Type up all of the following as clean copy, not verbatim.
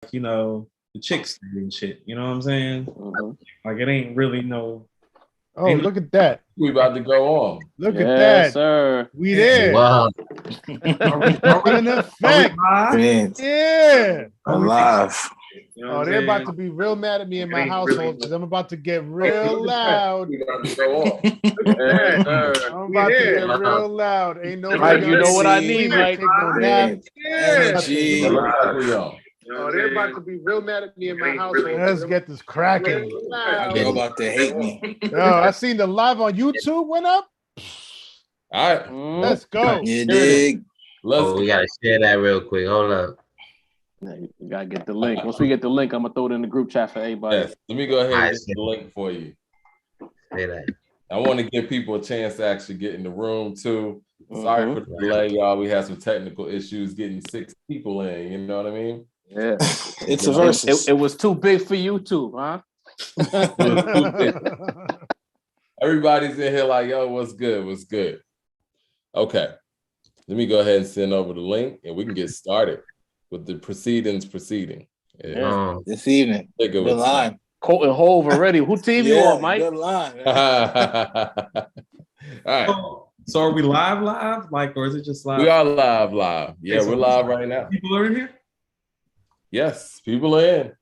the chicks and shit. You know what I'm saying? Mhm. Like it ain't really no. Oh, Ain't look at that. We about to go on. Look at Yes, that. sir. We there. Wow. In effect. Man, Yeah. alive. You know what Oh, I'm they're about saying? to be real mad at me in my Ain't really household because I'm about to get real Look at that. loud. We about to go on. Yes, sir. I'm about to Yeah. get real loud. Ain't nobody Mike, you gonna know what I sleep, need, Mike? take no nap. Man, energy. What are we on? Oh, they're about to be real mad at me in my household. Let's get this cracking. Y'all about to hate me. Yo, I seen the live on YouTube went up. All right. Mhm. Let's go. You dig? Let's We gotta share that real quick. Hold up. You gotta get the link. Once we get the link, I'm gonna throw it in the group chat for everybody. Yes. Let me go ahead and Alright, get the link for you. Say that. I want to give people a chance to actually get in the room too. Sorry for the delay, y'all. We had some technical issues getting 6 people in. You know what I mean? Yeah. It's a versus. It was too big for YouTube, huh? Everybody's in here like, yo, what's good? What's good? Okay. Let me go ahead and send over the link and we can get started with the proceeding. Yeah. This evening. Good Good line. Colt and Hove already. Who team you on, Mike? Good line. All right. So are we live, like, or is it just live? We are live. Yeah, we're live right now. People are in here? Yes, people are in.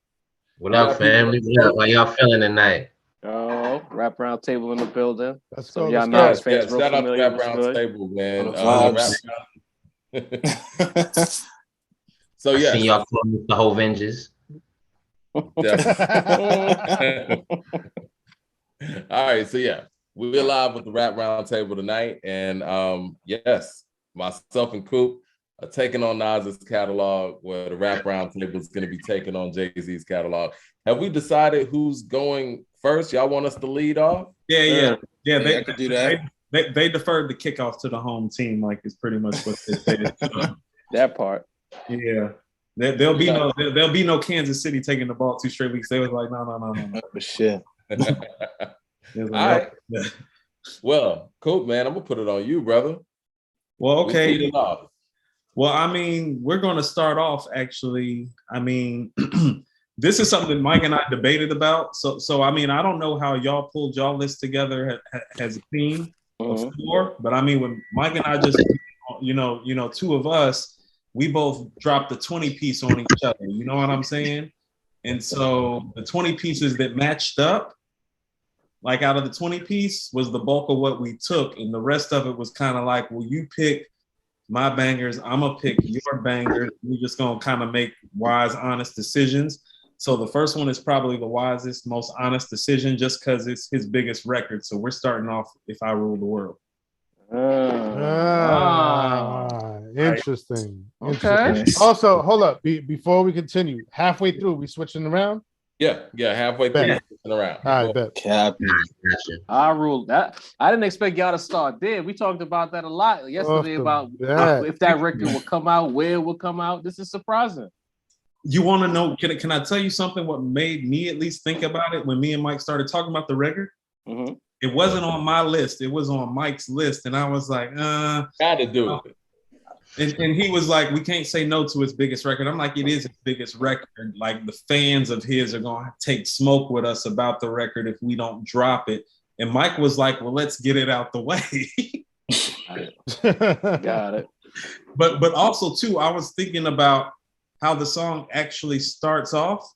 What up, family? What up? How y'all feeling tonight? Oh, Rap Roundtable in the building. Let's So go. y'all Let's know go. his fans real Shout out to familiar. Rap What's good? Roundtable, man. Vibes. So I yes, seen y'all close the whole Vengeance. definitely. All right, so yeah, we're live with the Rap Roundtable tonight, and yes, myself and Coop are taking on Nas's catalog, where the Rap Roundtable is going to be taking on Jay-Z's catalog. Have we decided who's going first? Y'all want us to lead off? Yeah. I could do that. They deferred the kickoff to the home team, like it's pretty much what they said. That part. Yeah. There'll be no Kansas City taking the ball 2 straight weeks. They was like, no. But shit. All right. Well, Coop, man, I'm gonna put it on you, brother. Well, okay. Lead it off. Well, I mean, we're going to start off actually. I mean, this is something Mike and I debated about. So I mean, I don't know how y'all pulled y'all list together as a team of 4, but I mean, when Mike and I just, you know, 2 of us, we both dropped the 20 piece on each other. You know what I'm saying? And so the 20 pieces that matched up, like out of the 20 piece, was the bulk of what we took, and the rest of it was kind of like, well, you pick my bangers, I'm gonna pick your bangers. We're just gonna kind of make wise, honest decisions. So the first one is probably the wisest, most honest decision, just because it's his biggest record. So we're starting off If I Rule the World. Interesting. Okay. Also, hold up. Before we continue, halfway through, we switching around? Yeah, halfway through around. All right, bet. I rule that. I didn't expect y'all to start there. We talked about that a lot yesterday about if that record would come out, where it would come out. This is surprising. You want to know? Can I tell you something? What made me at least think about it when me and Mike started talking about the record? Mm-hmm. It wasn't on my list. It was on Mike's list, and I was like, gotta do it. And he was like, we can't say no to his biggest record. I'm like, it is his biggest record. Like the fans of his are going to take smoke with us about the record if we don't drop it. And Mike was like, well, let's get it out the way. Got it. But also too, I was thinking about how the song actually starts off.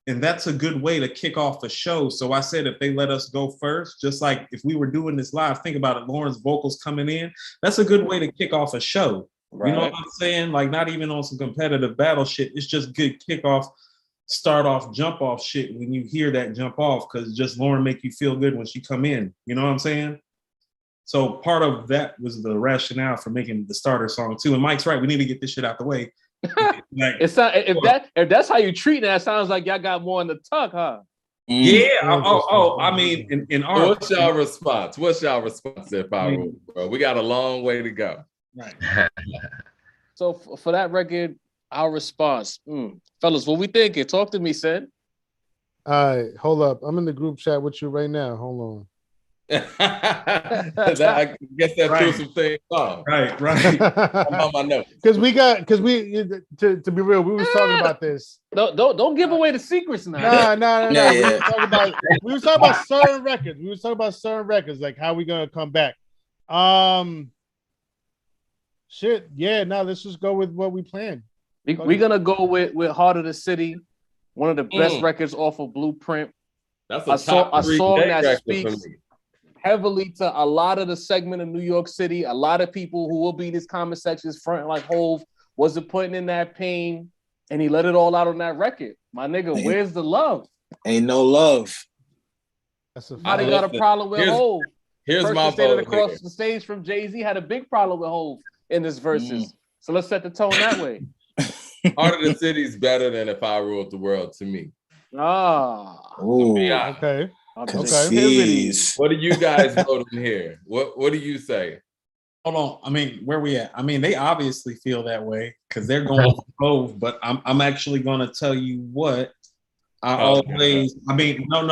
And that's a good way to kick off a show. So I said, if they let us go first, just like if we were doing this live, think about it, Lauren's vocals coming in. That's a good way to kick off a show. Right. You know what I'm saying? Like not even on some competitive battle shit. It's just good kickoff, start off, jump off shit when you hear that jump off, because just Lauren make you feel good when she come in. You know what I'm saying? So part of that was the rationale for making the starter song too. And Mike's right. We need to get this shit out the way. Like, it's not, if that's how you treat that, sounds like y'all got more in the tuck, huh? Yeah. I mean, in our what's y'all response? If I rule, bro? We got a long way to go. Right. So for that record, our response, fellas, what we thinking? Talk to me, Sid. All right, hold up. I'm in the group chat with you right now. Hold on. I guess that threw some things off. Right. I'm on my notes. Because to be real, we was talking about this. Don't give away the secrets now. No. Yeah. We was talking about certain records. We was talking about certain records, like how we gonna come back. Shit. Yeah. No, let's just go with what we planned. We're gonna go with Heart of the City, one of the best records off of Blueprint. That's a song that record speaks heavily to a lot of the segment of New York City. A lot of people who will be in these comment sections fronting like Hove wasn't putting in that pain, and he let it all out on that record. My nigga, where's the love? Ain't no love. I got a problem with Hove. Here's Person my standing vote across here. the stage from Jay-Z had a big problem with Hove in this verses. So let's set the tone that way. Heart of the City is better than If I Ruled the World to me. Okay. Confused. What do you guys vote in here? What do you say? Hold on. I mean, where we at? I mean, they obviously feel that way because they're going for both. But I'm actually going to tell you what I always. I mean, no.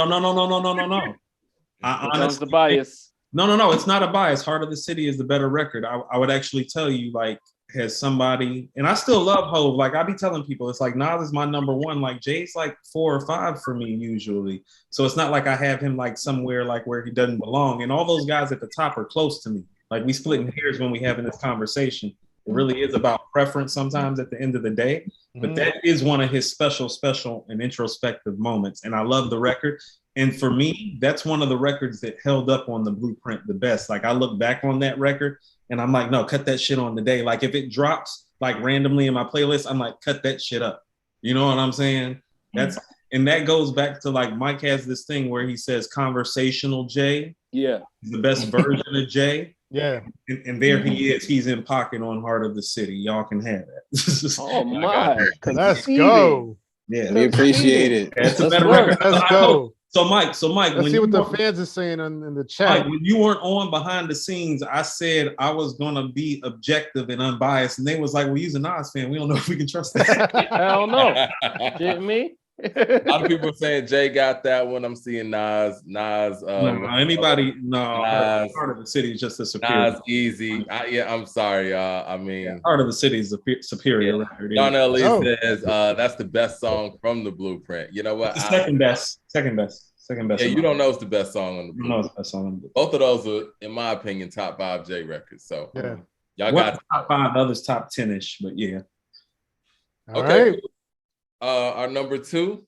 I honestly, the bias. No. It's not a bias. Heart of the City is the better record. I would actually tell you, like, has somebody, and I still love Hove. Like I be telling people, it's like Nas is my number one. Like Jay's like 4 or 5 for me usually. So it's not like I have him like somewhere like where he doesn't belong. And all those guys at the top are close to me. Like we splitting hairs when we having this conversation. It really is about preference sometimes at the end of the day. But that is one of his special and introspective moments. And I love the record. And for me, that's one of the records that held up on the Blueprint the best. Like I look back on that record and I'm like, no, cut that shit on the day. Like if it drops like randomly in my playlist, I'm like, cut that shit up. You know what I'm saying? And that goes back to like Mike has this thing where he says conversational Jay. Yeah. Is the best version of Jay. Yeah. And there he is. He's in pocket on Heart of the City. Y'all can have that. Oh my. Let's go. Yeah. We appreciate it. That's a better record. Let's go. So Mike, let's see what the fans are saying in the chat. Mike, when you weren't on behind the scenes, I said I was gonna be objective and unbiased, and they was like, "Well, he's a Nas fan. We don't know if we can trust that." Hell no. Get me? A lot of people saying Jay got that one. I'm seeing Nas. Nas. Heart of the City is just a superior. Nas easy. I'm sorry, y'all. I mean, Heart of the City is a superior record. Darnell Lee says that's the best song from the Blueprint. You know what? It's second best. Yeah, you don't know it's the best song on the Blueprint. No, it's the best song on the Both of those are, in my opinion, top 5 Jay records. So y'all got top 5, the others top 10ish, but yeah. Okay. Right. Our number 2.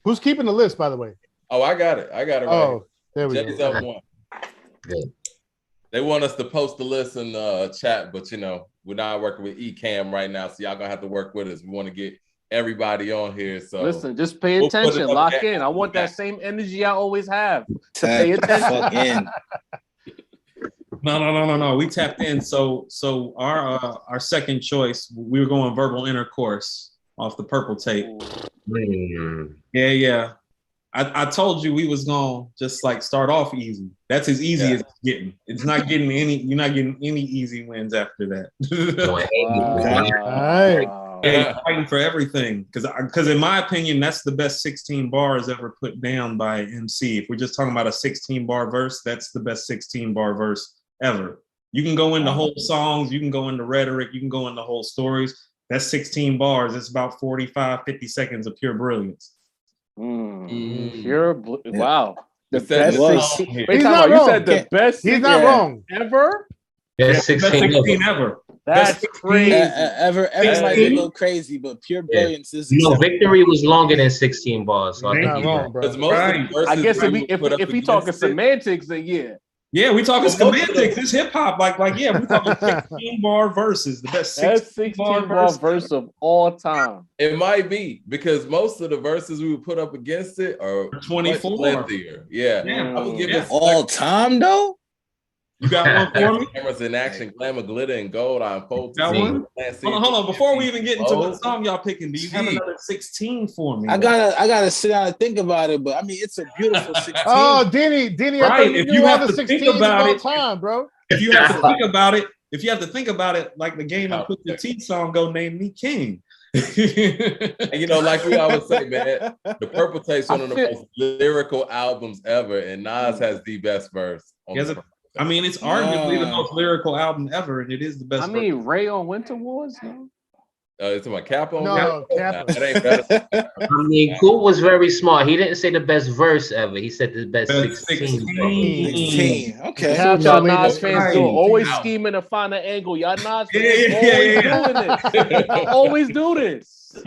Who's keeping the list, by the way? Oh, I got it. Right. Oh, there we Jay's go. up 1. Good. They want us to post the list in the chat, but you know, we're not working with Ecamm right now, so y'all gonna have to work with us. We want to get everybody on here. So listen, just pay attention, lock in. I want that same energy I always have. To pay attention. No. We tapped in. So our second choice, we were going Verbal Intercourse off the Purple Tape. Yeah. I told you we was gonna just like start off easy. That's as easy as it's getting. It's not getting any. You're not getting any easy wins after that. Hey, fighting for everything, because in my opinion, that's the best 16 bars ever put down by MC. If we're just talking about a 16 bar verse, that's the best 16 bar verse ever. You can go into whole songs, you can go into rhetoric, you can go into whole stories. That's 16 bars. It's about 45-50 seconds of pure brilliance. Wow. The best 16. He's not wrong. You said the best. He's not wrong. Ever? Best 16 ever. That's crazy. Ever might be a little crazy, but pure brilliance is. Victory was longer than 16 bars. So not wrong, bro. I guess if we talking semantics, then yeah. Yeah, we talking semantics. It's hip hop. Like yeah, we talking 16 bar verses. The best 16 bar verse of all time. It might be because most of the verses we would put up against it are 24 lengthier. Yeah. I would give it all time though. You got one for me? Cameras in action, glamour, glitter, and gold. I'm fold. Got one? Hold on. Before we even get into what song y'all picking, do you have another 16 for me? I gotta sit down and think about it, but I mean, it's a beautiful 16. Oh, Denny, right? If you have to think about it, time, bro. If you have to think about it, like the game I put the T song, go name me king. And you know, like we always say, man, the Purple Tape's one of the most lyrical albums ever, and Nas has the best verse. I mean, it's arguably the most lyrical album ever, and it is the best. I mean, Ray on Winter Wars, no? It's my Capo. No, Capo. That ain't better. I mean, Cool was very smart. He didn't say the best verse ever. He said the best 16. 16. Okay. That's what y'all Nas fans do. Always scheming to find an angle. Y'all Nas fans always doing this. I always do this.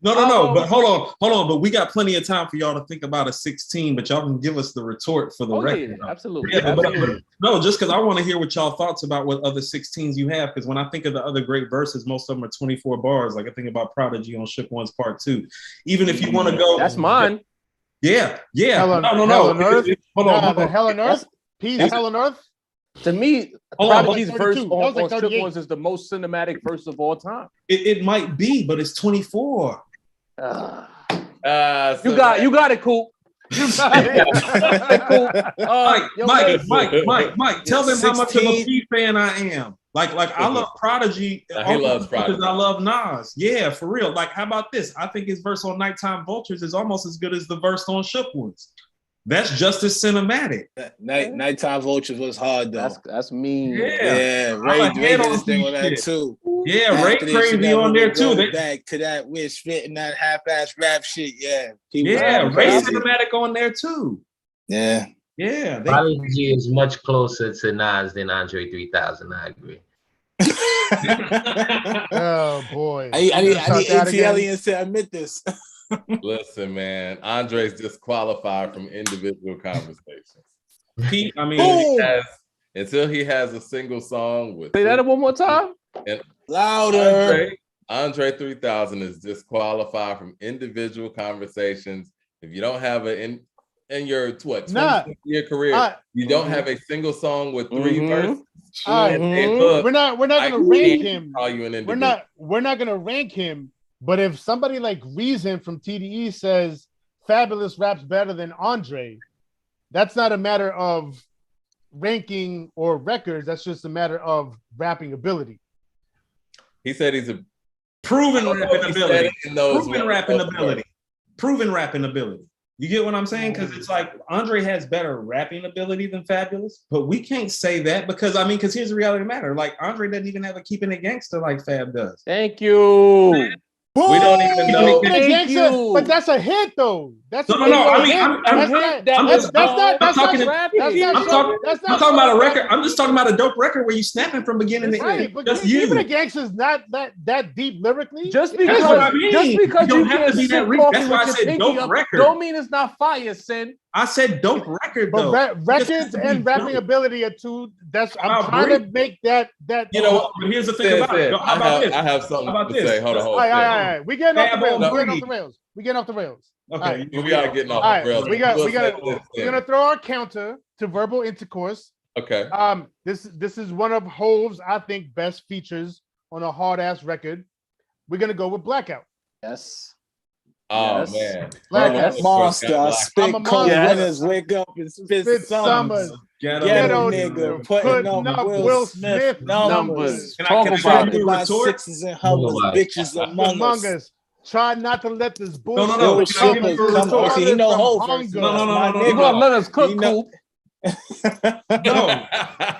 No. But hold on. But we got plenty of time for y'all to think about a 16. But y'all can give us the retort for the record. Yeah, absolutely. But no, just because I want to hear what y'all thoughts about what other 16s you have. Because when I think of the other great verses, most of them are 24 bars. Like I think about Prodigy on Shook One's Part 2. Even if you want to go, that's mine. Yeah. Hell on Earth. Hold on. The Hell on Earth. Peace. Hell on Earth. To me, Prodigy's verse on Shook Ones is the most cinematic verse of all time. It might be, but it's 24. You got it, Coop. You got it. Mike, tell them 16. How much of a P fan I am. Like I love Prodigy. He loves Prodigy because I love Nas. Yeah, for real. Like, how about this? I think his verse on Nighttime Vultures is almost as good as the verse on Shook Ones. That's just as cinematic. Nighttime Vultures was hard though. That's mean. Yeah. Ray did his thing on that too. Yeah, Ray crazy on there too. Back to that wish fitting that half-ass rap shit. Yeah. Ray cinematic on there too. Yeah. Yeah. Prodigy is much closer to Nas than Andre 3000. I agree. Oh boy. I need ATLians to admit this. Listen, man, Andre's disqualified from individual conversations. Until he has a single song with. Say that one more time. And louder. Andre 3000 is disqualified from individual conversations. If you don't have in your 20-year career, you don't have a single song with 3 verses. We're not gonna rank him. We're not gonna rank him. But if somebody like Reason from TDE says Fabulous raps better than Andre, that's not a matter of ranking or records. That's just a matter of rapping ability. He said he's a proven rapping ability. Proven rapping ability. You get what I'm saying? Because it's like Andre has better rapping ability than Fabulous, but we can't say that because here's the reality of the matter. Like Andre doesn't even have a Keeping It Gangsta like Fab does. Thank you. Boom! We don't even know. But that's a hit, though. That's no. I mean, I'm talking about a record. I'm just talking about a dope record where you snapping from beginning to end. Just Keeping It Gangsta is not that deep lyrically. Just because you don't have to be that deep. That's why I said dope record. Don't mean it's not fire, Sin. I said dope record, though. But records and rapping ability are two. I'm trying to make that. You know what? But here's the thing about it. How about this? I have something to say. Hold on. All right. We getting off the rails. Okay, we are getting off the rails. We're gonna throw our counter to Verbal Intercourse. Okay. This is one of Hov's, I think, best features on a hard ass record. We're gonna go with Blackout. Yes. Oh man, Blackout. Monster. I spit cold winners, wake up and spit summers. Ghetto nigga, putting up Will Smith numbers. Talk about it. My sixes and hovers, bitches among us. Try not to let this bullshit. No. He know Hov. No. You gonna let us cook, Coop? No,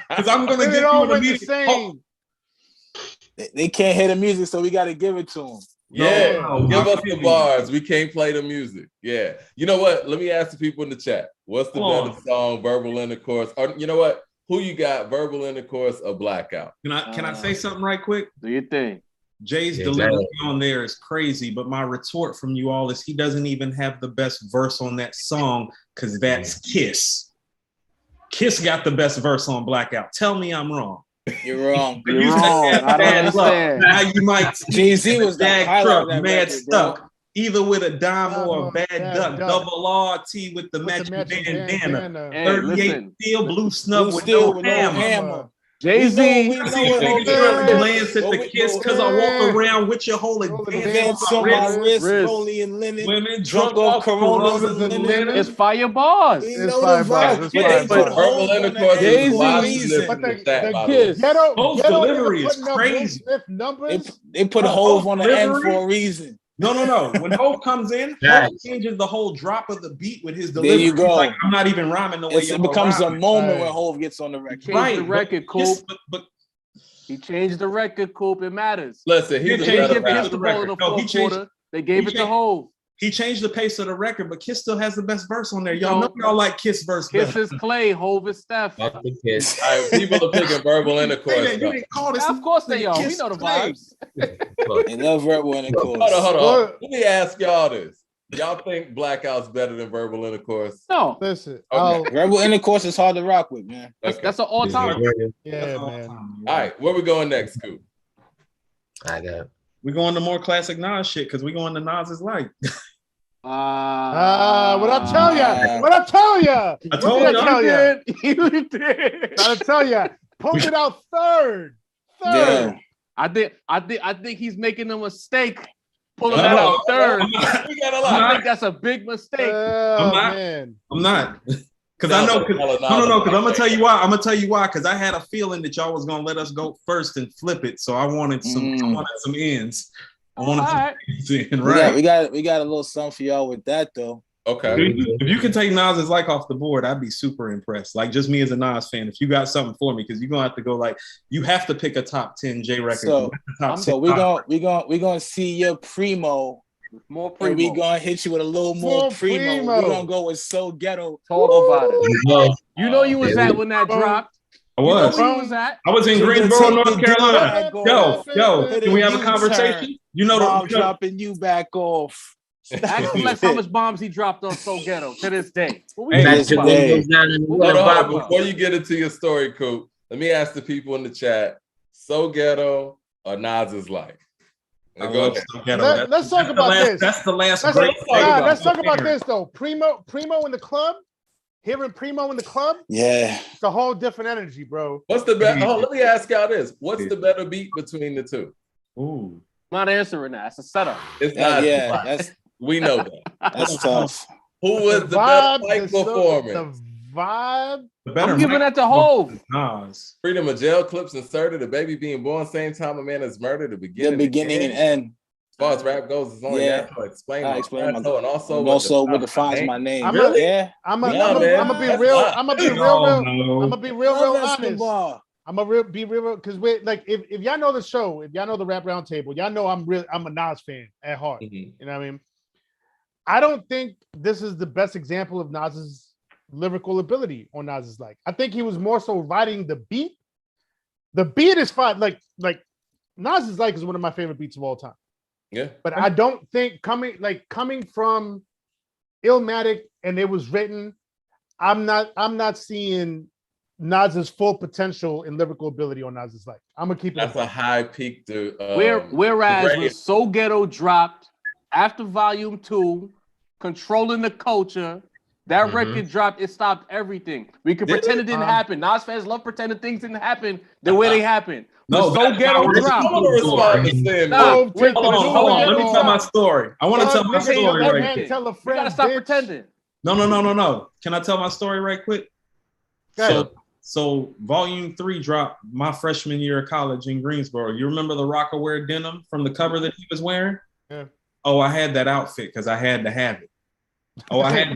because I'm gonna give you the music. They can't hear the music, so we got to give it to them. Yeah, give us the bars. We can't play the music. Yeah. You know what? Let me ask the people in the chat. What's the better song, Verbal Intercourse? Or you know what? Who you got, Verbal Intercourse or Blackout? Can I say something right quick? Do you think? Jay's delivery on there is crazy, but my retort from you all is he doesn't even have the best verse on that song because that's Kiss. Kiss got the best verse on Blackout. Tell me I'm wrong. You're wrong. You're wrong. I don't understand. Now you might Jay-Z was the truck, mad record, stuck. Bro. Either with a dime or a bad duck. Double RT with the matching bandana. 38 steel, blue snub with no hammer. Jay-Z. I see niggas trying to glance at the kiss because I walk around with your whole advance on my wrist, rolling in linen, women drunk off Coronas and linen. It's fire bars. We know the vibe. They put holes on the end for a reason. Hoes delivery is crazy. They put a hole on the end for a reason. No. When Hov comes in, Hov changes the whole drop of the beat with his delivery. There you go. Like, I'm not even rhyming the way it becomes a moment when Hov gets on the record. He changed the record, Coop. He changed the record, Coop. It matters. Listen, he didn't give Kiss the ball in the fourth quarter. They gave it to Hov. He changed the pace of the record, but Kiss still has the best verse on there. Y'all know y'all like Kiss verse. Kiss is Clay, Hov is Steph. All right, people are picking verbal intercourse. Of course they are. We know the vibes. They love verbal intercourse. Hold on. Let me ask y'all this. Y'all think Blackout's better than verbal intercourse? No. Listen. Okay. Verbal intercourse is hard to rock with, man. That's an all-time. Yeah, man. All right, where we going next, Scoop? I got it. We're going to more classic Nas shit because we're going to Nas's like. What I tell ya? What I tell ya? I told you. You did. I tell ya. Pulled it out third. Yeah. I think he's making a mistake. Pulling that out third. I think that's a big mistake. I'm not. Because I know. No. Because I'm gonna tell you why. Because I had a feeling that y'all was gonna let us go first and flip it. So I wanted some ends. I wanted some ends in, right? We got a little something for y'all with that though. Okay. If you can take Nas's like off the board, I'd be super impressed. Like just me as a Nas fan, if you got something for me, because you're gonna have to go like you have to pick a top 10 J record. So we're gonna see your primo. More primo. And we gonna hit you with a little more primo. We're gonna go with So Ghetto. Talk about it. You know you was at when that dropped. I was. You know where you was at? I was in Greensboro, North Carolina. Yo, can we have a conversation? You know I'm dropping you back off. Ask Flex how much bombs he dropped on So Ghetto to this day. Hold on, before you get into your story, Coop, let me ask the people in the chat: So Ghetto or Nas's like? Let's talk about this. That's the last. Let's talk about this though. Primo in the club. Hearing Primo in the club, it's a whole different energy, bro. What's the better? Let me ask y'all this: what's the better beat between the two? Ooh, I'm not answering that. It's a setup. It's not. That's we know that. That's tough. Who was the better mic performance? The vibe. I'm giving that to Hov. Nas. Freedom of Jail clips inserted. The baby being born same time a man is murdered. The beginning and end. As far as rap goes, it's only to explain my and also what defines my name. I'm gonna be real. I'm gonna be real honest. I'm gonna be real because we're like if y'all know the show, if y'all know the Rap Roundtable, y'all know I'm a Nas fan at heart. You know what I mean? I don't think this is the best example of Nas's lyrical ability on Nas's like. I think he was more so riding the beat. The beat is fine. Like Nas's like is one of my favorite beats of all time. Yeah. But I don't think coming from Illmatic and it was written, I'm not seeing Nas's full potential in lyrical ability on Nas's like. I'm gonna keep it. That's a high peak to whereas when So Ghetto dropped after Volume 2, Controlling the Culture, that record dropped, it stopped everything. We could pretend it didn't happen. Nas fans love pretending things didn't happen the way they happened. No, So Ghetto dropped. Hold on. Let me tell my story. I want to tell my story right quick. Tell a friend. You gotta stop pretending. No. Can I tell my story right quick? So Volume 3 dropped my freshman year of college in Greensboro. You remember the Rockaware denim from the cover that he was wearing? Yeah. Oh, I had that outfit because I had to have it. Oh, I had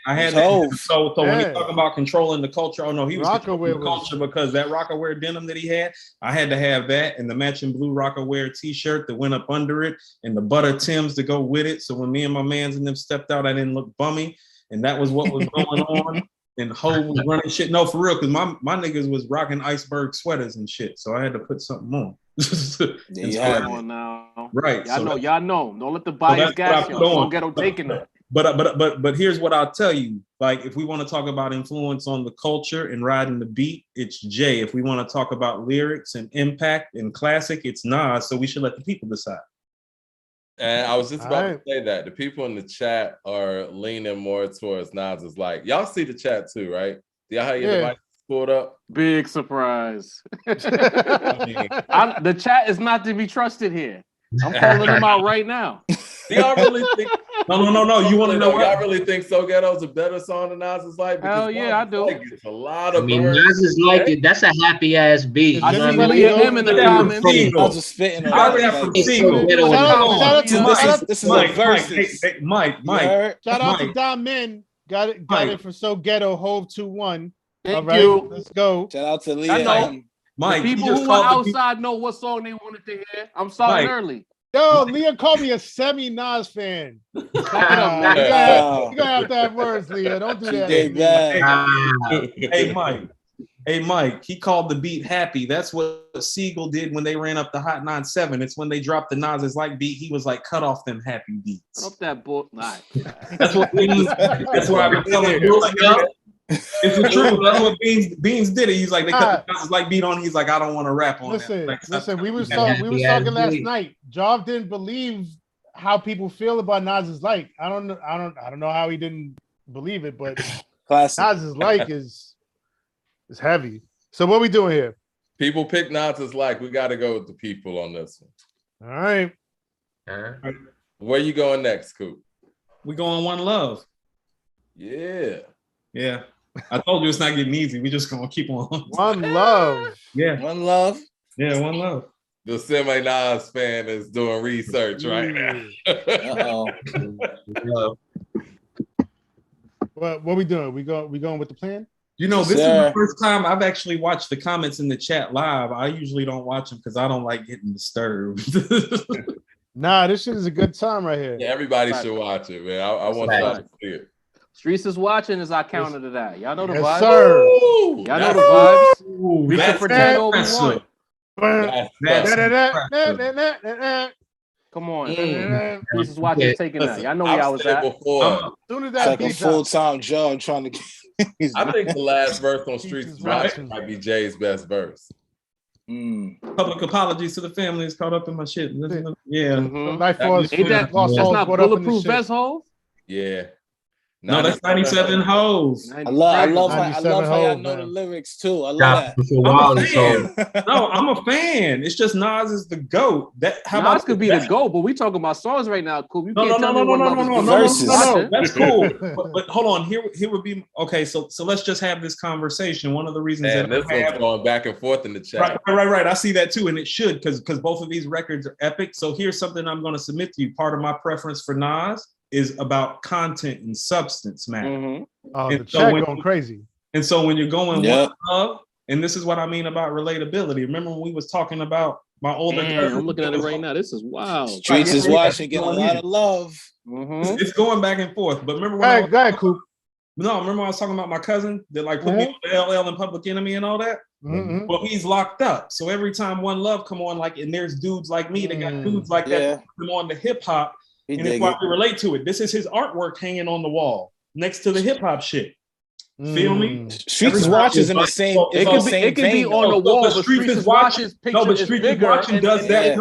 I had that. So when you talk about controlling the culture, oh no, he was controlling the culture because that Rockaware denim that he had, I had to have that and the matching blue Rockaware t-shirt that went up under it and the butter Timbs to go with it. So when me and my mans and them stepped out, I didn't look bummy, and that was what was going on. And Ho was running shit. No, for real, because my niggas was rocking iceberg sweaters and shit. So I had to put something on. On now. Right. Y'all know. Don't let the bias gas you. Don't get on taking that. But here's what I'll tell you. Like, if we want to talk about influence on the culture and riding the beat, it's Jay. If we want to talk about lyrics and impact and classic, it's Nas. So we should let the people decide. And I was just about to say that the people in the chat are leaning more towards Nas's like. Y'all see the chat too, right? Do y'all have your device pulled up? Big surprise. The chat is not to be trusted here. I'm calling them out right now. Do y'all really think? No. You want to know what? Y'all really think "So Ghetto" is a better song than Nas's Life? Hell yeah, I do. It's a lot of. Nas like it. That's a happy ass beat. I see Leah M in the comments. I was just spitting on From Seagull. Shout out to this is a versus. Mike. Shout out to Dom Min. Got it for So Ghetto Hove 2-1. Thank you. Let's go. Shout out to Leah. I know. Mike, The people who are outside know what song they wanted to hear. I'm sorry early. Yo, Leah called me a semi-Nas fan. You're gonna have to have words, Leah. Don't do that. Hey, Mike, he called the beat happy. That's what Siegel did when they ran up the Hot 97. It's when they dropped the Nas's Like beat. He was like, cut off them happy beats. Cut off that book. That's what Beans, that's what I've been telling you. It's the truth. That's what Beans did it. He's like, they cut the Nas's Like beat on. He's like, I don't want to rap on that. Listen, we was talking last night. Jav didn't believe how people feel about Nas's Like. I don't know how he didn't believe it, but Nas's Like is heavy. So what we doing here? People pick Nas's Like. We got to go with the people on this one. All right. Where you going next, Coop? We going One Love. Yeah. I told you it's not getting easy. We just gonna keep on. One Love. Yeah. One Love. Yeah, One Love. The semi-Nas fan is doing research right now. What we doing? We going with the plan? You know, this is the first time I've actually watched the comments in the chat live. I usually don't watch them because I don't like getting disturbed. Nah, this shit is a good time right here. Yeah, everybody should watch it, man. I want y'all to see it. Streets is watching is our counter to that. Y'all know the vibes. Sir. Y'all know the vibes. We can pretend all we want. Come on. Streets is watching taking that. Y'all know where y'all was at. It's like a full-time job trying to get. I think the last verse on Streets might be Jay's best verse. Public apologies to the family is caught up in my shit. Yeah. That's not bulletproof vest hole? Yeah. No, that's 97 hoes. I love how y'all know the lyrics too. I love that. I'm a fan. It's just Nas is the GOAT. Nas could be the GOAT, but we talking about songs right now. Cool. You can't tell me no. That's cool. But hold on. Here would be okay. So let's just have this conversation. One of the reasons that this one's going back and forth in the chat. Right. I see that too, and it should because both of these records are epic. So here's something I'm going to submit to you. Part of my preference for Nas is about content and substance matter. The chat going crazy. And so when you're going One Love, and this is what I mean about relatability. Remember when we was talking about my older cousin? I'm looking at it right now. This is wild. Streets is watching, getting a lot of love. It's going back and forth. But remember when remember I was talking about my cousin that like put me on the LL and Public Enemy and all that? Well, he's locked up. So every time One Love come on, like, and there's dudes like me that got dudes like that come on the hip hop. And it's why we relate to it. This is his artwork hanging on the wall next to the hip hop shit. Feel me? Streets is watching in the same. It could be on the wall. But Streets is watching. No, but Streets is watching does that.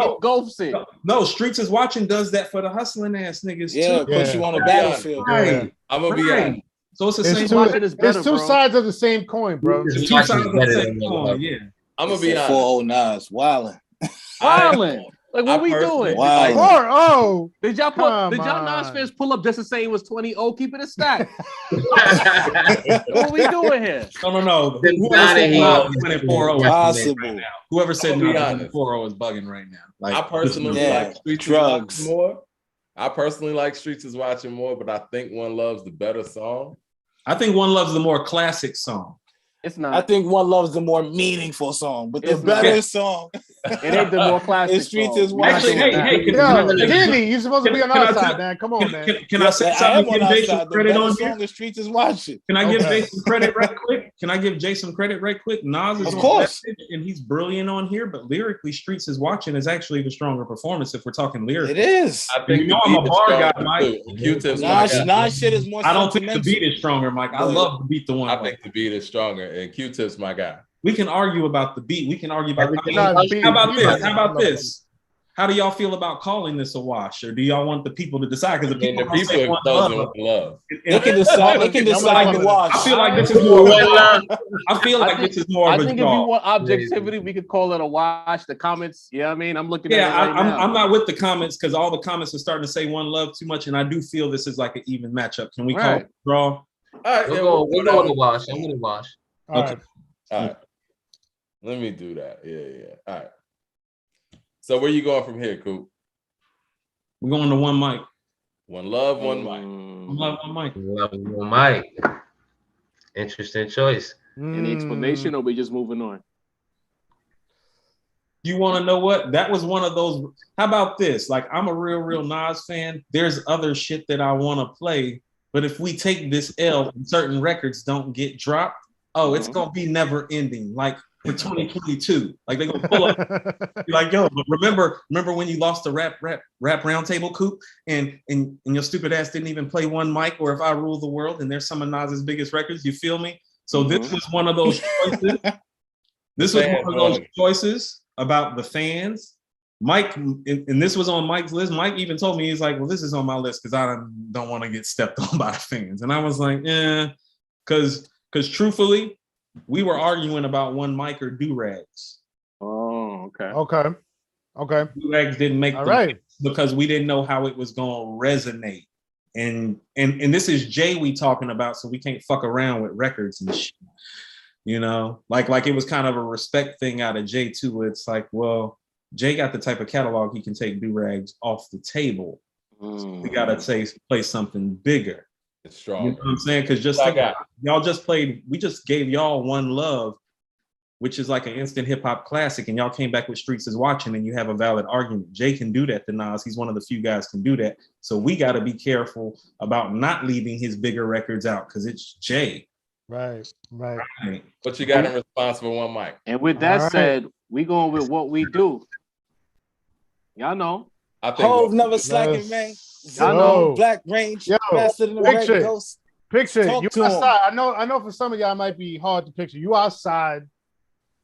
No, Streets is watching does that for the hustling ass niggas too. Yeah, push you on the battlefield. Right. I'm gonna be honest. So it's the same. It's two sides of the same coin, bro. It's two sides of the same coin. Yeah. I'm gonna be honest. 409 wildin'. Like what we doing? Wow. Did y'all Nas fans pull up just to say it was 20-0? Keep it a stack. What we doing here? No. Whoever said Nas 4-0 is bugging right now. Like, I personally like Streets drugs more. I personally like Streets is watching more, but I think One Love's the better song. I think One Love's the more classic song. It's not. I think One Love's the more meaningful song, but the better song. It ain't the more classic. Streets is watching. Hey, Danny, you're supposed to be on our side, man. Come on, man. Can I say something? Give Jason credit on here. The Streets is watching. Can I give Jason credit right quick? Nas is of course, and he's brilliant on here, but lyrically, Streets is watching is actually the stronger performance if we're talking lyrics. It is. I think I'm a bar guy, Mike. Nas shit is more. I don't think the beat is stronger, Mike. I love the beat. The one I think the beat is stronger, and Q-Tip's my guy. We can argue about the beat. We can argue about. How about How do y'all feel about calling this a wash, or do y'all want the people to decide? Because the people are closing with love. They can decide. They can decide to wash. I feel like this is more. I feel like this is more of a. I think if you want objectivity, we could call it a wash. The comments, I mean, I'm looking at it right now. I'm not with the comments because all the comments are starting to say one love too much, and I do feel this is like an even matchup. Can we call it a draw? All right, we'll go to wash. I'm gonna wash. Okay. All right. Let me do that. Yeah. All right. So where you going from here, Coop? We're going to one mic. One love, one mic. One love, one mic. Love, one mic. Interesting choice. Any explanation, or we just moving on? You want to know what? That was one of those. How about this? Like, I'm a real Nas fan. There's other shit that I want to play. But if we take this L and certain records don't get dropped, it's going to be never ending. Like, for 2022, like they're gonna pull up, be like, yo, but remember when you lost the rap roundtable, Coop, and your stupid ass didn't even play one mic, or If I Rule the World, and there's some of Nas's biggest records. You feel me? So this was one of those choices. This was one of those choices about the fans. Mike, and this was on Mike's list. Mike even told me, he's like, well, this is on my list because I don't want to get stepped on by the fans. And I was like, because truthfully, we were arguing about one mic or do-rags. Oh, okay. Do-rags didn't make the because we didn't know how it was going to resonate. And this is Jay we talking about, so we can't fuck around with records and shit. You know, like it was kind of a respect thing out of Jay too. Where it's like, well, Jay got the type of catalog he can take do-rags off the table. So we gotta play something bigger. It's strong. You know what I'm saying? Because y'all just played, we just gave y'all One Love, which is like an instant hip hop classic, and y'all came back with Streets is Watching, and you have a valid argument. Jay can do that to Nas. He's one of the few guys can do that. So we got to be careful about not leaving his bigger records out because it's Jay. Right. But you got him responsible one mic. And with that said, we going with what we do. Y'all know. I think Hove never slacking, man. I know. Black Range, faster than the picture, Ghost. Picture you outside. I know for some of y'all it might be hard to picture. You outside.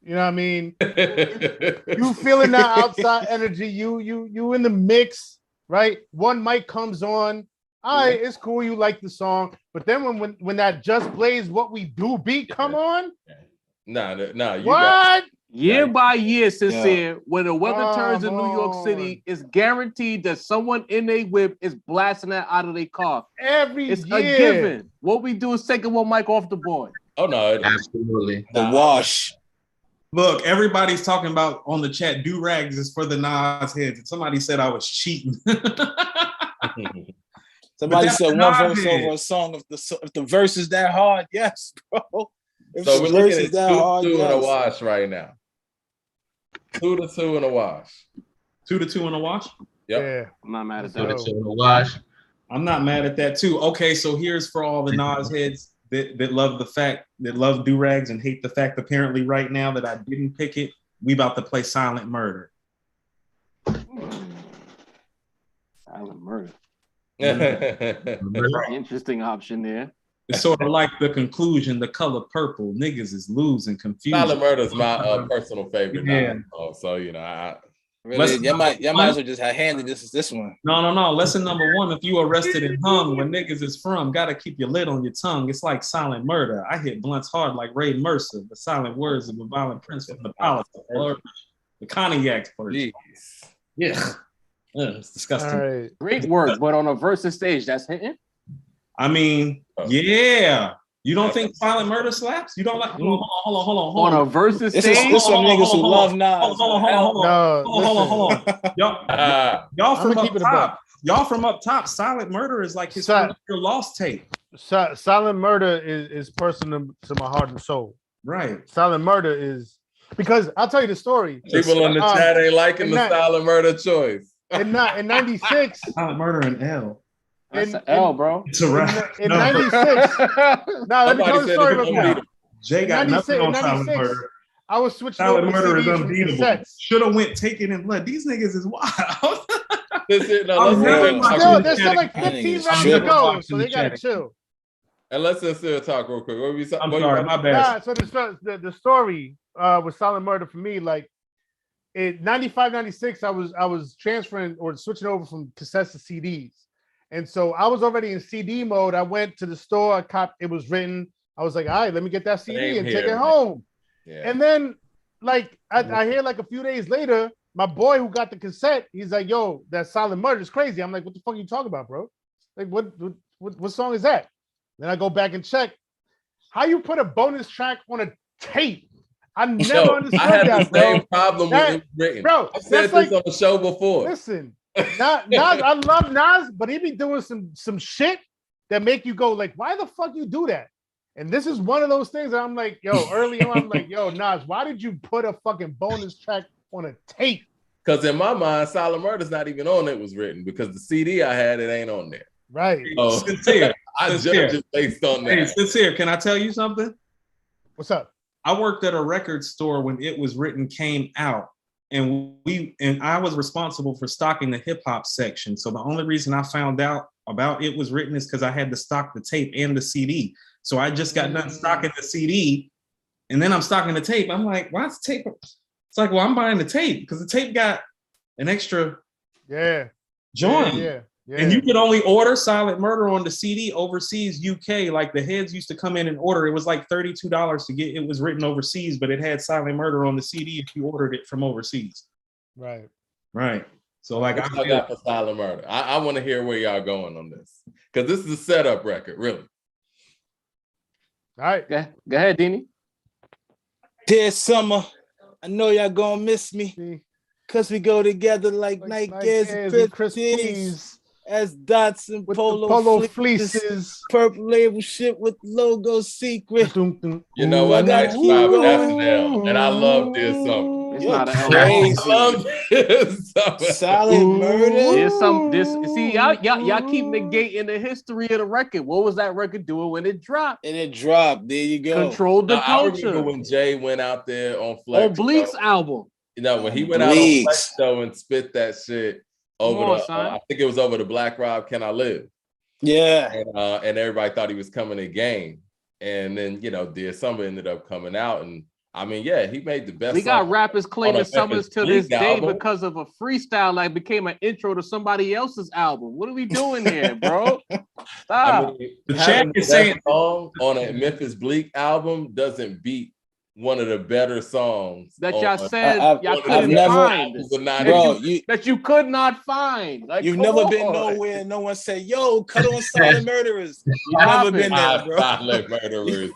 You know what I mean? you feeling that outside energy. You in the mix, right? One mic comes on. All right, it's cool. You like the song, but then when that Just Blaze What We Do beat come on, no. What? Year by year, Sincere, when the weather turns in New York City, it's guaranteed that someone in a whip is blasting that out of their car. It's a given. What we do is taking one mic off the board. Oh no, absolutely. The wash. Look, everybody's talking about on the chat, do-rags is for the Nas heads. And somebody said I was cheating. Somebody said one verse over a song. If the verse is that hard, yes, bro. So we're looking at 2-2 and a wash right now. 2-2 and a wash. 2-2 and a wash? Yep. Yeah. I'm not mad at that. 2-2 and a wash. I'm not mad at that too. Okay, so here's for all the Nas heads that love love do-rags and hate the fact apparently right now that I didn't pick it. We about to play Silent Murder. Silent Murder. Interesting option there. It's sort of like the conclusion, The Color Purple. Niggas is losing, confused. Silent Murder is my personal favorite. Yeah. So you know, really, y'all might as well just have handed this one. No. Lesson number one: if you arrested and hung where niggas is from, gotta keep your lid on your tongue. It's like Silent Murder. I hit blunts hard like Ray Mercer. The silent words of a violent prince from the palace. The cognac version. Yeah. It's disgusting. Right. Great work, but on a versus stage, that's hitting. I mean, yeah. You don't think Silent Murder slaps? You don't like? Hold on. On a versus stage, this some niggas who love Nas. Hold on. Y'all from up top. Y'all from up top. Silent Murder is like his lost tape. Silent Murder is personal to my heart and soul. Right. Silent Murder is because I'll tell you the story. People in the chat ain't liking the Silent Murder choice. In 96, Silent Murder and L. That's an L, bro. It's a wrap. In 96. Now let me tell the story real quick. Jay got nothing on Silent Murder. I was switching Silent over Murder is CDs unbeatable. Should have went Taken in Blood. These niggas is wild. There's still like 15 rounds to go, so they gotta chill. And let's just talk real quick. I'm sorry, my bad. So the story with Silent Murder for me, like in 95, 96, I was transferring or switching over from cassettes to CDs. And so I was already in CD mode. I went to the store, I copped, it was written. I was like, all right, let me get that CD and take it home. Yeah. And then like I hear like a few days later, my boy who got the cassette, he's like, yo, that Silent Murder is crazy. I'm like, what the fuck are you talking about, bro? Like, what song is that? Then I go back and check. How you put a bonus track on a tape? I never understood that, bro. I had the same problem with it written. Bro, I said this on the show before. Listen, Nas, I love Nas, but he be doing some shit that make you go like, why the fuck you do that? And this is one of those things that I'm like, yo, early on, I'm like, yo, Nas, why did you put a fucking bonus track on a tape? Because in my mind, Silent Murder's not even on It Was Written, because the CD I had, it ain't on there. Right. So, sincere. I judge it based on that. Hey, sincere, can I tell you something? What's up? I worked at a record store when It Was Written came out, and I was responsible for stocking the hip hop section. So the only reason I found out about It Was Written is because I had to stock the tape and the CD. So I just got done stocking the CD, and then I'm stocking the tape. I'm like, why is the tape? It's like, well, I'm buying the tape because the tape got an extra joint. Yeah. And you could only order Silent Murder on the CD overseas, UK. Like the heads used to come in and order. It was like $32 to get It Was Written overseas, but it had Silent Murder on the CD if you ordered it from overseas. Right. So like I got for Silent Murder. I want to hear where y'all going on this, because this is a setup record, really. All right, go ahead, Dini. Dear Summer, I know y'all gonna miss me, cause we go together like Nike and Christmas, as dots and with polo fleeces, purple label shit with logo secret. You know what? That's SNL, and I love Dear Summer. It's not an crazy. Silent Murder. There's some see y'all keep negating the history of the record. What was that record doing when it dropped? And it dropped. There you go. Controlled the culture. I remember when Jay went out there on Flex. On Bleak's album. You know, when he went out on Flex show and spit that shit over I think it was over the Black Rob Can I Live? Yeah. And everybody thought he was coming to game. And then, you know, Dear Summer ended up coming out, and I mean, yeah, he made the best. We got rappers claiming Summers to this day album because of a freestyle, like became an intro to somebody else's album. What are we doing here, bro? Stop. I mean, the champ is saying song on a Memphis Bleak album doesn't beat one of the better songs that y'all said y'all couldn't find. Bro, that you could not find. Like, you've never been nowhere. No one said, "Yo, cut on Silent Murderers." You've never been there, bro. Silent Murderers.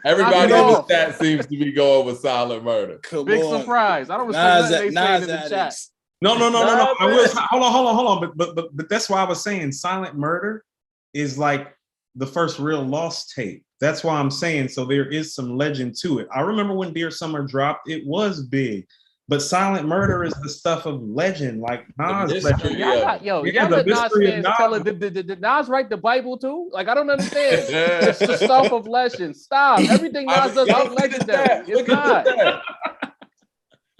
Everybody in the chat seems to be going with Silent Murder. Big surprise. I don't respect nothing they say in the chat. No. I was hold on. But that's why I was saying Silent Murder is like the first real Lost tape. That's why I'm saying, so there is some legend to it. I remember when Dear Summer dropped, it was big. But Silent Murder is the stuff of legend, like Nas legend. Y'all let Nas fans tell it. Did Nas write the Bible too? Like, I don't understand. It's the stuff of legend. Stop. Everything Nas does is legendary. It's not.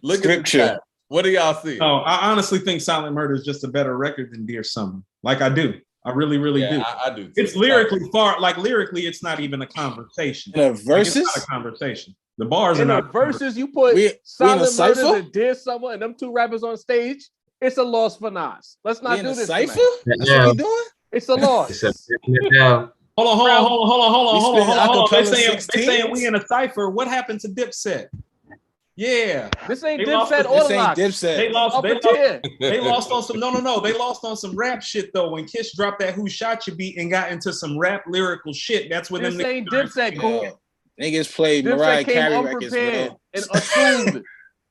Look at that. What do y'all see? No, I honestly think Silent Murder is just a better record than Dear Summer. Like I do. I really do. I do too. It's lyrically lyrically, it's not even a conversation. The verses? It's not a conversation. The bars are not verses. You put Silent Murder and Dear Summer and them two rappers on stage. It's a loss for Nas. Let's not do this. Cipher? That's what we doing? It's a loss. Hold on. They saying we in a cipher. What happened to Dipset? Yeah, this ain't Dipset or Dipset. They lost on some They lost on some rap shit though. When Kiss dropped that "Who Shot You" beat and got into some rap lyrical shit, that's when this ain't Dipset. Cool. Niggas played Mariah Carey records,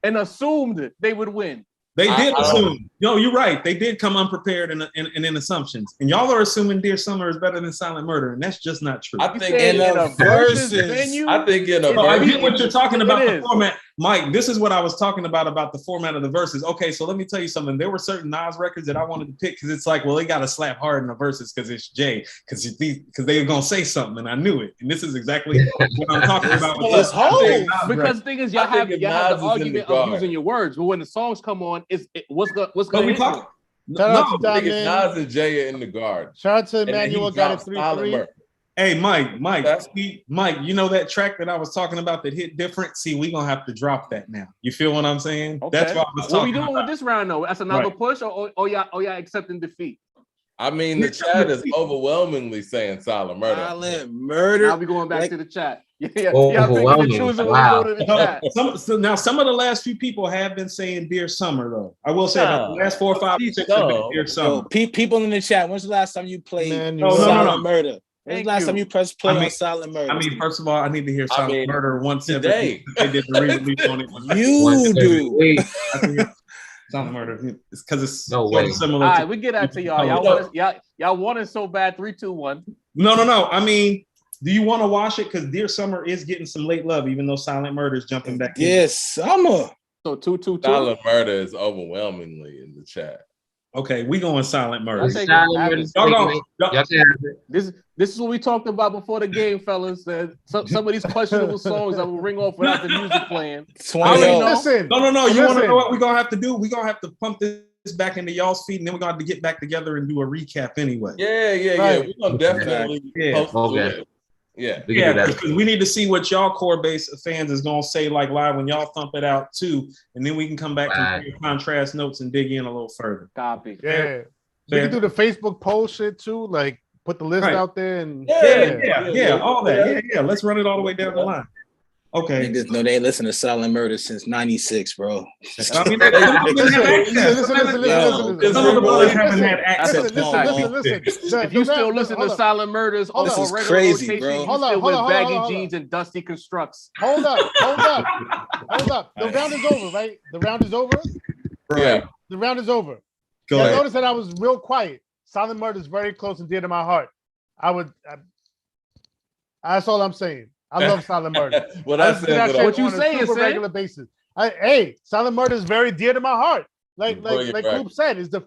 and assumed they would win. They did assume. No, you're right. They did come unprepared and in assumptions. And y'all are assuming Dear Summer is better than Silent Murder, and that's just not true. I think in a versus venue. I think in a I get what you're talking about the format. Mike, this is what I was talking about the format of the verses. Okay, so let me tell you something. There were certain Nas records that I wanted to pick because it's like, well, they got to slap hard in the verses because it's Jay, because they were going to say something, and I knew it. And this is exactly what I'm talking about. Because the thing is, y'all have the argument of using your words, but when the songs come on, what's going to I think it's Nas and Jay in the guard. Shout out to Emmanuel, got it 3-3. Hey, Mike, see, Mike, you know that track that I was talking about that hit different? See, we're going to have to drop that now. You feel what I'm saying? Okay. That's what I was talking What we doing about. with this round, though? That's another push, or y'all accepting defeat? I mean, the chat is overwhelmingly saying Silent Murder. Silent Murder. Now we going back to the chat. Yeah, Overwhelming. choosing when we go to the chat. Some of the last few people have been saying Dear Summer, though. I will say about the last 4 or 5 or 6 have been Dear Summer. People in the chat, when's the last time you played Silent Murder? When's the last time you pressed play on Silent Murder? I mean, first of all, I need to hear Silent Murder once today. They did the re-release on it. You do. Silent Murder. It's because it's no way. Similar. All right, we get that to y'all. Y'all want it so bad. 3, 2, 1. No. I mean, do you want to watch it? Because Dear Summer is getting some late love, even though Silent Murder is jumping back in. Yes, Summer. So 2, 2, 2. Silent Murder is overwhelmingly in the chat. Okay, we going Silent Murder. This is what we talked about before the game, fellas. Some of these questionable songs that will ring off without the music playing. Listen. No. You want to know what we're gonna have to do? We're gonna have to pump this back into y'all's feet, and then we're gonna have to get back together and do a recap anyway. Yeah. We're gonna definitely because we need to see what y'all core base of fans is gonna say like live when y'all thump it out too, and then we can come back to contrast notes and dig in a little further. Copy. Yeah. We can do the Facebook poll shit too, like put the list out there and all that. Yeah. Let's run it all the way down the line. Okay. Niggas know they listen to Silent Murder since 96, bro. I mean, some of the boys haven't had access. Listen. If you still listen to Silent Murders on regular crazy, rotation, bro. you still with baggy jeans and dusty constructs. Hold up. The round is over, right? The round is over? Yeah. The round is over. Go ahead. Notice that I was real quiet. Silent Murder is very close and dear to my heart. That's all I'm saying. I love Silent Murder. Well, that's what you saying, on a regular basis. Silent Murder is very dear to my heart. Like Coop said, is the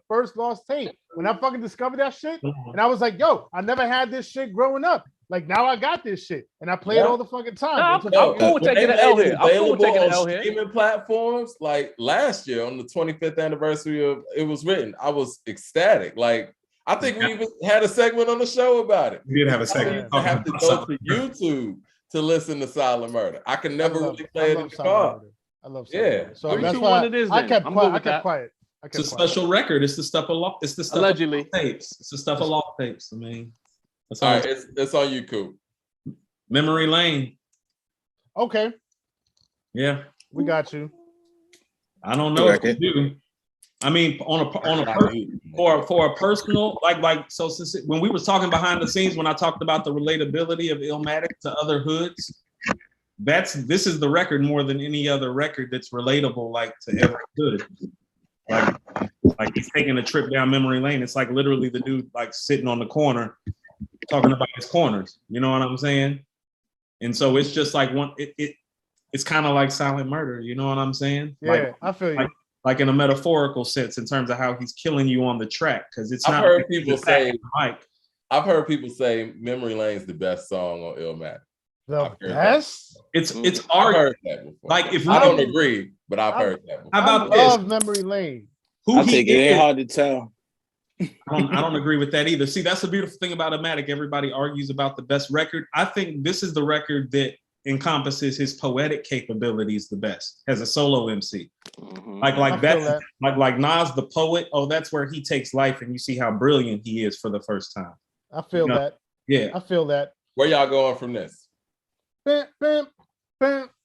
first lost tape. When I fucking discovered that shit, and I was like, yo, I never had this shit growing up. Like now I got this shit, and I play it all the fucking time. I'm cool with taking an L here. I'm cool with taking an L here. Streaming platforms like last year on the 25th anniversary of It Was Written, I was ecstatic. Like I think we even had a segment on the show about it. We did have a segment. I have to go to YouTube to listen to Silent Murder. I can never really play it in the car. I love Silent Murder. So that's why I kept quiet. It's a special record. It's the stuff of law. It's the stuff allegedly of tapes. It's the stuff of law tapes. I mean, that's all right. It's on YouTube. Memory Lane. Okay. Yeah, we got you. I don't know if we do. I mean, for a personal so since when we were talking behind the scenes when I talked about the relatability of Illmatic to other hoods, this is the record more than any other record that's relatable like to every hood. Like he's taking a trip down memory lane. It's like literally the dude like sitting on the corner talking about his corners. You know what I'm saying? And so it's just like it's kind of like Silent Murder. You know what I'm saying? Yeah, I feel you. Like in a metaphorical sense, in terms of how he's killing you on the track, because it's I've heard people say Memory Lane's the best song on Illmatic. The best? It's I've heard that before. Like if I don't agree, but I've heard that before. How about I love Memory Lane. I think it ain't hard to tell. I don't agree with that either. See, that's the beautiful thing about Illmatic. Everybody argues about the best record. I think this is the record that encompasses his poetic capabilities the best as a solo MC. Like Nas the poet. Oh, that's where he takes life and you see how brilliant he is for the first time. I feel that. Yeah, I feel that. Where y'all going from this?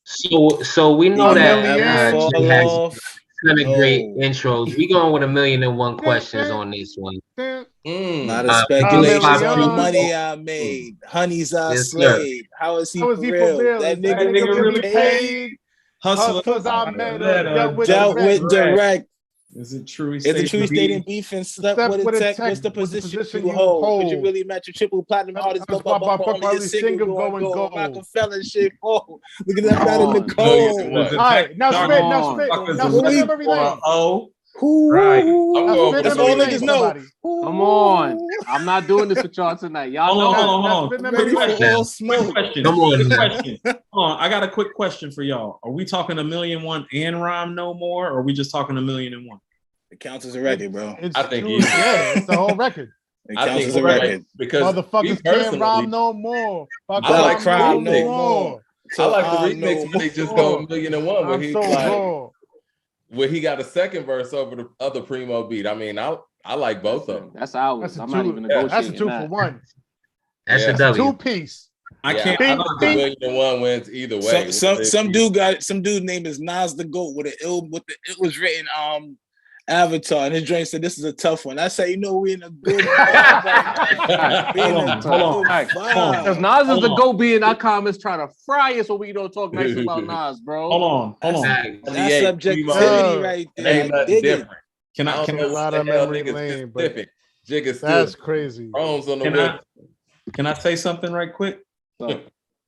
So we know that kind of great intros. We going with 1,000,001 questions on this one. Not a speculation on money I made, honeys I slayed. How is he for real? That nigga really paid. Hustlers I met dealt with direct. Is it true? Is it true he stayed in beef and slept with a tech? What's the position you hold? Would you really match your triple platinum artist? Go by only a single going gold. Rockefeller shit. Oh, look at that man in the cold. All right, now spit. Now spit everything. Right. That's all niggas know. Come on. I'm not doing this with y'all tonight. Y'all know. Hold on. Question. Hold on. I got a quick question for y'all. Are we talking 1,000,001 and Rhyme No More, or are we just talking 1,000,001? It counts as a record, bro. I think it's the whole record. It counts as a record. Because motherfuckers can't rhyme no more. I like crime no more. I like the remix when they just go 1,000,001 where he's like, where he got a second verse over the other Primo beat. I mean, I like both of them. That's ours. I'm not even negotiating. That's a 2 for 1. That's a W. 2-piece. I can't. I don't think 1,000,001 wins either way. Some dude named is Nas the GOAT it was written Avatar, and his joint said this is a tough one. I say, we in a good vibe. Hold on. Because Nas is the GOAT being our comments trying to fry us so we don't talk nice about Nas, bro. Hold on. That's subjectivity right there. Ain't nothing different. Can I a lot of memory lane, but that's crazy. Can I say something right quick?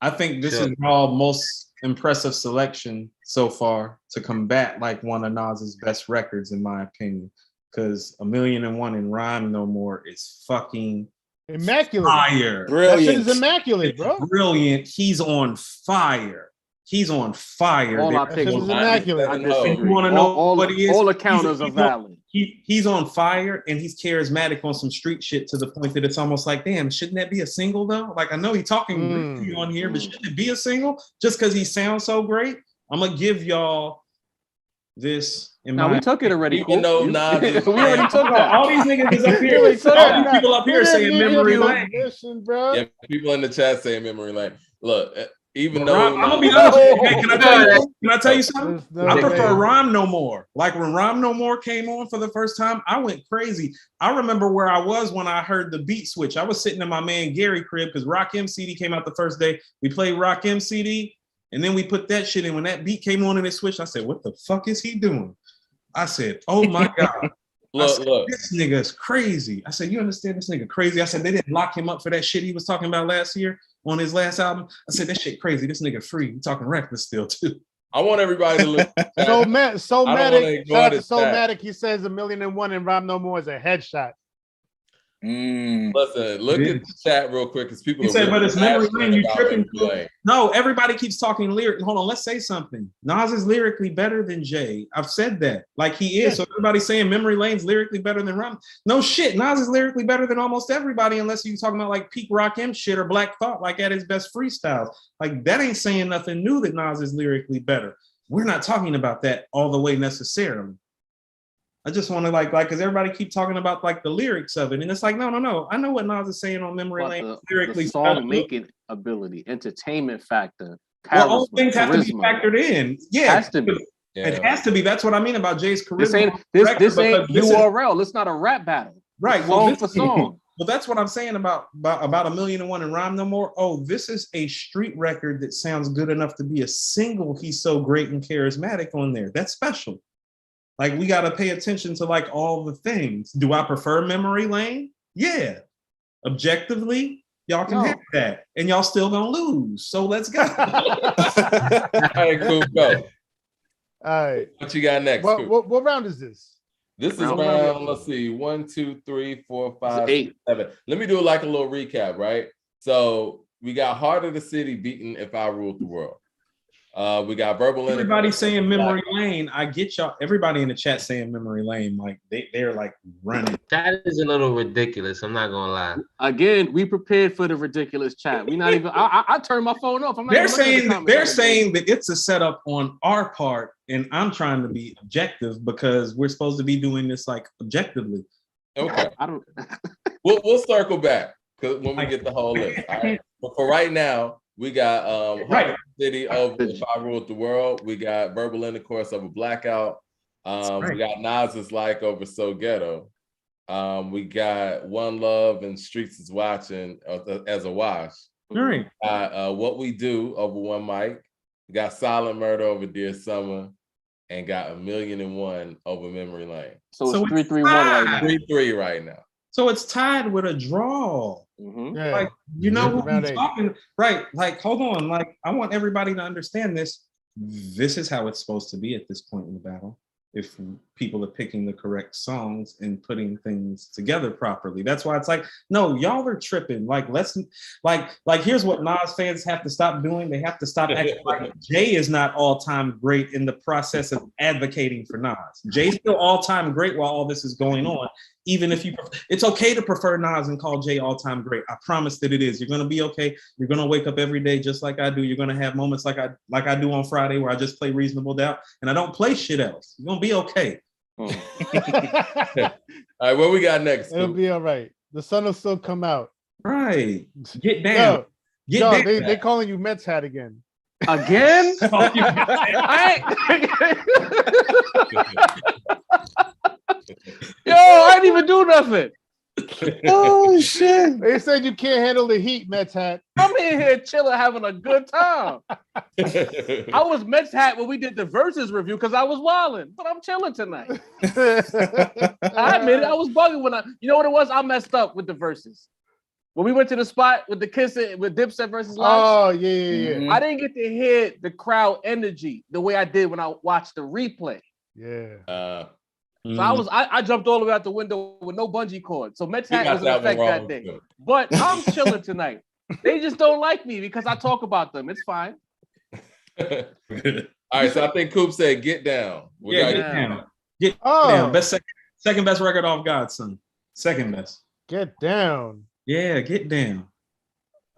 I think this is y'all most impressive selection so far to combat like one of Nas's best records, in my opinion. Because 1,000,001 and Rhyme No More is fucking immaculate. Fire. Brilliant. That shit is immaculate, bro. Brilliant. He's on fire. All our picks is immaculate. You want to know what he is? All the counters are valid. He's on fire and he's charismatic on some street shit to the point that it's almost like, damn, shouldn't that be a single though? Like I know he's talking on here, but shouldn't it be a single just because he sounds so great? I'm gonna give y'all this. We took it already. Even though Nas we already took that. All these niggas is up here. All these people up here saying memory lane. Yeah, people in the chat saying memory lane. Look. Even though I'm gonna be honest with you, can I tell you something? I prefer Rhyme No More. Like when Rhyme No More came on for the first time, I went crazy. I remember where I was when I heard the beat switch. I was sitting in my man Gary crib because Rock M CD came out the first day. We played Rock M CD, and then we put that shit in. When that beat came on and it switched, I said, "What the fuck is he doing?" I said, "Oh my god." Look, this nigga's crazy. I said, you understand this nigga crazy? I said, they didn't lock him up for that shit he was talking about last year on his last album. I said, that shit crazy. This nigga free. He talking reckless still too. I want everybody to listen. Somatic, he says 1,000,001 and Rhyme No More is a headshot. Listen, look at the chat real quick because people. You say, but it's memory lane. You tripping? No, everybody keeps talking lyric. Hold on, let's say something. Nas is lyrically better than Jay. I've said that, like he is. So everybody's saying memory lane's lyrically better than Rhyme. No shit, Nas is lyrically better than almost everybody, unless you're talking about like peak Rock M shit or Black Thought, like at his best freestyles. Like that ain't saying nothing new that Nas is lyrically better. We're not talking about that all the way necessarily. I just want to like because everybody keep talking about like the lyrics of it, and it's like no. I know what Nas is saying on memory lane lyrically. The song making ability, entertainment factor, charisma, well, all things have to be factored in. Yeah, has to be. It has to be. That's what I mean about Jay's charisma. This ain't URL. It's not a rap battle. Right. Song for song. Well, that's what I'm saying about 1,000,001 and Rhyme No More. Oh, this is a street record that sounds good enough to be a single. He's so great and charismatic on there. That's special. Like we got to pay attention to like all the things. Do I prefer memory lane? Yeah. Objectively, y'all can have that, and y'all still gonna lose. So let's go. All right, cool. Go. All right. What you got next? What round is this? This is round. Let's see. 1, 2, 3, 4, 5, 6, 7. Let me do like a little recap, right? So we got Heart of the City beating If I Ruled the World. We got Verbal. Everybody saying memory lane. I get y'all. Everybody in the chat saying memory lane. Like they're like running. That is a little ridiculous. I'm not gonna lie. Again, we prepared for the ridiculous chat. We not even. I turned my phone off. They're saying that it's a setup on our part, and I'm trying to be objective because we're supposed to be doing this like objectively. Okay. I don't. We'll circle back because when we get the whole list. All right. But for right now. We got City over If I Ruled the World. We got Verbal Intercourse over Blackout. We got Nas's Like over So Ghetto. We got One Love and Streets is Watching as a wash. Right. What We Do over One Mic. We got Silent Murder over Dear Summer. And got 1,000,001 over Memory Lane. So it's 3-3-1 right now. 3-3 right now. So it's tied with a draw. Mm-hmm. Yeah. Like, you know what I'm talking, right? Like, hold on. Like, I want everybody to understand this. This is how it's supposed to be at this point in the battle. If people are picking the correct songs and putting things together properly. That's why it's like, no, y'all are tripping. Like, here's what Nas fans have to stop doing. They have to stop acting like Jay is not all-time great in the process of advocating for Nas. Jay's still all-time great while all this is going on, even if it's okay to prefer Nas and call Jay all-time great. I promise that it is. You're gonna be okay. You're gonna wake up every day just like I do. You're gonna have moments like I do on Friday where I just play Reasonable Doubt and I don't play shit else. You're gonna be okay. All right, what we got next? It'll be all right. The sun will still come out. Right. Get down. Yo, they calling you Mets hat again. Again? Yo, I didn't even do nothing. Oh shit! They said you can't handle the heat, Mets hat. I'm in here chilling, having a good time. I was Mets hat when we did the Verzuz review because I was wilding, but I'm chilling tonight. I admit it, I was bugging when you know what it was? I messed up with the Verzuz. When we went to the spot with the Kiss with Dipset versus Live. Oh yeah. Mm-hmm. I didn't get to hear the crowd energy the way I did when I watched the replay. Yeah. So I jumped all the way out the window with no bungee cord. So Mets hat was in effect that day. Too. But I'm chilling tonight. They just don't like me because I talk about them. It's fine. All right, so I think Coop said get down. Get down. Get down. Second best record off Godson. Second best. Get down. Yeah, get down.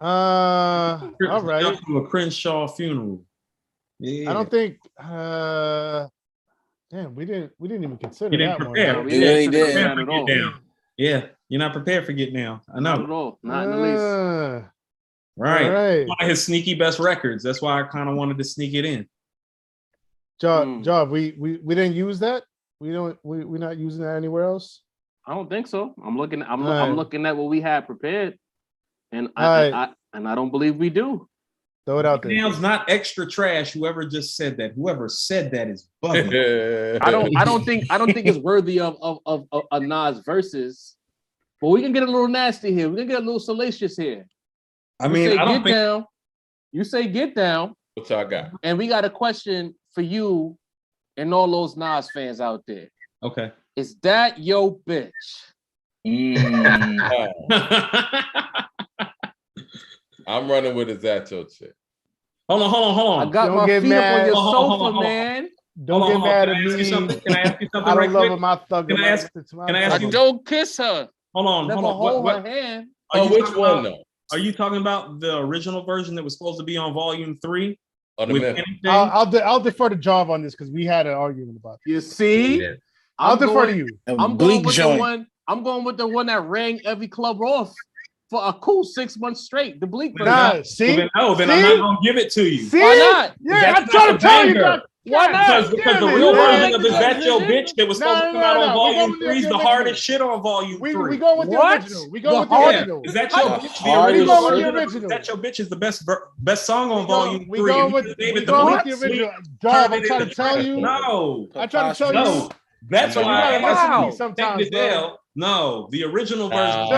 All right. To a Crenshaw funeral. Yeah. I don't think damn, we didn't even consider that prepare. one. We really didn't at all. Yeah, you're not prepared for Get Down. I know. Not at all. Not in the least. Right. One of his sneaky best records. That's why I kind of wanted to sneak it in. Job, we didn't use that. We're not using that anywhere else. I don't think so. I'm looking at what we had prepared, and I don't believe we do. Throw it out there. Down's not extra trash. Whoever just said that. Whoever said that is bugging. I don't think it's worthy of a Nas versus. But we can get a little nasty here. We can get a little salacious here. I mean, I don't think... down. You say get down. What y'all got? And we got a question for you and all those Nas fans out there. Okay. Is that your bitch? I'm running with is that your chick? Hold on. I got my feet up on your sofa, man. Don't get mad at me. Can I ask you something? I don't love my thug. Can I ask you? Don't kiss her. Hold on. Hold her hand. Which one though? Are you talking about the original version that was supposed to be on Volume 3? I'll defer to Job on this because we had an argument about it. You see? Yeah. I'll defer to you. I'm going with the one that rang every club off for a cool 6 months straight. The Bleak version. See? Then I'm not gonna give it to you. See? Why not? Yeah, I'm trying to tell you that. Why not? Because the real version of Is That Your Bitch that was supposed to come out on Volume 3 is the hardest shit on Volume 3. We go with the original. We go with the original. Is That Your Bitch? We go with the original. Is That Your Bitch is the best song on Volume 3. We go with the original. Job, I'm trying to tell you. No. I'm trying to tell you. That's why I asked you sometimes. No, the original version.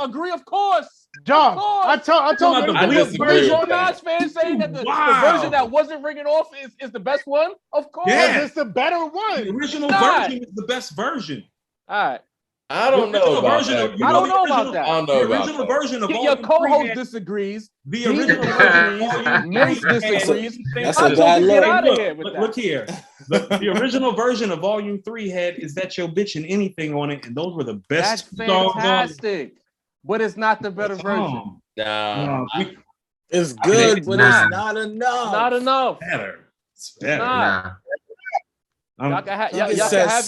Agree, of course. Job, I told the version Nas fans saying that the version that wasn't ringing off is the best one. Of course, it's the better one. The original version is the best version. All right. I don't know about that. I don't know about that. I don't know the original version of your co-host disagrees. The original version disagrees. That's a bad look. Look here. The original version of Volume 3 had Is That Your Bitch and Anything on it, and those were the best songs. Fantastic. But it's not the better version. No. It's good, but it's not enough. Not enough. It's better. Y'all can have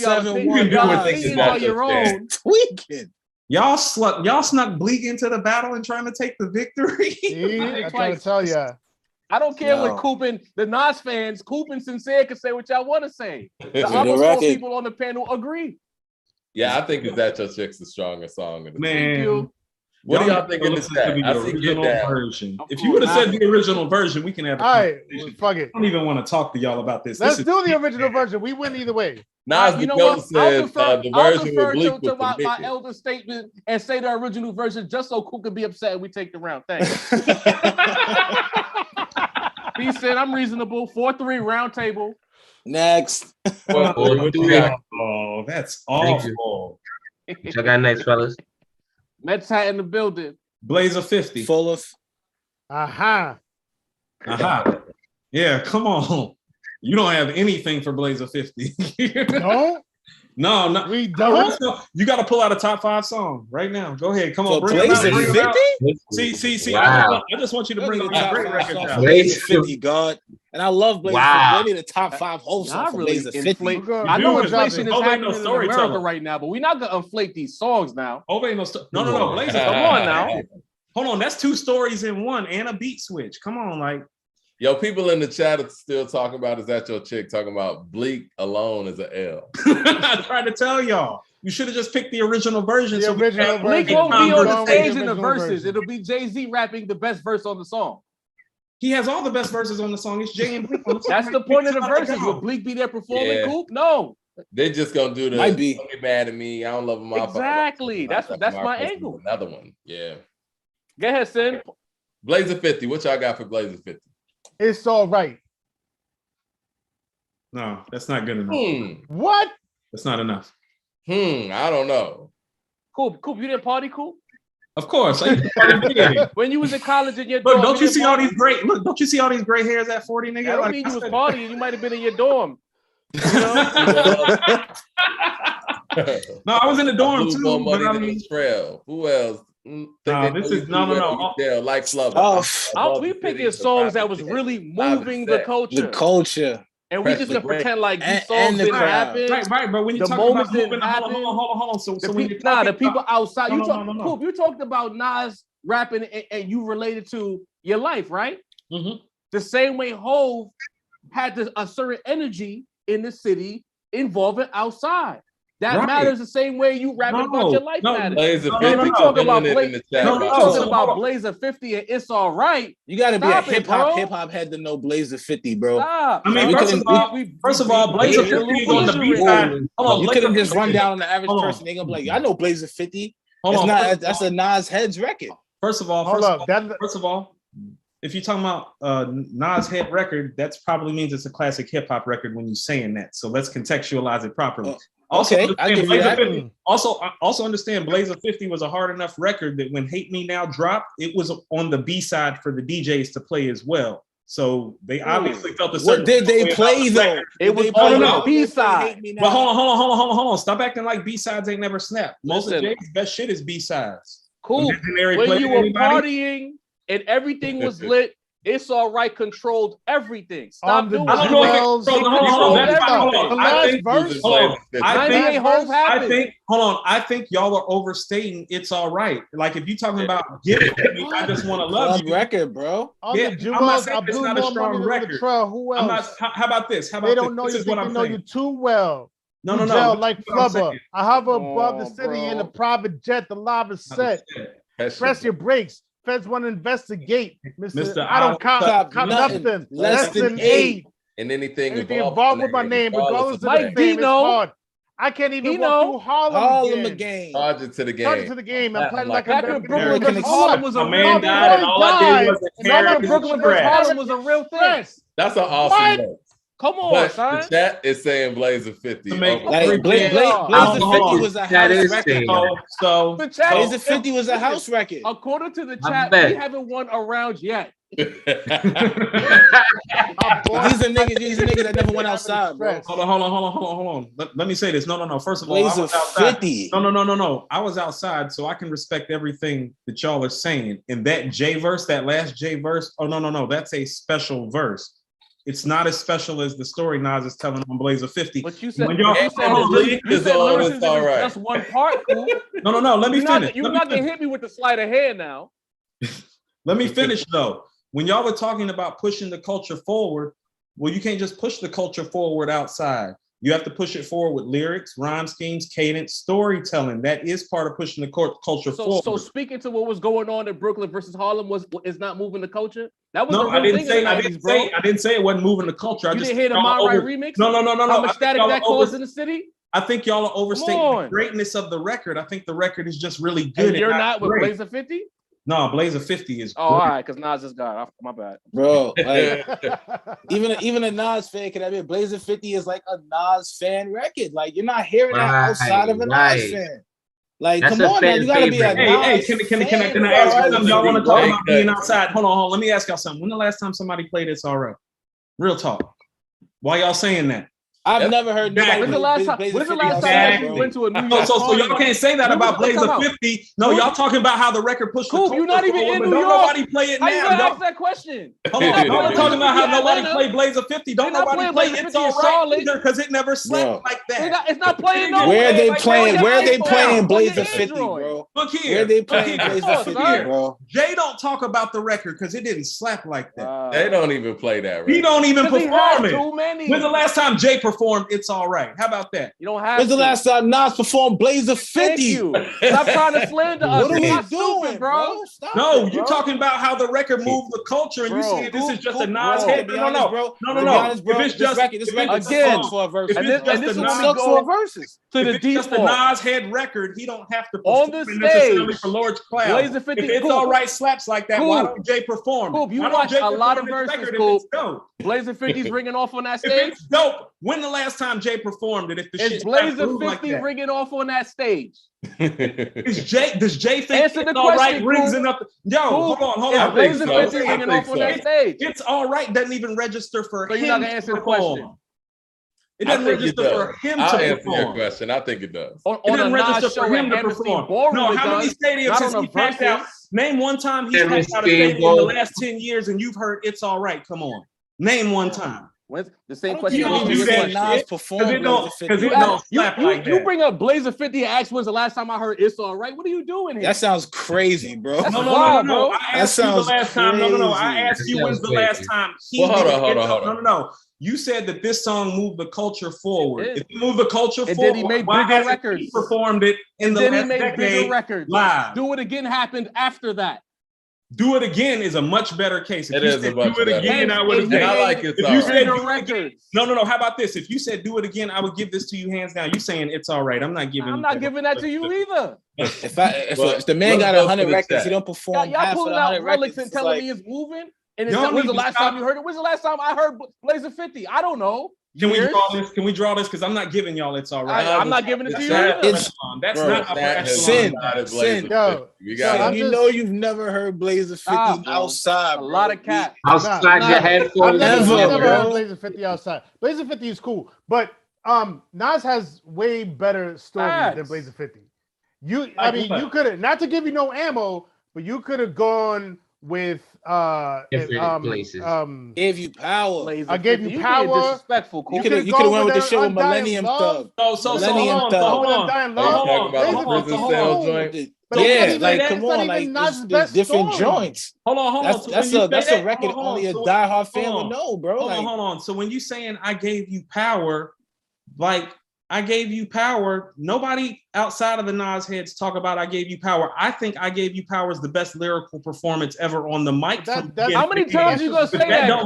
y'all opinions on your own. Tweaking. Y'all snuck Bleak into the battle and trying to take the victory. I'm trying to tell you. I don't care what Coop the Nas fans, Coop and Sincere can say what y'all want to say. The other four people on the panel agree. Yeah, I think Is That Your Chick's the strongest song of the man. What do y'all think in this chat? I see Get Down. Version. If you would have said the original version, we can have. All right, fuck it. I don't even want to talk to y'all about this. Let's do the original version. We win either way. Nas, you know what? I'll defer to my elder statement and say the original version just so Coop can be upset and we take the round. Thanks. He said I'm reasonable. 4-3 Roundtable. Next. Oh, that's awful. What I got next, fellas? Mets hat in the building. Blazer 50. Full of. Aha. Yeah, come on. You don't have anything for Blazer 50. No? No, we don't. You got to pull out a top 5 song right now. Go ahead, come on, bring it out. 50? See. Wow. I just want you to bring the great record down. Blaze 50, God. And I love Blaze 50. They need a top 5 whole song for Blaze 50. I know inflation is happening in America right now, but we're not gonna inflate these songs now. No, Blaze. Come on now. Hold on, that's 2 stories in one and a beat switch. Come on, like. Yo, people in the chat are still talking about, is that your chick talking about Bleak alone is an L. I tried to tell y'all. You should have just picked the original version. Bleak won't be on the stage in the verses. It'll be Jay-Z rapping the best verse on the song. He has all the best verses on the song. It's Jay and Bleak. That's the point of the verses. Will Bleak be there performing, Coop? No. They're just gonna do the Might be. Don't get mad at me. I don't love him. Exactly. That's my angle. Another one. Yeah. Go ahead, Sin. Blazer 50. What y'all got for Blazer 50? It's all right. No, that's not good enough. What? That's not enough. I don't know. Coop, you didn't party, Coop? Of course. When you was in college in your dorm. Don't you see all these great hairs at 40, nigga? I don't mean you was partying. You might have been in your dorm. You know? No, I was in the dorm too. But I mean, who else? No. Like Flubber. We picking songs that was really moving the culture. The culture. And we just gonna pretend like these songs didn't happen. Right. But when you talk about moving, hold on. So when you the people outside, Coop, you talked about Nas rapping and you related to your life, right? Mm-hmm. The same way Hov had a certain energy in the city involving outside. That matters the same way you rapping about your life matters. If we talk about Blazer 50 and It's All Right, you got to be a hip hop head to know Blazer 50, bro. Stop. I mean, first of all, Blazer 50 is on the B side. You couldn't just run down on the average person. They gonna be like, I know Blazer 50. That's a Nas Heads record. First of all, if you're talking about Nas Head record, that probably means it's a classic hip hop record when you're saying that. So let's contextualize it properly. Also understand Blazer 50 was a hard enough record that when Hate Me Now dropped, it was on the B side for the DJs to play as well. So they obviously felt a certain. What did they play though? It was on the B side. But hold on. Stop acting like B sides ain't never snapped. Most of Jay's best shit is B sides. Cool. When you were partying and everything was lit, It's All Right controlled everything. Stop doing it. I think y'all are overstating It's All Right. Like if you're talking about Give It to Me, I Just Want to Love You. Record, bro. Yeah, I'm not saying it's not a strong record. Who else? How about this? They don't know you. They know you too well. No. Like Flubber. I hover above the city in a private jet. The lava set. Press your brakes. Feds want to investigate, Mr. I don't cop nothing. Less than 8. And anything involved with my name, regardless of the fame, it's hard. I can't even walk through Harlem again. Charge it to the game. I'm playing like Brooklyn versus Harlem was a man died, and all I did was Brooklyn versus Harlem was a real thing. That's an awesome note. Come on, son. The chat is saying Blazer 50. Blazer 50 was a house record. Blazer 50 was a house record. According to the chat, we haven't won a round yet. These are niggas that never went outside, bro. Hold on. Let me say this. No. First of all, Blazer 50. No. I was outside, so I can respect everything that y'all are saying. And that J verse, that last J verse, no. That's a special verse. It's not as special as the story Nas is telling on Blazer 50. But you said lyricism is just one part. Cool. No. Let me finish. You're not gonna hit me with the sleight of hand now. Let me finish though. When y'all were talking about pushing the culture forward, well, you can't just push the culture forward outside. You have to push it forward with lyrics, rhyme schemes, cadence, storytelling. That is part of pushing the culture forward. So speaking to what was going on in Brooklyn versus Harlem is not moving the culture. That was I didn't say it wasn't moving the culture. You didn't hear the My Right remix? No. How much static that caused in the city? I think y'all are overstating the greatness of the record. I think the record is just really good. And you're not with Blazer 50? No, Blazer 50 is. Oh, all right, because Nas is God. My bad, bro. Like, even a Nas fan can admit Blazer 50 is like a Nas fan record. Like you're not hearing that outside of a Nas fan. Like, come on, man, you gotta be a Nas fan. Can I ask you something? Y'all want to talk about being outside? Hold on. Let me ask y'all something. When the last time somebody played It's All Right? Real talk. Why y'all saying that? I've never heard nobody. When's the last time you went to a New York? So y'all can't say that about Blaze of 50. No, y'all talking about how the record pushed the culture you're not even forward, in but New don't York. nobody play it How now. you gonna ask that question? Hold on, y'all talking about how nobody Atlanta. play Blaze of 50. Don't nobody play It's Alright either because it never slapped like that. It's not playing no. Where they like, playing? Where they playing Blaze Blaze of 50, bro? Look here. Where they playing Blaze of 50, bro? Jay don't talk about the record because it didn't slap like that. They don't even play that record. He don't even perform it. Too many. When's the last time Jay performed It's Alright? How about that? You don't have. When's the last time Nas performed Blaze of 50? Thank you. Stop trying to slander us. What are we doing, stupid, bro? Stop no, it, you're talking about how the record moved the culture, and you say this is just a Nas hit. No. If it's just again for a verse, and this sucks for verses to the deep. Just a Nas head record, he don't have to on the stage for Lord's Cloud. Blaze of 50. If It's Alright slaps like that, why don't Jay perform? Coop, you watch a lot of verses. Coop, Blaze of 50's ringing off on that stage. If it's dope. When the last time Jay performed it? If the shit Blaze of 50 ringing off on that stage. Does Jay think Answer the It's Alright question, rings enough? Hold on. Blaze of 50 ringing off on that stage. It's Alright doesn't even register for him. You're not gonna answer the question. It doesn't register for him to I'll answer perform. your question. I think it does. It doesn't register for him to perform. No, how many stadiums has he packed out? Name one time he's packed out a stadium in the last 10 years and you've heard It's Alright. Come on. Name one time. The same question. You bring up Blaze of 50 and ask when's the last time I heard It's Alright. What are you doing here? That sounds crazy, bro. No. I asked you the last time. No. I asked you when's the last time he. Hold on. No. You said that this song moved the culture forward. If it moved the culture forward, then he made bigger records. He performed it in the last decade live. Do It Again happened after that. Do It Again is a much better case. It is a much better. Do It Again, I would have. I like it. If you said records. No. How about this? If you said Do It Again, I would give this to you hands down. You saying It's Alright? I'm not giving. I'm not giving that to you either. If the man got 100 records, he don't perform. Y'all pulling out relics and telling me it's moving. And when's the last time you heard it? When's the last time I heard Blaze of 50? I don't know. Can we draw this? Can we draw this? Because I'm not giving y'all It's Alright. I'm not giving it to you. That's not sin. Yo, you know you've never heard Blaze of 50 outside. A lot of cats. Outside your headphones. I've never heard Blaze of 50 outside. Blaze of 50 is cool, but Nas has way better stories than Blaze of 50. You could have, not to give you no ammo, but you could have gone with places. Gave you power. I gave you power. Disrespectful. You could have went with the shit with Millennium Thug. Hold on. Yeah, like come on, like there's different joints. Hold on. That's a record only a diehard fan would know, bro. Hold on. So when you saying I gave you power, like I gave you power, nobody outside of the Nas heads talk about I gave you power. I think I gave you power is the best lyrical performance ever on the mic. How many times you gonna say that?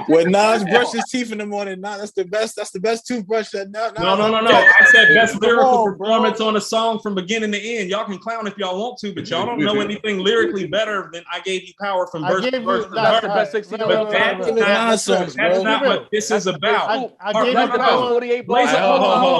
When Nas brushes his teeth in the morning, that's the best toothbrush. No. I said best lyrical performance on a song from beginning to end. Y'all can clown if y'all want to, but y'all don't know anything lyrically better than I gave you power from verse to verse. That's the best 16. But that's not what this is about. I gave you power. 48 Hold on.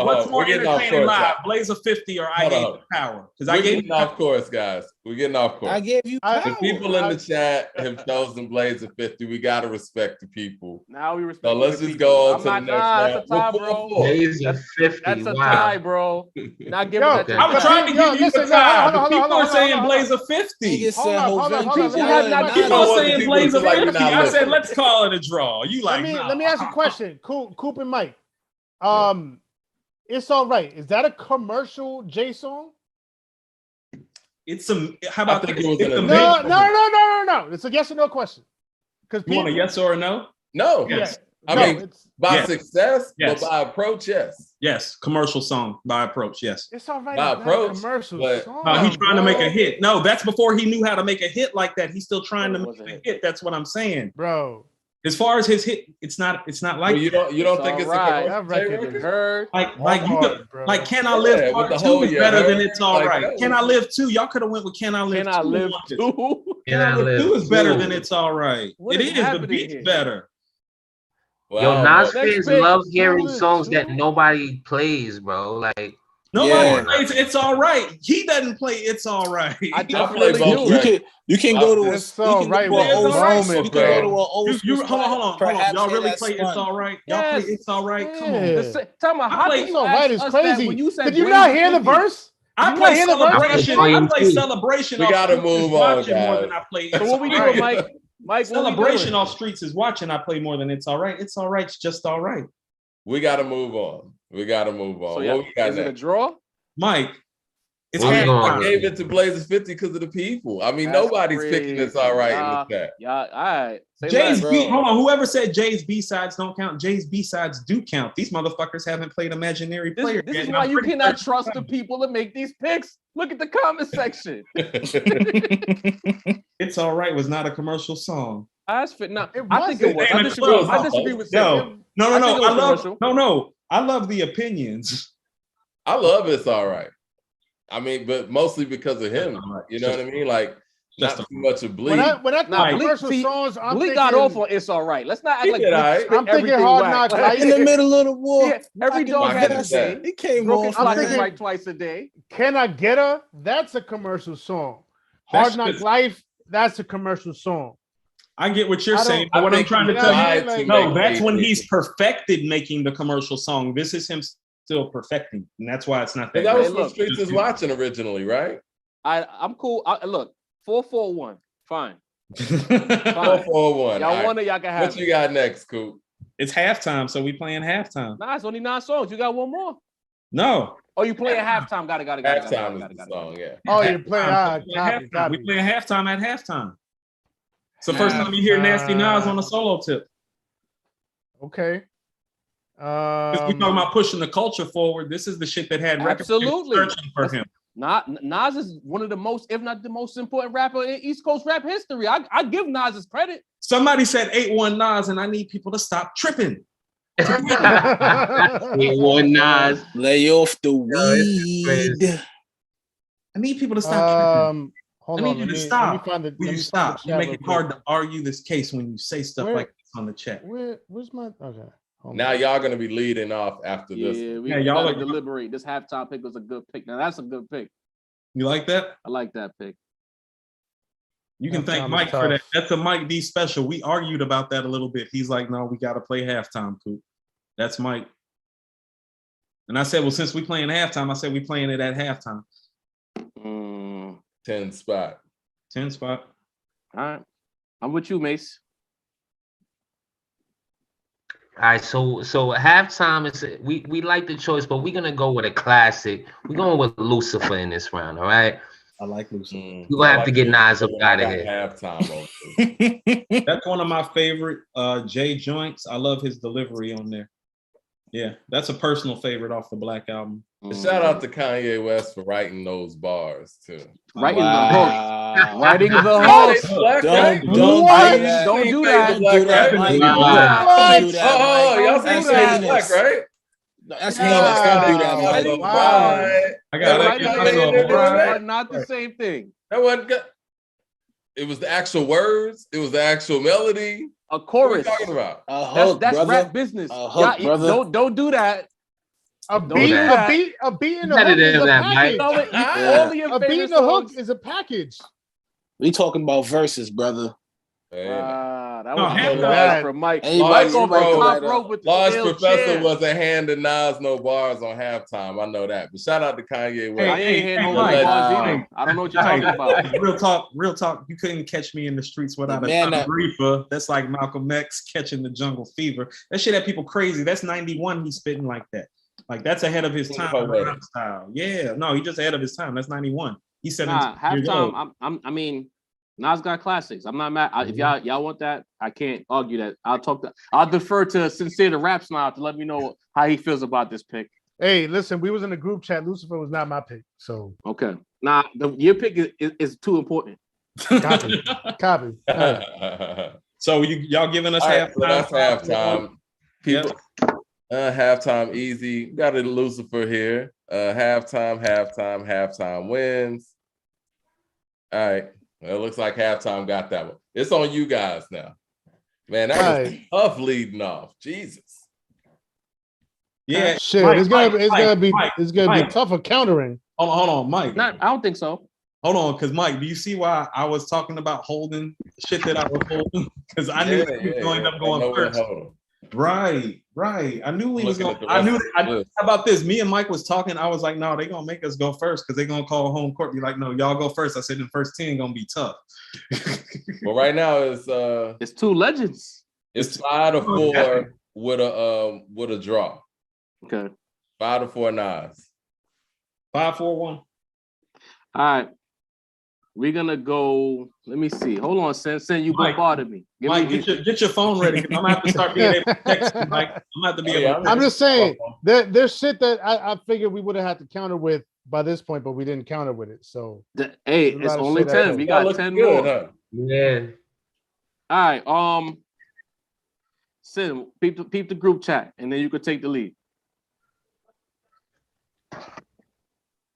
What's more entertaining live, Blaze of 50 or I gave you power? Because I gave you off course, guys. We're getting off course. I gave you power. The people in the chat have chosen Blaze of 50. We gotta respect the people. Now we respect. So let's just go on to the next round. That's a tie, bro. Blaze of 50. That's a tie, bro. Not giving that. I was trying to give you the tie. People are saying Blaze of 50. People are saying Blaze of 50. I said let's call it a draw. You like? Let me ask you a question. Coop and Mike. It's Alright. Is that a commercial J song? It's a. How about that? No. It's a yes or no question. Because you want a yes or a no? No. Yes. I mean, by success, but by approach, yes. Yes. Commercial song by approach, yes. It's Alright. By approach, commercial song. He's trying to make a hit. No, that's before he knew how to make a hit like that. He's still trying to make a hit. That's what I'm saying, bro. As far as his hit, it's not like you don't think it's a record? Like Can I Live Part 2 is better than It's Alright. Can I Live 2? Y'all could have went with Can I Live 2. Can I Live 2 is better than It's Alright. It is. The beat's better. Yo, Nas fans love hearing songs that nobody plays, bro. Like Nobody plays It's All Right. He doesn't play It's All Right. I definitely do. You can go to It's All Right. Hold on. Y'all really play It's All Right? Y'all play It's All Right? Come on. Tell me how It's All Right is crazy. When you said Did you not hear the verse? I play Celebration. I play Celebration. We gotta move on, guys. More than I play. So what we doing, Mike? Celebration off Streets is watching. I play more than It's All Right. It's All Right's just all right. We gotta move on. So what we got next? It a draw? Mike. I gave it to Blazers 50 because of the people. I mean, nobody's picking It's All Right in the chat. Yeah, all right. Jay's hold on. Whoever said Jay's B-sides don't count, Jay's B-sides do count. These motherfuckers haven't played Imaginary Player. This is why you cannot trust the people to make these picks. Look at the comment section. It's All Right was not a commercial song. I think it was. I disagree with No. I love the opinions. I love It's All Right. I mean, but mostly because of him. You know what I mean? Like, not too much of Bleak. When I think commercial songs, I'm Bleak thinking... got off on It's All Right. Let's not act like I'm thinking Hard Knock Life. In the middle of the war. Yeah, every dog had a day. It came Broken off. Clock is right twice a day. Can I Get Her? That's a commercial song. Hard Knock Life, that's a commercial song. I get what you're saying, but what I'm trying to tell you, no, that's when he's perfected making the commercial song. This is him still perfecting, and that's why it's not that. That was what Streets is watching originally, right? I'm cool. Look, 4-4-1, fine. 4-4-1. Y'all want it? Y'all can have it. What you got next, Coop? It's halftime, so we playing halftime. Nah, it's only 9 songs. You got one more? No. Oh, you playing halftime? Got it. Halftime is the song, yeah. Oh, you're playing. We playing halftime at halftime. It's the first time you hear Nasty Nas on a solo tip. Okay. We talking about pushing the culture forward. This is the shit that had records searching for him. Nas is one of the most, if not the most important rapper in East Coast rap history. I give Nas his credit. Somebody said 8-1 Nas, and I need people to stop tripping. 8-1 Nas. Lay off the weed. I need people to stop tripping. Hold I need on, you to stop. Will you stop? You make it hard to argue this case when you say stuff like this on the chat. Where's my... Okay. Now y'all gonna be leading off after this. Yeah, y'all gotta deliberate. This halftime pick was a good pick. Now that's a good pick. You like that? I like that pick. You can thank Mike for that. That's a Mike D special. We argued about that a little bit. He's like, no, we gotta play halftime, Coop. That's Mike. And I said, well, since we playing halftime, I said we playing it at halftime. 10 spot. 10 spot. All right. I'm with you, Mace. All right, so halftime is we like the choice, but we're gonna go with a classic. We're going with Lucifer in this round, all right? I like Lucifer. We're gonna have to get Nas up out of here. Halftime. That's one of my favorite Jay joints. I love his delivery on there. Yeah, that's a personal favorite off the Black Album. Shout out to Kanye West for writing those bars too. Writing the hook. Writing the hook. Don't do that. Y'all say he's black, right? That's heinous. Don't do that, man. I got it. Not the same thing. That wasn't good. It was the actual words. It was the actual melody. A chorus. What are you talking about? That's rap business. Don't do that. A beat in the hook is a package. A beat in the hook is a package. We talking about verses, brother. That was bad from Mike. Large Professor wasn't handing Nas no bars on halftime. I know that. But shout out to Kanye West. I don't know what you're talking about. Real talk. You couldn't catch me in the streets without a reefer. That's like Malcolm X catching the jungle fever. That shit had people crazy. That's 91. He's spitting like that. Like that's ahead of his time. Style. Yeah, no, he just ahead of his time. That's 91. He's 17 years old. I mean, Nas got classics. I'm not mad. If y'all want that, I can't argue that. I'll defer to Sincere the Raps now to let me know how he feels about this pick. Hey, listen, we was in the group chat. Lucifer was not my pick. So okay. Nah, your pick is too important. Copy. So y'all giving us halftime? So that's halftime. People. Halftime easy. Got a Lucifer here. Halftime wins. All right. Well, it looks like halftime got that one. It's on you guys now. Man, that was tough leading off. Jesus. Yeah, shit. Mike, it's gonna be Mike. tougher countering. Hold on, Mike. I don't think so. Hold on, because Mike, do you see why I was talking about holding shit that I was holding? Because I knew we was going to end up going first. Right. I knew we was going. How about this? Me and Mike was talking. I was like, no, they're gonna make us go first because they're gonna call home court. Be like, no, y'all go first. I said the first 10 gonna be tough. Well, right now it's two legends. It's 5-4 with a draw. Okay. 5-4 Nas. 5-4-1. All right. We're gonna go. Let me see. Hold on, Sen, you bombarded me. Mike, get your phone ready. I'm gonna have to start being able to text you, Mike. I'm gonna have to be able to. I'm just saying there's shit that I figured we would have had to counter with by this point, but we didn't counter with it. So hey, it's only 10. We got 10 more. Huh? Yeah. All right. Sen, peep the group chat, and then you could take the lead.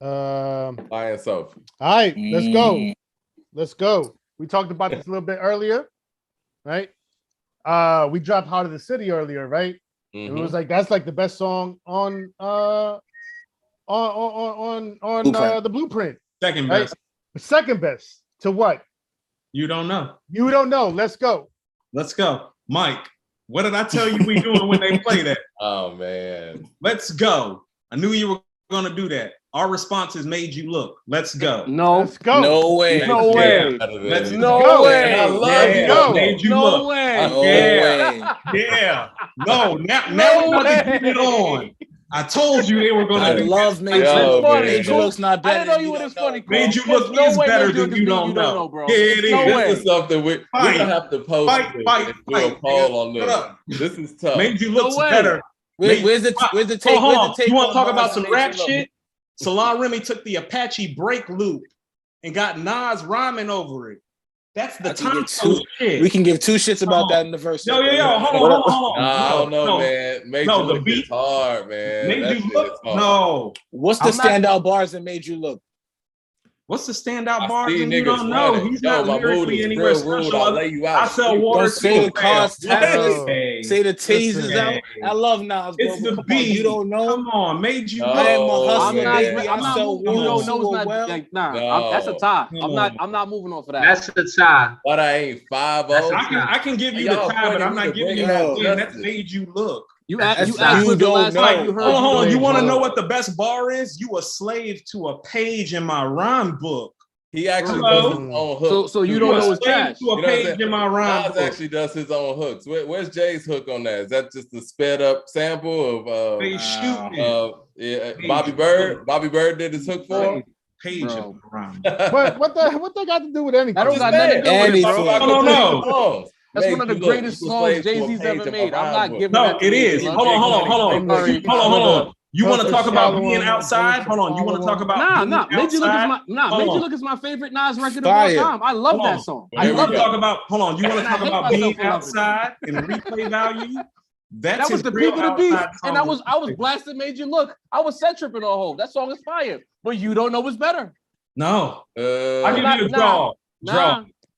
Lion Sophie. All right, let's go. We talked about this a little bit earlier, right? We dropped Heart of the City earlier, right? Mm-hmm. It was like that's like the best song on the Blueprint. Second best. Right? Second best to what? You don't know. Let's go. Mike, what did I tell you we doing when they play that? Oh man. Let's go. I knew you were gonna do that. Our responses made you look. Let's go. No. Let's go. No way. No way. Let's no way. I love you. Go. Made you no look. way. Yeah. No. Now we're about to get it on. I told you they were going to. I love Made You Look's not better. I didn't know you were this funny. Made You Look is better than You Don't Know, bro. Yeah, it is. This is something we're gonna have to post. Do a poll on this. This is tough. Made You Look better. Where's the tape? You want to talk about some rap shit? Salah Remy took the Apache break loop and got Nas rhyming over it. That's the time shit. We can give two shits about that in the verse. Yo, hold on. I don't know, man. Made You Look is hard, man. Made You Look. No. What's the standout bars that made you look? What's the standout bars and You Don't Know? He's not lyrically anywhere special. I'll lay you out. I sell water. Say the cars, say the tasers out. I love Nas, bro. It's the beat. You Don't Know. Come on, Made You Look. I am a hustler, baby. I sell You Don't Know. Nah, that's a tie. I'm not moving on for that. That's a tie. But I ain't 5-0. I can give you the tie, but I'm not giving you that win. That's Made You Look. You asked when the last time you heard. Hold on. You want to know what the best bar is? You a slave to a page in my rhyme book. He actually does his own hooks. So you don't know his trash. To a page in my rhyme book. Actually does his own hooks. Where's Jay's hook on that? Is that just the sped up sample of Bobby Bird? Bobby Bird did his hook for him. Page in my rhyme. What they got to do with anything? I don't got nothing to do with it, bro. No. That's one of the greatest songs Jay-Z's ever made. I'm not giving that. No, it is. Hold on. You want to talk about being outside? Hold on. You want to talk about Made You Look is my favorite Nas record of all time. I love that song. You want to talk about being outside and replay value? That was the peak of the beat, and I was blasting Made You Look. I was set tripping on Hov. That song is fire, but You Don't Know what's better. No, I give you a draw.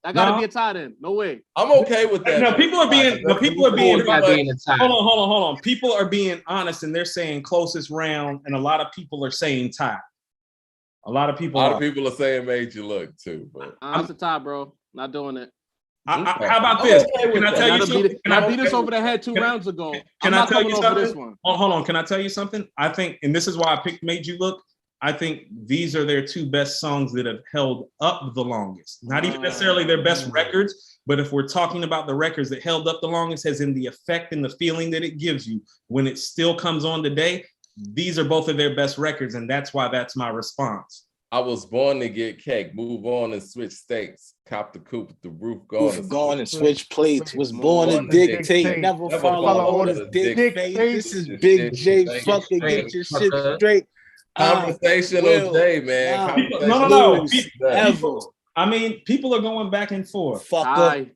I gotta be a tie then. No way. I'm okay with that. No, people are being. Hold on. People are being honest, and they're saying closest round, and a lot of people are saying tie. A lot of people are saying Made You Look too. But it's a tie, bro. Not doing it. How about this? Can I tell you something? I beat us over the head 2 rounds ago. Can I tell you something? Hold on. Can I tell you something? I think, and this is why I picked Made You Look. I think these are their 2 best songs that have held up the longest. Not even necessarily their best records, but if we're talking about the records that held up the longest, as in the effect and the feeling that it gives you when it still comes on today, these are both of their best records, and that's why that's my response. I was born to get cake, move on and switch states, cop the coupe with the roof gone and switch plates, was born to dictate, never follow orders, dictate. This is Big J, fucking get your shit straight. Conversational day, man. No. I mean, people are going back and forth. Fuck up.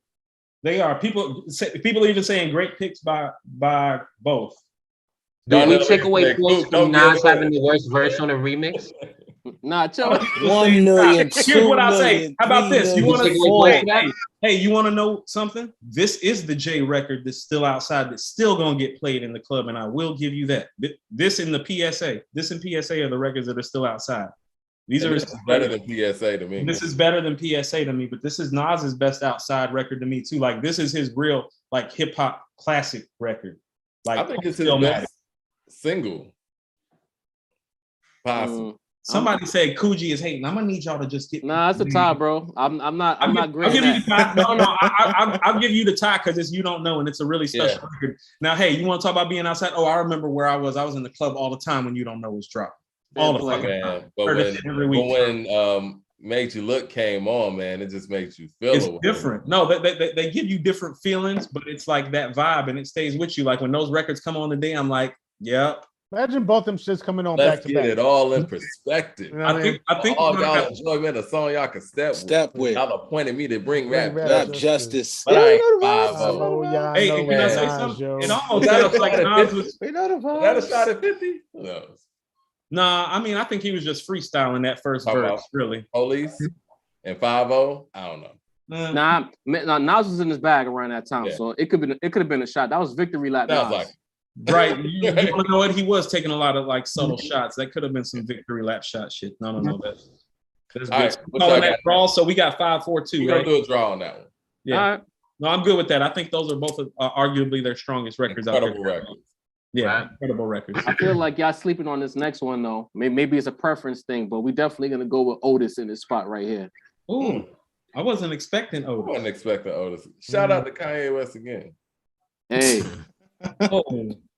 They are. People are even saying great picks by both. Do we take away points from Nas having the worst verse on the remix? Nah, chill. 1 million. Here's what I say. How about this? You want to? Hey, you want to know something? This is the J record that's still outside. That's still gonna get played in the club, and I will give you that. This in the PSA. This and PSA are the records that are still outside. These are better than PSA to me. This is better than PSA to me, but this is Nas's best outside record to me too. Like this is his real like hip hop classic record. Like I think it's his best single. Possible. Somebody said Coogee is hating. I'm gonna need y'all to just get. Nah, it's a tie, bro. I'm not great. I'll give you the tie. No. I'll give you the tie because it's you don't know, and it's a really special record. Now, hey, you want to talk about being outside? Oh, I remember where I was. I was in the club all the time when You Don't Know was dropped. All the fucking time. But when Made You Look came on, man, it just makes you feel it's different. No, they give you different feelings, but it's like that vibe, and it stays with you. Like when those records come on today, I'm like, yep. Imagine both them shits coming on Let's back to get back. it all in perspective. You know what I think all y'all enjoy, man, a song y'all can step with. Y'all appointed me to bring rap justice. But I ain't 5-0. Hey, can I say something? It almost sounds like Nas was. That a shot at 50? No. Nah, I mean, I think he was just freestyling that first verse, really. Police and 5-0, I don't know. Nah, Nas was in his bag around that time, so it could have been a shot. That was victory lap. Sounds like right. You know what? He was taking a lot of like subtle shots. That could have been some victory lap shot shit. No. That's good. Right, calling that draw. So we got 5-4-2. We're gonna do a draw on that one. Yeah. All right. No, I'm good with that. I think those are both arguably their strongest records Incredible out there. Records. Yeah, incredible records. I feel like y'all sleeping on this next one though. Maybe it's a preference thing, but we definitely gonna go with Otis in this spot right here. Ooh, I wasn't expecting Otis. I wasn't expecting Otis. Shout out to Kanye West again. Hey.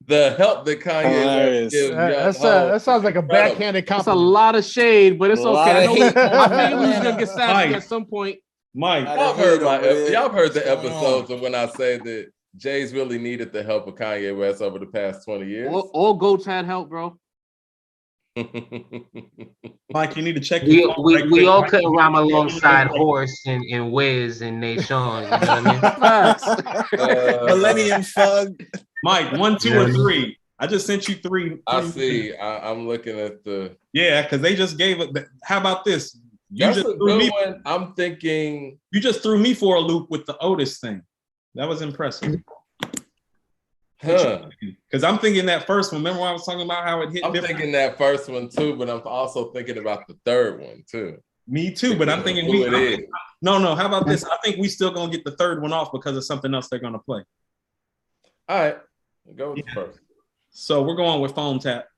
The help that Kanye West gives. That sounds like a backhanded compliment. That's a lot of shade, but it's okay. I knew he was gonna get sassy at some point. Mike, y'all have heard the episodes of when I say that Jay's really needed the help of Kanye West over the past 20 years. All goats had help, bro. Mike, you need to check. We all couldn't rhyme alongside Horse and Wiz and Nate Sean. You know what I mean? Millennium Thug. Mike, 1, 2, or 3. I just sent you 3. I see. I'm looking at the. Yeah, because they just gave it. How about this? That's a good one. I'm thinking. You just threw me for a loop with the Otis thing. That was impressive. Huh. Because I'm thinking that first one. Remember when I was talking about how it hit? I'm thinking that first one too, but I'm also thinking about the third one too. Me too, but I'm thinking No. How about this? I think we still gonna get the third one off because of something else they're gonna play. All right, go with the first. So we're going with Phone Tap.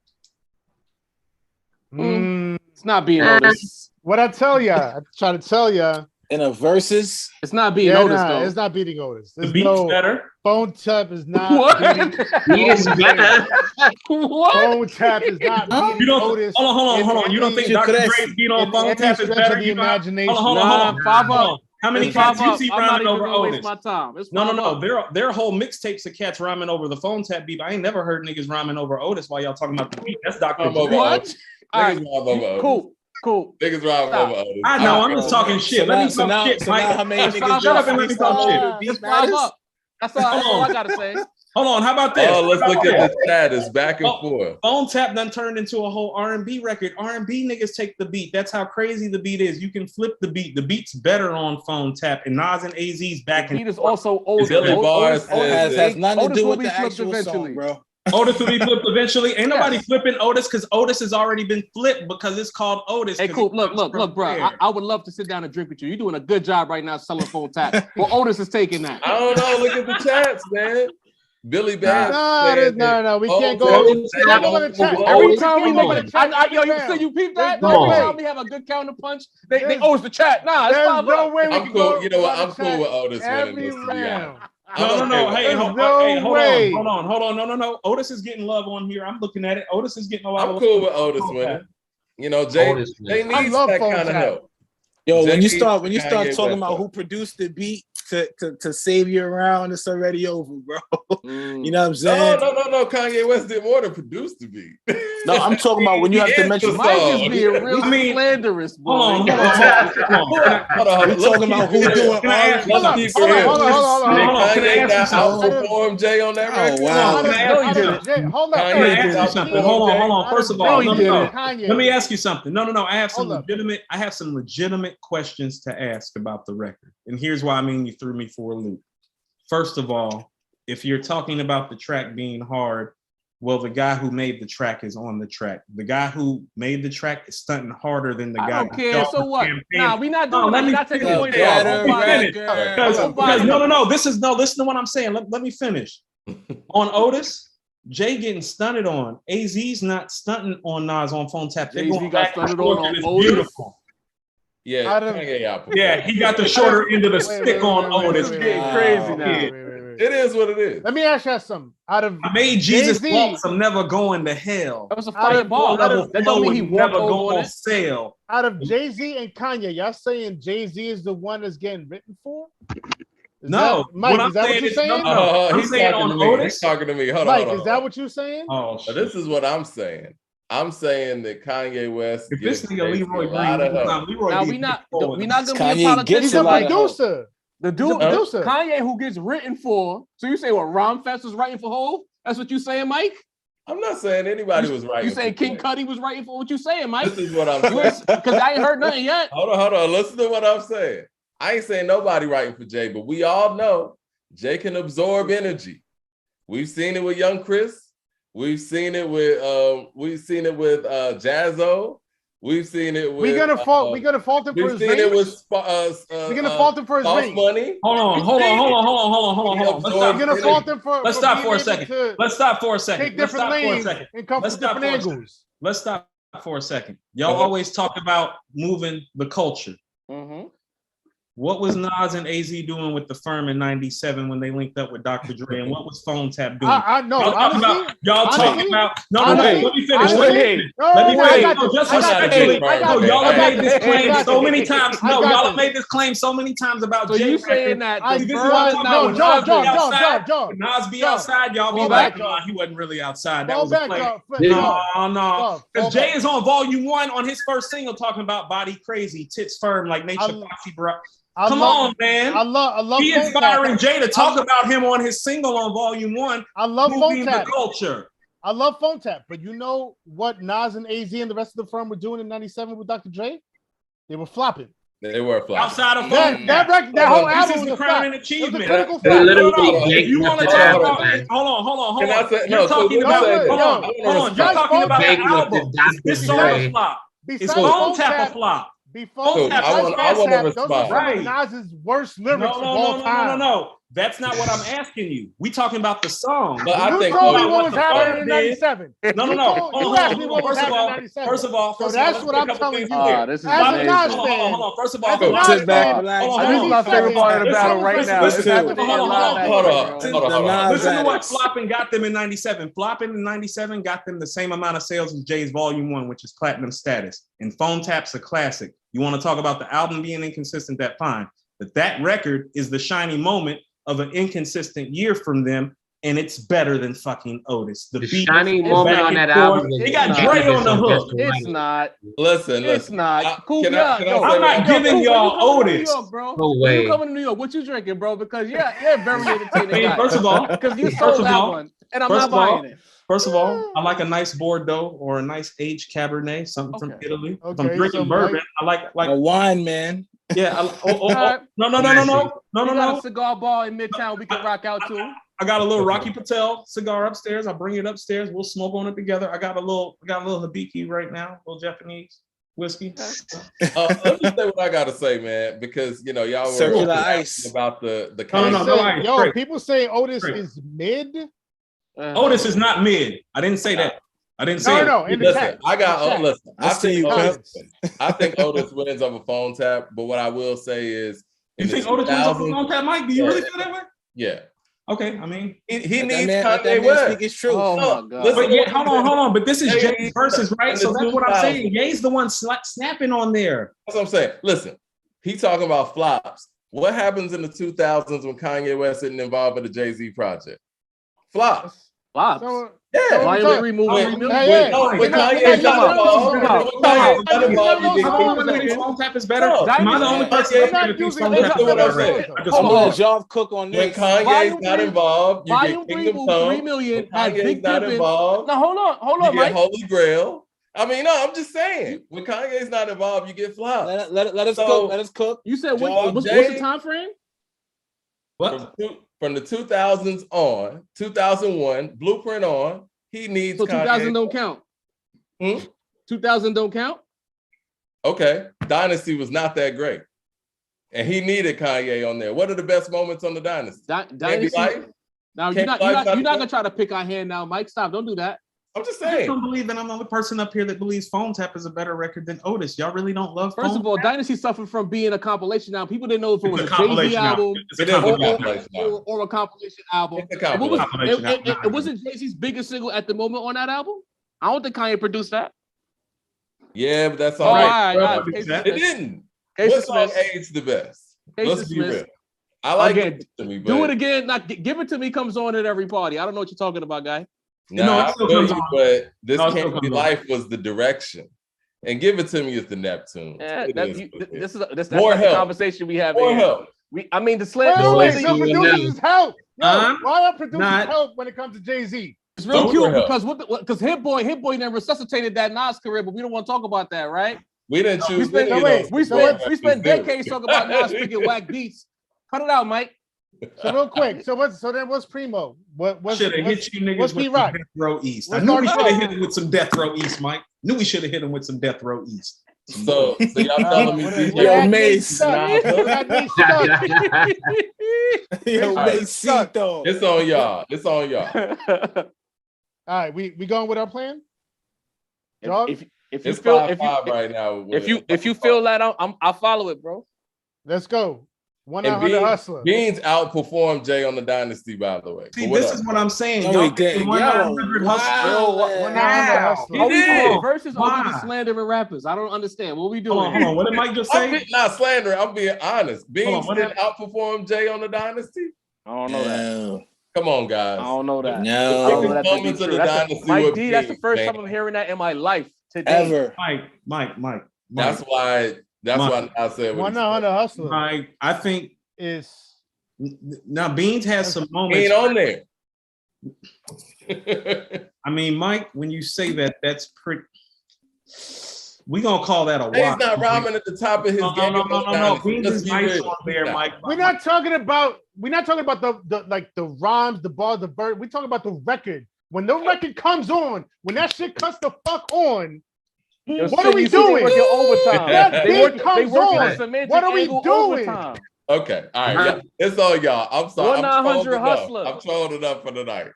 It's not being noticed. What I tell you, I try to tell you. In a versus, it's not beating Otis though. It's not beating Otis. The beat's better. Phone Tap is not beating Otis. Better. What? Phone Tap is not beating Otis. Hold on. You don't think Dr. Dre's beat on Phone Tap is better? The imagination. Hold on. 5-up. How many cats you see rhyming over Otis? Otis? My time. No. Their whole mixtapes of cats rhyming over the Phone Tap beat. I ain't never heard niggas rhyming over Otis while y'all talking about the beat. That's Dr. Dre. What? All right. Cool. Niggas rhyme over Otis. I know. I'm just talking shit. Let me talk shit, Mike. Shut up and let me talk shit. It's 5-up. That's all I gotta say. Hold on. How about this? Oh, let's look at the chat. It's back and forth. Phone Tap done turned into a whole R&B record. R&B niggas take the beat. That's how crazy the beat is. You can flip the beat. The beat's better on Phone Tap. And Nas and AZ's back. The beat is also older. Billy Bars has nothing to do with the actual song, bro. Otis will be flipped eventually. Ain't nobody flipping Otis because Otis has already been flipped because it's called Otis. Hey, cool. Look, bro. I would love to sit down and drink with you. You're doing a good job right now selling Phone Tap. Well, Otis is taking that. I don't know. Look at the chats, man. Billy Bass. No. We can't go. Every time we make a chat, you peep that? Every time we have a good counter punch, they owes the chat. Nah, it's 5-up. No way we I'm can cool. go. You know what? I'm cool with Otis winning this. No. Hey, hold on. No. Otis is getting love on here. I'm looking at it. Otis is getting a lot of love. I'm cool with Otis winning. You know, Jay needs that kind of help. Yo, when you start talking about who produced the beat to save you around, it's already over, bro. You know what I'm saying? No. Kanye West did more than produce the beat. No, I'm talking about when you have to mention. Mike is being real slanderous, bro. Hold on. We're talking about who's doing all. Hold on. Can I ask you something? Outperform Jay on that record. Oh wow! Hold up. Hold on. First of all, let me ask you something. No. I have some legitimate questions to ask about the record, and here's why. I mean, you threw me for a loop. First of all, if you're talking about the track being hard, well, the guy who made the track is on the track. The guy who made the track is stunting harder than the guy. I don't care. So what? Nah, we not doing that. We're not taking the point off. No. Listen to what I'm saying. Let me finish. On Otis, Jay getting stunted on. AZ's not stunting on Nas on Phone Tap. They going got stunted on Otis. Beautiful. Yeah, he got the shorter end of the stick on Otis. It's getting crazy now. It is what it is. Let me ask you something. Out of I made Jesus walk some never going to hell. That was a fire ball. That don't mean he never go on sale. Out of Jay-Z and Kanye, y'all saying Jay-Z is the one that's getting written for? No, Mike, is that what you're saying? I'm saying on Otis. He's talking to me. Hold Mike, on. Is that what you're saying? Oh, this is what I'm saying. I'm saying that Kanye West. If this nigga Leroy Green, now we not gonna be a Kanye politician. He's a producer. The dude, Kanye, who gets written for. So you say what? Romfest was writing for Hov? That's what you saying, Mike? I'm not saying anybody was writing. You saying King Cudi was writing for what you saying, Mike? This is what I'm saying. Because I ain't heard nothing yet. Hold on. Listen to what I'm saying. I ain't saying nobody writing for Jay, but we all know Jay can absorb energy. We've seen it with Young Chris. We've seen it with Jazzo. We've seen it with. We're gonna fault him for his range. We're gonna fault him for his range. Money. Hold on. We're gonna fault him for. Let's stop for a second. Take different lanes and come from different angles. Let's stop for a second. Y'all always talk about moving the culture. Mm-hmm. What was Nas and AZ doing with the firm in '97 when they linked up with Dr. Dre? And what was Phone Tap doing? Let me finish. Let me finish. Y'all have made this claim so many times. Y'all have made this claim so many times about Jay. So you saying that Nas be outside, y'all be like, no, he wasn't really outside. That was a play. No. Because Jay is on volume 1 on his first single talking about body crazy, tits firm like nature foxy, bro. Come on, man. I love he inspiring Jay to talk about him on his single on volume 1. I love Phone Tap. The culture. I love Phone Tap, but you know what Nas and AZ and the rest of the firm were doing in '97 with Dr. Dre? They were flopping. They were flopping. Outside of that whole album was the crowning achievement. You want to talk about? Hold on. You're talking about. Hold on. You're talking about the album. This song was flop. Is Phone Tap a flop? Before I want to respond. Right. Nas's worst lyrics of all time. No. That's not what I'm asking you. We talking about the song. But I think told me what was happening in '97. No. You asked me what was happening in '97. First of all, so that's what I'm telling you. This is as a Nas fan, hold on. First of all, this is my favorite part of the battle right now. Hold on. Listen to what flopping got them in '97. Flopping in '97 got them the same amount of sales as Jay's Volume 1, which is platinum status. And Phone Tap's a classic. You want to talk about the album being inconsistent, that's fine. But that record is the shining moment of an inconsistent year from them, and it's better than fucking Otis. The shining moment on that album. They got Dre on the hook. It's not. Listen. It's not. Cool. I'm not giving y'all Otis. Bro. No way. When you coming to New York, what you drinking, bro? Because you're very entertaining. First of all, because you sold that one, and I'm not buying it. First of all, I like a nice Bordeaux or a nice aged Cabernet, something from Italy. If I'm drinking bourbon, I like a wine, man. Yeah. No. A cigar bar in Midtown we can rock out to. I got a little Rocky Patel cigar upstairs. I'll bring it upstairs. We'll smoke on it together. I got a little Hibiki right now, a little Japanese whiskey. Let me say what I gotta say, man, because y'all were circular ice about the ice. Yo, people say Otis is mid. Otis is not mid. I didn't say that. I didn't say no. Listen, I think Otis wins over Phone Tap, but what I will say is, you think Otis wins over Phone Tap, Mike? Do you really feel that way? Yeah. Okay, I mean, he needs Kanye West. It's true. Oh my God. But yeah, hold on. But this is Jay's versus, right? So that's what I'm saying. Jay's the one snapping on there. That's what I'm saying. Listen, he talking about flops. What happens in the 2000s when Kanye West isn't involved in the Jay-Z project? Flops. Flops. Yeah. Why are we removing 3 million? When Kanye's not involved, you get phone tap is better. No. Am I the only person up here that thinks phone tap is better? I'm gonna let y'all cook on When this. Kanye's not involved, you Volume get 3 Kingdom moved Come. 3 million. When Had Kanye's Big not Dippin'. involved, Now hold on, you get Mike. Holy Grail. I mean, no, I'm just saying. When Kanye's not involved, you get flops. Let us cook. Let us cook. You said what's the time frame? What? From the 2000s on, 2001, Blueprint on, he needs So Kanye. 2000 don't count. 2000 don't count? Okay. Dynasty was not that great. And he needed Kanye on there. What are the best moments on the Dynasty? Dynasty. Now you're not gonna try to pick our hand now, Mike. Stop, don't do that. I'm just I saying. don't believe that I'm the only person up here that believes Phone Tap is a better record than Otis. Y'all really don't love First Phone of all, Tap? Dynasty suffered from being a compilation album. People didn't know if it was It's a a Jay-Z compilation album It's a compilation or a compilation album. It's a compilation. It wasn't Jay-Z's biggest single at the moment on that album. I don't think Kanye produced that. Yeah, but that's all right. All right. It didn't. Case What song dismissed. aged the best? Case Let's be dismissed. real. I like Again, it to me, but do it again. Not Give It To Me comes on at every party. I don't know what you're talking about, guy. nah, it I still feel comes you, on. but This No, it still Can't Be comes on. Life was the direction. And Give It To Me is the Neptune. Yeah, that's More not the help. conversation we have More here. help. I mean, the slam. Wait, so producers help. Yo, why are producers not- help when it comes to Jay-Z? It's real Those cute are help. because Hit Boy then resuscitated that Nas career, but we don't want to talk about that, right? We didn't choose. We spent any of those. we spent decades talking about Nas picking whack beats. Cut it out, Mike. So real quick, so what's Primo? What's Should have hit you niggas what's with P-Rock? some Death Row East. I What's knew we Dark should have Side? hit him with some Death Row East, Mike. Knew we should have hit him with some Death Row East. So y'all telling me DJ Yo, Mace. Yo, Macito. It's on y'all. It's on y'all. All right, we going with our plan? Dog? If you It's feel 5-5 right now. if you feel that I'll follow it, bro. Let's go. And 1-900 Hustler. Beans outperformed Jay on the Dynasty, by the way. See, But what this up? is what I'm saying. No, Y'all he didn't. picking 1-900 Hustler. 1-900 Wow. Hustler. Are we did. doing versus or we Why? just slandering rappers? I don't understand. What we doing? Hold on. What did Mike just I'm say? not slandering. I'm being honest. Beans what didn't outperform Jay on the Dynasty. I don't know that. Come on, guys. I don't know that. I No. don't know that to be Moments of true. the That's Dynasty Mike with D, that's the Beans, first man. time I'm hearing that in my life today. Ever. Mike. That's why I said what he 1-900 Hustler Mike, I think is now Beans has some said. moments. Ain't on there. I mean, Mike, when you say that, that's pretty. We gonna call that a Jay's watch. not rhyming at the top of his game. No. Beans is nice on there, Mike. we're not talking about the rhymes, the bars, the verse. We're talking about the record. When the record comes on, when that shit cuts the fuck on, Yo, what are we you see they doing? working overtime. That They beat working comes on. semantic What are we angle doing? overtime. Okay, all right, yeah. It's all y'all. I'm sorry. 1-900 Hustler. I'm trolling it up for the night.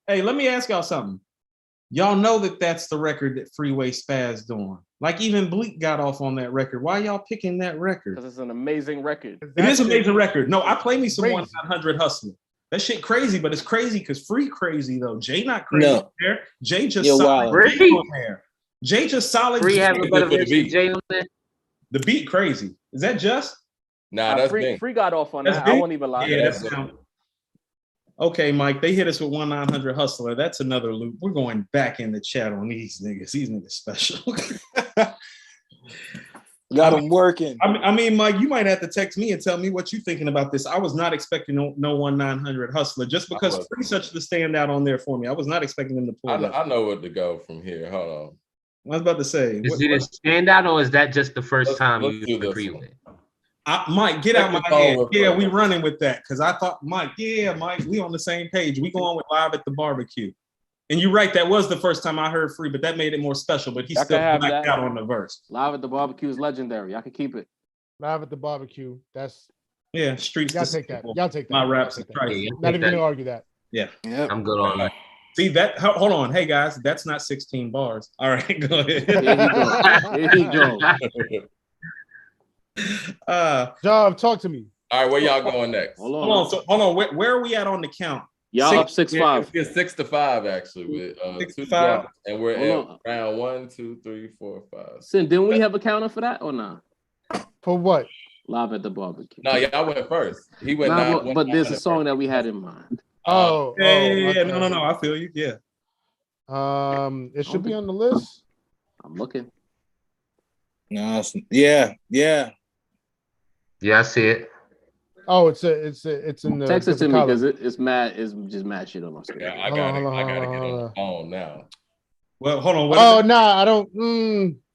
Hey, let me ask y'all something. Y'all know that that's the record that Freeway spazzed on. Like even Bleak got off on that record. Why y'all picking that record? Because it's an amazing record. It is an amazing record. No, I play me some Crazy. 1-900 Hustler. That shit crazy, but it's crazy because Free crazy though. Jay not crazy No. there. Jay just You're solid wild. Jay on there. Jay just solid. Free Jay. have a better for the version of beat. Jay on there. The beat crazy. Is that just? Nah, that's Free, me. Free got off on That's that. big? I won't even lie. Yeah, that's that's okay, Mike. They hit us with 1-900 Hustler. That's another loop. We're going back in the chat on these niggas. These niggas special. Got him working. I mean, Mike, you might have to text me and tell me what you're thinking about this. I was not expecting no 1-900 Hustler just because Free such the standout on there for me. I was not expecting them to pull that. I know what to go from here. Hold on. I was about to say. Is it a standout or is that just the 1st time let's you do this agree one. with? Mike, get out my Check the head. phone Yeah, real we quick. running with that because I thought, Mike, we on the same page. We going with Live at the Barbecue. And you're right, that was the first time I heard Free, but that made it more special. But he I still can have blacked that. out on the verse. Live at the Barbecue is legendary. I can keep it. Live at the Barbecue. That's Yeah, streets. y'all take that. Y'all take that. My raps Y'all are take that. crazy. Not even gonna argue that. Yeah. Yep. I'm good on that. See that? Hold on, hey guys, that's not 16 bars. All right, go ahead. Here he go. Job, talk to me. All right, where y'all going next? Hold on. Hold on. Where are we at on the count? Y'all up 6-5. It's 6-5 actually with 6 to 2 5. drops. And we're Hold at round 1, 2, 3, 4, 5. Sin, didn't we have a counter for that or not? For what? Live at the Barbecue. No, y'all went first. He went Nah, nine, but there's a song that we had in mind. Yeah. No. I feel you. Yeah. It should be on the list. I'm looking. No, yeah. Yeah, I see it. Oh, it's in the text it to me because it's just mad shit on my screen. Yeah, I gotta get on the phone now. Well, hold on. Oh no, I don't.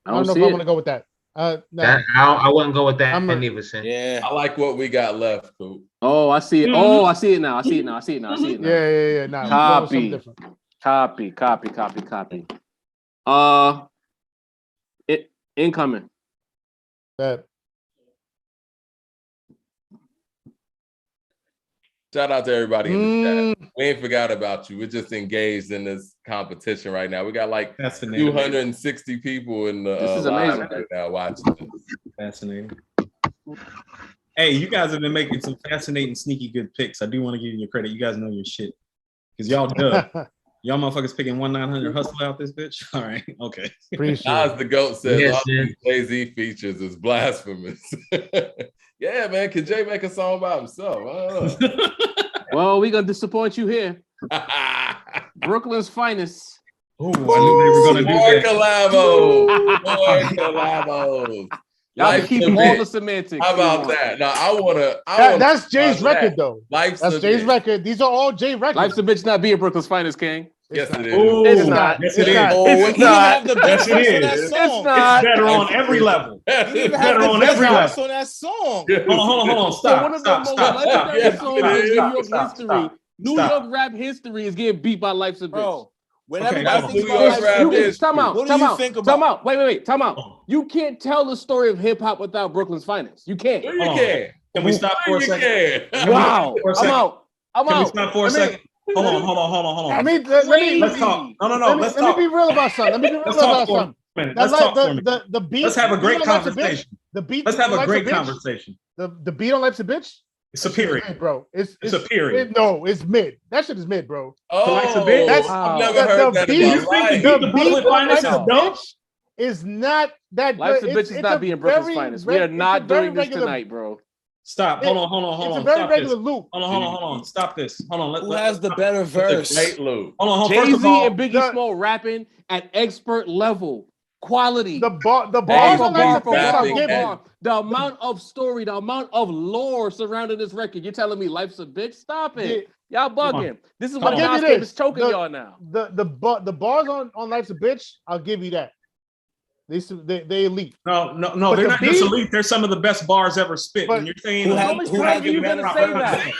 I don't know if I want to go with that. No. I wouldn't go with that neither. Yeah, I like what we got left, Coop. Oh, I see it. Oh, I see it now. I see it now. Yeah. Nah, Copy. Incoming. That. Shout out to everybody in the chat. We ain't forgot about you. We're just engaged in this competition right now. We got like 260 people in the this is amazing right now watching this. Fascinating. Hey, you guys have been making some fascinating, sneaky good picks. I do want to give you your credit. You guys know your shit. Because y'all y'all motherfuckers picking 1-900 hustle out this bitch. All right, okay. Nas the GOAT says all these Jay-Z features is blasphemous. Yeah, man. Can Jay make a song by himself? I don't know. Well, we're gonna disappoint you here. Brooklyn's finest. Oh, I knew they were gonna do that. More collabos. Y'all can keep all the semantics. How about that? No, I wanna. That's Jay's record, though. That's Jay's record. These are all Jay records. Life's a bitch not being Brooklyn's finest, King. Yes, it is. It's not. Yes, it is. It's not. Yes, it is. It's not. It's better on every level. It's better on every level. On that song. Hold on. Stop. One of the most legendary songs in New York history. New York rap history is getting beat by Life's a Bitch. Bro, whenever Time out. Wait. Time out. You can't tell the story of hip hop without Brooklyn's finest. You can't. You can. Can we stop for a second? Wow. I'm out. Can we stop for a second? Hold on. I mean, let's talk. No. Let me be real about something. Let's talk for the beat. Let's have a great conversation. The beat. Let's have a great conversation. The beat on Life's a Bitch. It's superior, bro. It's superior. No, it's mid. That shit is mid, bro. Oh, Life's a Bitch. That's I've never heard that. The beat on Life's a Bitch is not that. Life's a Bitch is not being Brooklyn's finest. We are not doing this tonight, bro. Stop. Hold on. It's a very regular loop. Hold on. Stop this. Hold on. Who has the better verse? Great loop. Hold on. Jay-Z and Biggie Small rapping at expert level. Quality. The bars on the amount of story, the amount of lore surrounding this record. You're telling me Life's a Bitch? Stop it. Y'all bugging. This is what Nas is choking y'all now. The bars on Life's a Bitch, I'll give you that. They elite. No, they're not just elite. They're some of the best bars ever spit. When you're saying who are you gonna say that?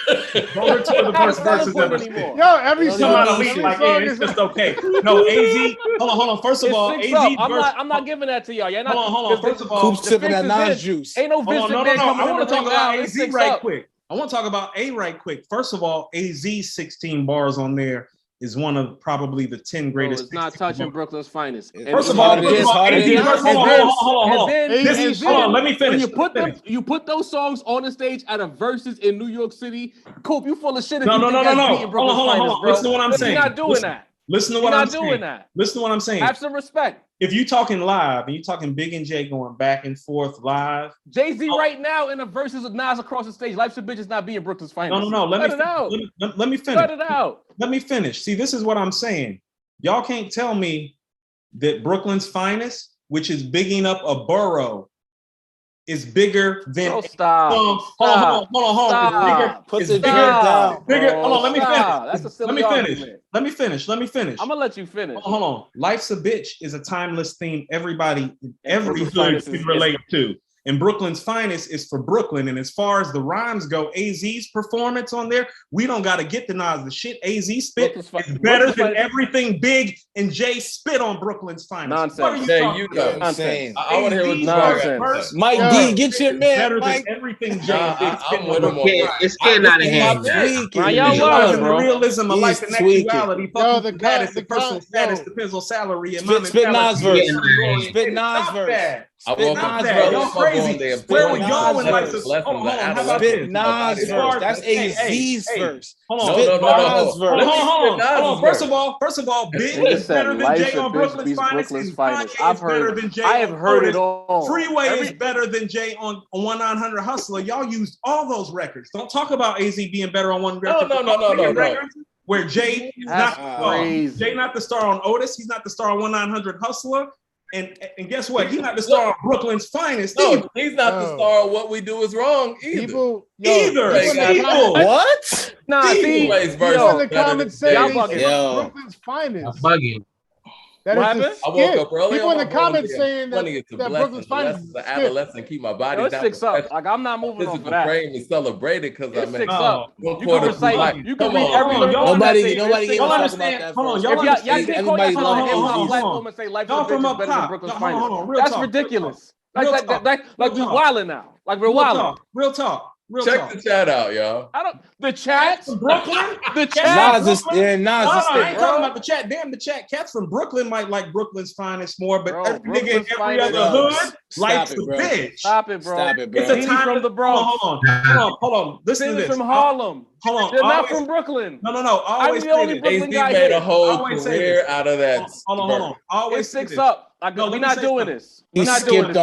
Those are two of the best verses ever spit. Yo, every song elite, like it's just okay. No, AZ. Hold on. First of all, AZ. I'm not giving that to y'all. Hold on. First of all, Coop's sipping that Nas juice. Ain't no Vincent Man coming. I want to talk about AZ right quick. I want to talk about A right quick. First of all, AZ's 16 bars on there is one of probably the 10 greatest. It's not touching Brooklyn's finest. First of all, hold on. Let me finish. You put those songs on the stage at a Verzuz in New York City. Coop, you full of shit. No. Hold on. Listen to what I'm saying. You're not doing that. Listen to what I'm saying. Listen to what I'm saying. Have some respect. If you're talking live and you're talking Big and Jay going back and forth live, Jay-Z right now in a Verzuz with Nas across the stage. Life's a Bitch is not being Brooklyn's finest. No. Let me finish. Cut it out. Let me finish. See, this is what I'm saying. Y'all can't tell me that Brooklyn's finest, which is bigging up a borough, is bigger than. Oh, stop. Hold on. Put the down. Bigger. Hold on. Let me finish. That's a silly argument. Let me finish. I'm gonna let you finish. Hold on. Life's a Bitch is a timeless theme. Everybody, every hood can relate to. And Brooklyn's finest is for Brooklyn. And as far as the rhymes go, AZ's performance on there, we don't got to get the Nas. The shit AZ spit is better than everything Big and Jay spit on Brooklyn's finest. Nonsense. You know what I'm saying. I want to hear what nonsense. Mike D, get your man. Better Mike. than everything Jay. I'm with him on that. It's getting out of hand. The realism of life and actuality. The personal status depends on salary and money. Spit Nas verse. Spit Nas verse. Y'all crazy. Where we going? Like this? Hold on. Spit Nas verse. That's AZ's verse. Hold on. First of all, Big is better than Jay on Brooklyn's finest. I have heard it all. Freeway is better than Jay on 1-900 Hustler. Y'all used all those records. Don't talk about AZ being better on one record. No. where Jay is not Jay not the star on Otis. He's not the star on 1-900 Hustler. And guess what? He's not the star of Brooklyn's Finest. No, he's not the star of What We Do Is Wrong either. What? Nah, people in the comments saying Brooklyn's Finest. Bugging. That what happened? I woke up early. People in the comments saying that Brooklyn's Finest is an adolescent. Keep my body down. Sticks up. Like I'm not moving on for that. Frame is celebrated because I mean, you can recite. You can read every nobody even y'all understand. Hold on, y'all understand. Everybody loves black woman say life is better than Brooklyn's Finest. That's ridiculous. Like we're wilding now. Like we're wilding. Real talk. Check the chat out, y'all. The chat from Brooklyn. The chat. Nas is I ain't talking about the chat. Damn, the chat. Cats from Brooklyn might like Brooklyn's Finest more, but every nigga in every other hood likes the bitch. Stop it, bro. It's a time from the Bronx. Hold on. Listen to this. From Harlem. Hold on. They're not from Brooklyn. No. Always I'm the only Brooklyn guy made a whole career out of that. Hold on. Always six up. We're not doing this. He skipped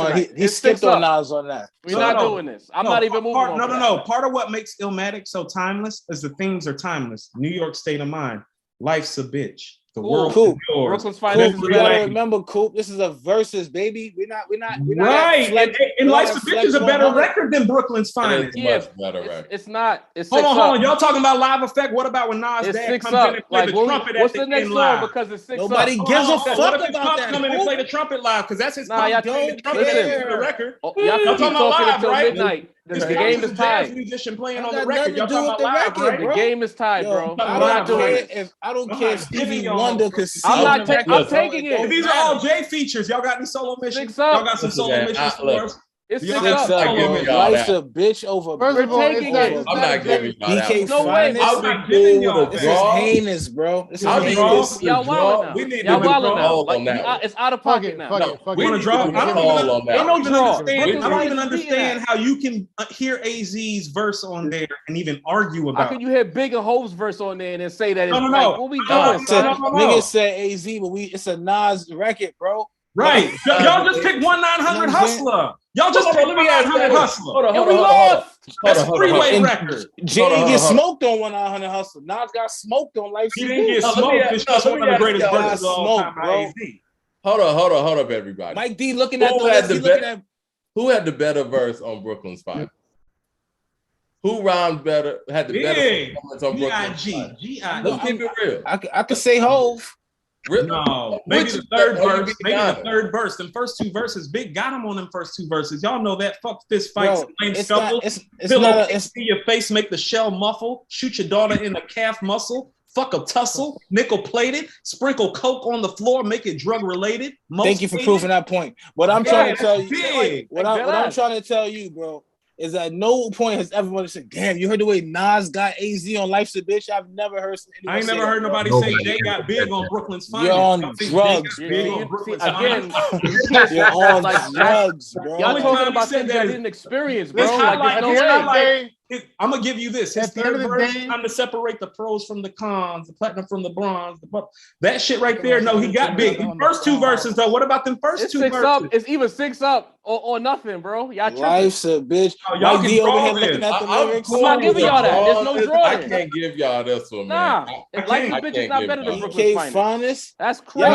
on Nas on that. We're not doing this. I'm not even moving on. No. Part of what makes Illmatic so timeless is the themes are timeless. New York state of mind. Life's a bitch. The world is yours. Brooklyn's Finest. You gotta remember, Coop. This is a Verzuz, baby. We're not right. And Life's a bitch is a better record than Brooklyn's Finest. Much better record. It's not. It's hold on. Y'all talking about live effect? What about when Nas dad comes in and play the trumpet at the end live? Because it's 6 Nobody gives a fuck about that. Come in and play the trumpet live because that's his. Y'all don't care. The record. Y'all talking about live, right? Midnight. The game is tied. Musician playing on the record. Y'all talking about live, right? The game is tied, bro. I don't care if Stevie Wonder could see. I'm taking it. These are all J features. Y'all got any solo missions? Y'all got some solo missions for us? It's 6 up. Life's a bitch over. We're taking it. I'm not giving y'all that. No way. I'm not giving y'all. This is heinous, bro. This is heinous. Y'all wilding now. Y'all wilding now. It's out of pocket now. We want to draw. I don't even understand how you can hear AZ's verse on there and even argue about. How can you hear Big and Hope's verse on there and then say that? No. What we doing? Niggas said AZ, but it's a Nas record, bro. Right. Y'all just picked 1-900 Hustler. Y'all just picked 1-900 Hustler. And we lost. That's a three-way record. Jay didn't get smoked on 1-900 Hustler. Nas got smoked on Life's He didn't get smoked. It's just one of the greatest verses of all time by AZ. Hold up, everybody. Mike D looking at the list. Who had the better verse on Brooklyn's Finest? Who rhymed better? Had the better performance on Brooklyn's Finest? Let's keep it real. I could say Hove. No, maybe the third verse. Maybe the third verse. Them first two verses, Big got him on them first two verses. Y'all know that. Fuck fist fights, lame scuffle, pillow in your face, make the shell muffle, shoot your daughter in the calf muscle, fuck a tussle, nickel plated, sprinkle coke on the floor, make it drug related. Thank you for proving that point. What I'm trying to tell you, what I'm trying to tell you, bro, is at no point has everyone said, "Damn, you heard the way Nas got AZ on Life's a Bitch." I've never heard. I ain't never heard nobody say Jay got big on Brooklyn's Finest. You're on drugs, bro. Again, you're on drugs, bro. Y'all talking about things I didn't experience, bro. I'm gonna give you this. His third verse, time to separate the pros from the cons, the platinum from the bronze. That shit right there. No, he got big. The first two verses, though. What about them first two verses? It's either 6 up or nothing, bro. Y'all tripping. Life's a bitch. Y'all can over here looking at the lyrics. I'm not giving y'all that. There's no drawing. I can't give y'all this one, man. Nah, like the bitch is not better than Brooklyn's Finest. That's crazy.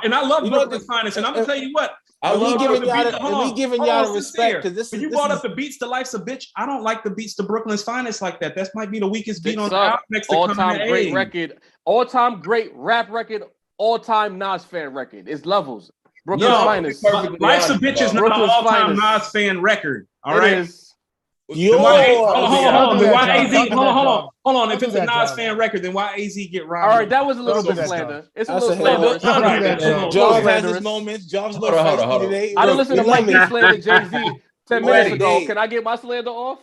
And I love Brooklyn's Finest. And I'm gonna tell you what. We giving y'all the respect because this. When you brought up the beats to Life's a Bitch, I don't like the beats to Brooklyn's Finest like that. That might be the weakest beat on the album. Next to all-time great record, all-time great rap record, all-time Nas fan record. It's levels. Brooklyn's Finest. Life's a Bitch is not an all-time Nas fan record. All right. Hold on. If it's a Nas fan record, then why AZ get robbed? All right, that was a little bit slander. It's a little slander. Job has his moments. Job's a little feisty today. I didn't listen to Mike D slander Jay-Z 10 minutes ago. Can I get my slander off?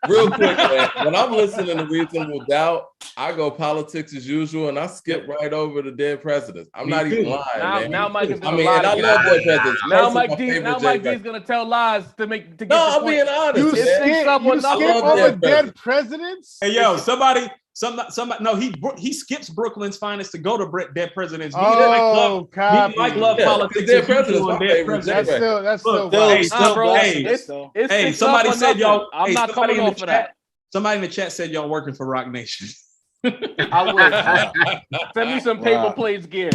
Real quick, man. When I'm listening to Reasonable Doubt, I go politics as usual, and I skip right over the dead presidents. I'm not even lying. Now Mike is gonna lie. I love dead presidents. Now Mike D is gonna tell lies to get. No, I'm being honest. You skip over dead presidents? Hey, yo, somebody. No, he skips Brooklyn's Finest to go to Dead Presidents. He love politics. Dead Presidents. That's still. Hey, somebody said y'all. I'm not coming off for that. Somebody in the chat said y'all working for Rock Nation. I would. Send me some paper plates gear.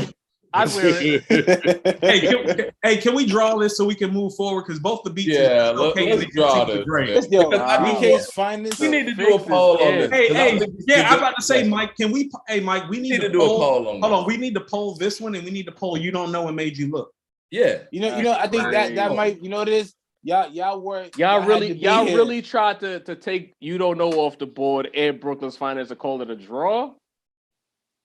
I'd wear it. Can we draw this so we can move forward? Because both the beats. Yeah, let's draw this. BK's finest. We need to do a poll on this. I'm about to say, Mike. Can we? Hey, Mike, we need to do a poll on. Hold on, we need to poll this one, and we need to poll. You don't know what made you look. Yeah, you know. I think that might. You know what it is. Y'all really tried to take You Don't Know off the board and Brooklyn's finest and call it a draw.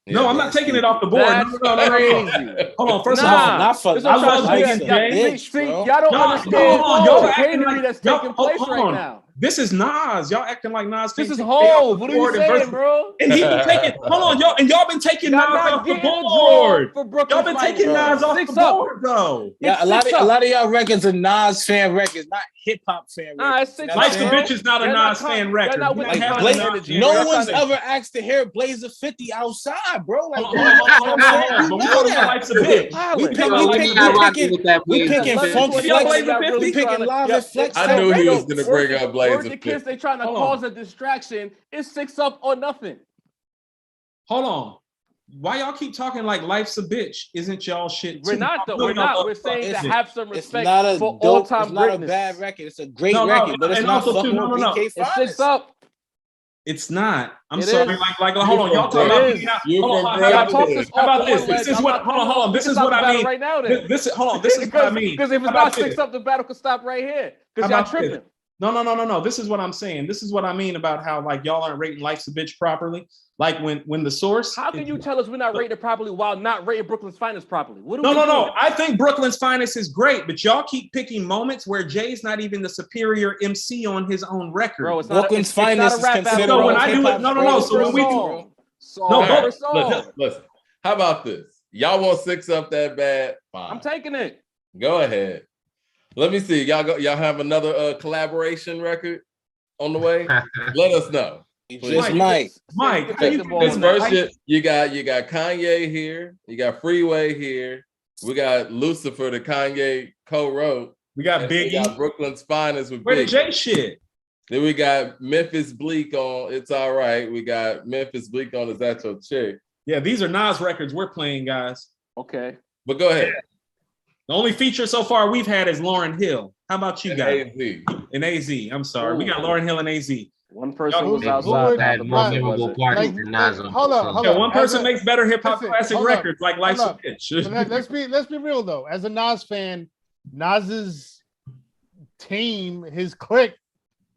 Yeah, no, I'm not taking it off the board. No. Crazy. Hold on. First of all, not for I love Jay. See, y'all don't understand the hatery that's taking place right now. This is Nas. Y'all acting like Nas. This is Hov. What are you saying, bro? And he been taking. Hold on, y'all. And y'all been taking Nas off the board. Y'all been taking Nas off the board, though. Yeah, a lot of y'all records are Nas fan records, not hip hop fan records. Life's a Bitch is not a Nas fan record. No one's ever asked to hear Blazer 50 outside, bro. Like, Life's a Bitch. We picking Funk Flex. We picking Live and Flex. I knew he was gonna bring up Blazer. The kids, they trying to cause a distraction. It's 6 up or nothing. Hold on. Why y'all keep talking like Life's a Bitch? Isn't y'all shit? We're not. We're saying to have some respect for all-time greatness. It's not a bad record. It's a great record, but it's not fucking BK It's 6 up. It's not. I'm sorry. Like, hold on. Y'all talking about How about this? This is what. Hold on. This is what I mean. Right now, then. This is what I mean. Because if it's not 6 up, the battle could stop right here. Because y'all tripping. No. This is what I'm saying. This is what I mean about how like y'all aren't rating Life's a Bitch properly. Like when the source. How can you tell us we're not rating it properly while not rating Brooklyn's finest properly? No. I think Brooklyn's finest is great, but y'all keep picking moments where Jay's not even the superior MC on his own record. Bro, Brooklyn's finest is considered. No, when I do it, no. So when we do, listen. How about this? Y'all want 6 up that bad? Fine. I'm taking it. Go ahead. Let me see. Y'all have another collaboration record on the way? Let us know. Just Mike. This verse, you got Kanye here. You got Freeway here. We got Lucifer, the Kanye co-wrote. We got Biggie. We got Brooklyn's Finest with Where Biggie. the J shit? Then we got Memphis Bleak on It's All Right. We got Memphis Bleak on Is That Your Chick? Yeah, these are Nas records we're playing, guys. Okay. But go ahead. The only feature so far we've had is Lauryn Hill. How about you guys? In AZ. I'm sorry. We got Lauryn Hill and AZ. One person was outside. Hold on. One person makes better hip hop classic records like Life's a Bitch. Let's be real though. As a Nas fan, Nas's team, his clique.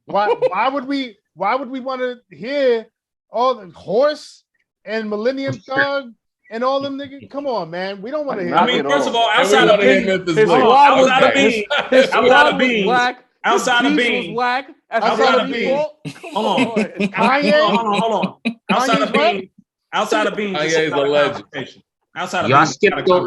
Why would we want to hear all the Horse and Millennium Thug and all them niggas? Come on, man. We don't want to hear. I mean, first of all, outside of Bean, outside of Bean, hold on. Outside of Bean, Kanye's a legend.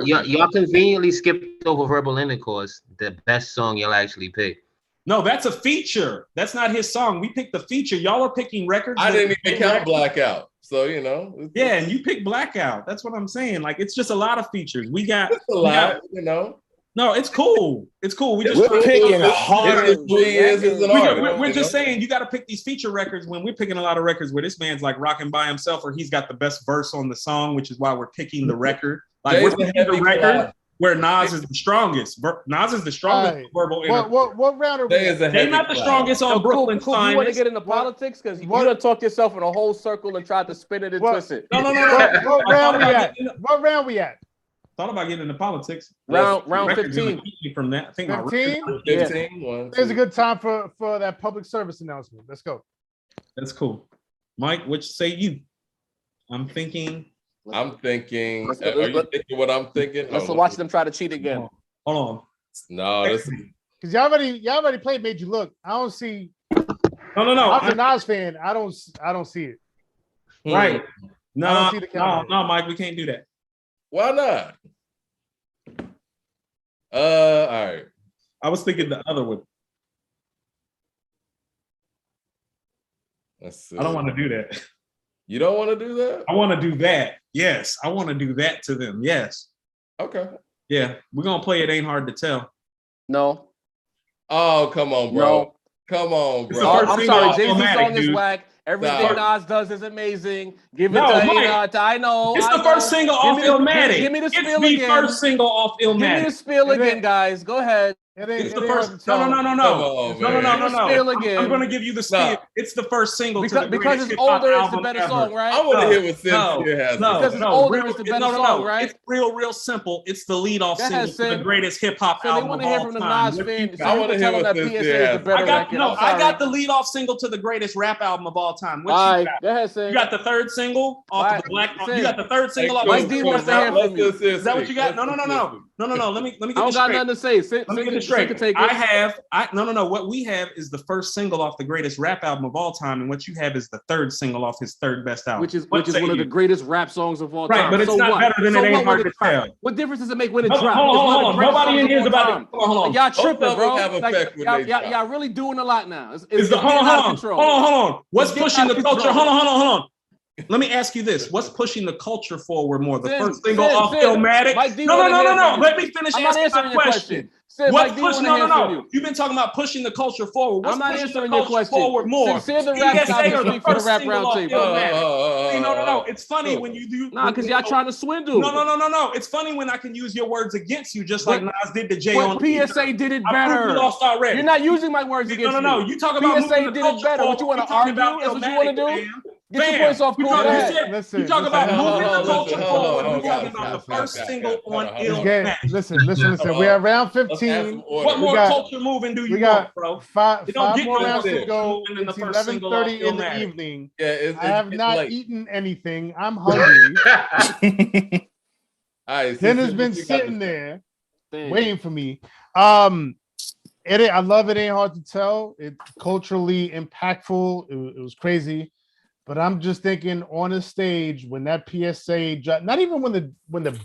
Y'all conveniently skipped over Verbal Intercourse, the best song y'all actually picked. No, that's a feature. That's not his song. We picked the feature. Y'all are picking records. I didn't even count Blackout. So, you know. Yeah, and you picked Blackout. That's what I'm saying. Like, it's just a lot of features. We got. It's a lot, you know. No, it's cool. It's cool. We're picking hard. We're just saying you got to pick these feature records when we're picking a lot of records where this man's like rocking by himself or he's got the best verse on the song, which is why we're picking the record. Like, we're picking the record where Nas is the strongest. Nas is the strongest verbal. What round are we? They're not the strongest on Brooklyn's Finest. You want to get into politics because you done talked yourself in a whole circle and tried to spin it and twist it. No. What round we at? What round we at? Thought about getting into politics. Round 15. From that, I think 15. 15. There's a good time for that public service announcement. Let's go. That's cool. Mike, what say you? I'm thinking. Are you thinking what I'm thinking? Let's watch them try to cheat again. Hold on. No, this is because y'all already played Made You Look. I don't see. No. I'm a Nas fan. I don't see it. Right. No, Mike, we can't do that. Why not? All right. I was thinking the other one. Let's see. I don't want to do that. You don't want to do that? I want to do that. Yes. I want to do that to them. Yes. Okay. Yeah. We're going to play It Ain't Hard to Tell. No. Oh, come on, bro. No. Come on, bro. I'm sorry. Jay-Z's song is whack. Everything Nas does is amazing. Give it to I know. It's the first single off Illmatic. Give me the spiel again. It's the first single off Illmatic. Give me the spiel again, guys. Go ahead. It's the first. No. I'm going to give you the spiel. It's the first single because it's older. It's the better song, right? I want to hear what Sincere has. Because it's older. It's the better song, right? It's real simple. It's the lead off single to the greatest hip hop album of all time. I want to hear what Sincere has. I got the lead off single to the greatest rap album of all time. What you got? Go ahead, Sid. You got the third single off of the Black. You got the third single off. Mike D wants to hear from you. Is that what you got? No. Let me get this straight. I don't got nothing to say. Let me get this straight. What we have is the first single off the greatest rap album of all time, and what you have is the third single off his third best album, which is one of the greatest rap songs of all time. Right, but it's not better than It Ain't Hard to Tell. What difference does it make when it drops? Hold on. Nobody in here is about it. Hold on. Y'all tripping, bro. Y'all really doing a lot now. Hold on. What's pushing the culture? Hold on. Let me ask you this: what's pushing the culture forward more? The first single off Illmatic? No. Let me finish answering my question. What's pushing? No. You've been talking about pushing the culture forward. What's I'm not pushing answering the your culture question. forward more? Say the rap for the rap roundtable. No. It's funny when you do. Nah, because y'all trying to swindle. No. It's funny when I can use your words against you, just like Nas did to Jay on PSA did it better. Lost already. You're not using my words against me. No. You talk about PSA did it better. What you want to argue? That's what you want to do? Get your points off. You talk about moving the culture forward. We're talking about the first single on Illmatic. Listen. We're at round 15. What more culture moving do you want, bro? Five more rounds to go. It's 11:30 in the evening. I have not eaten anything. I'm hungry. Dinner's been sitting there waiting for me. I love It Ain't Hard to Tell. It's culturally impactful. It was crazy. But I'm just thinking on a stage when that PSA drop, not even when the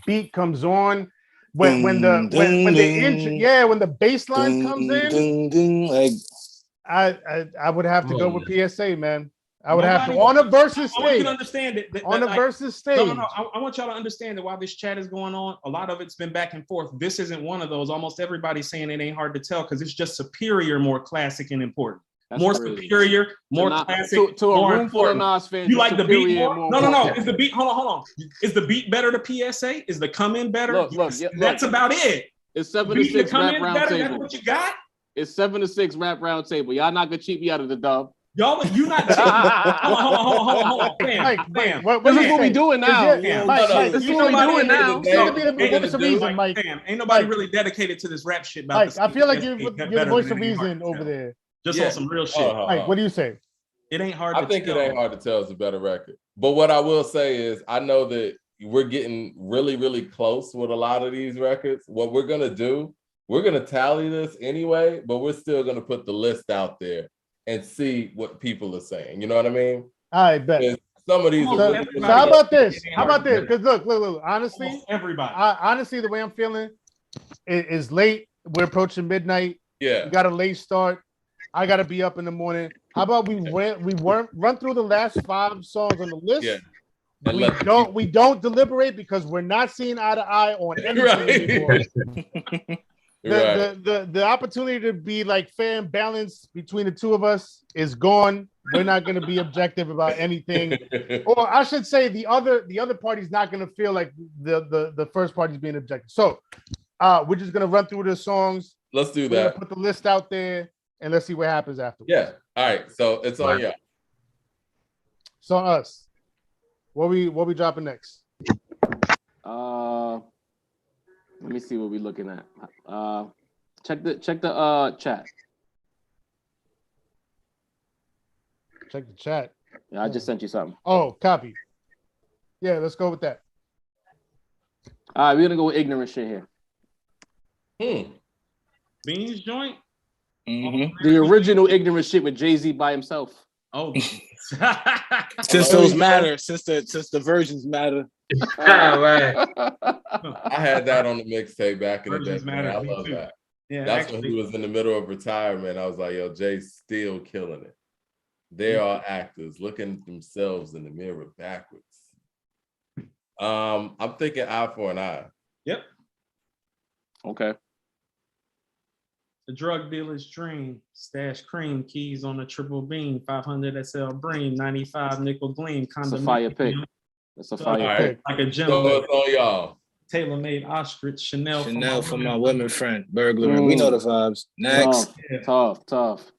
beat comes on, when the bass line comes in, like I would have to go with PSA, man. I would have to on a versus stage. I want you to understand it. On a versus stage. No. I want y'all to understand that while this chat is going on, a lot of it's been back and forth. This isn't one of those. Almost everybody's saying It Ain't Hard to Tell because it's just superior, more classic and important. That's more crazy. Superior, more classic, to a room full of Nas fans. You like the beat more? No. Is the beat? Hold on. Is the beat better to PSA? Is the come in better? Look, that's about it. It's 7-6 rap roundtable. That's what you got. It's 7-6 rap roundtable. Y'all not gonna cheat me out of the dub. Y'all, you not. Hold on. Bam. This is what we doing now. This is what we doing now. Ain't nobody really dedicated to this rap shit. About I feel like you're the voice of reason over there. Just on some real shit. Mike, what do you say? It ain't hard to tell. I think It Ain't Hard to Tell is a better record. But what I will say is I know that we're getting really, really close with a lot of these records. What we're going to do, we're going to tally this anyway, but we're still going to put the list out there and see what people are saying. You know what I mean? I bet. Some of these so how about this? Because look. Honestly, everybody. Honestly, the way I'm feeling is late. We're approaching midnight. Yeah. We got a late start. I gotta be up in the morning. How about we run through the last 5 songs on the list? Yeah. We don't deliberate because we're not seeing eye to eye on anything anymore. The opportunity to be like fair and balanced between the two of us is gone. We're not going to be objective about anything, or I should say, the other party's not going to feel like the first party's being objective. So, we're just going to run through the songs. Let's do that. Put the list out there. And let's see what happens afterwards. Yeah. All right. So it's on you. It's on us. What we dropping next? Let me see what we're looking at. Check the chat. Check the chat. Yeah, I just sent you something. Oh, copy. Yeah, let's go with that. All right, we're gonna go with ignorant shit here. Beans joint. Mm-hmm. The original ignorant shit with Jay-Z by himself. Oh, since those matter, since the versions matter. Right. I had that on the mixtape back in the day. I love that. Yeah, that's when he was in the middle of retirement. I was like, yo, Jay's still killing it. They are actors looking at themselves in the mirror backwards. I'm thinking Eye for an Eye. Yep. Okay. The drug dealer's dream. Stash cream, keys on a triple beam, 500 SL bream, 95 nickel gleam. It's a fire pick. It's a fire pick. Like a So gentleman. it's on y'all. Tailor-made ostrich, Chanel for my women friend. Burglary. We know the vibes. Next. Tough.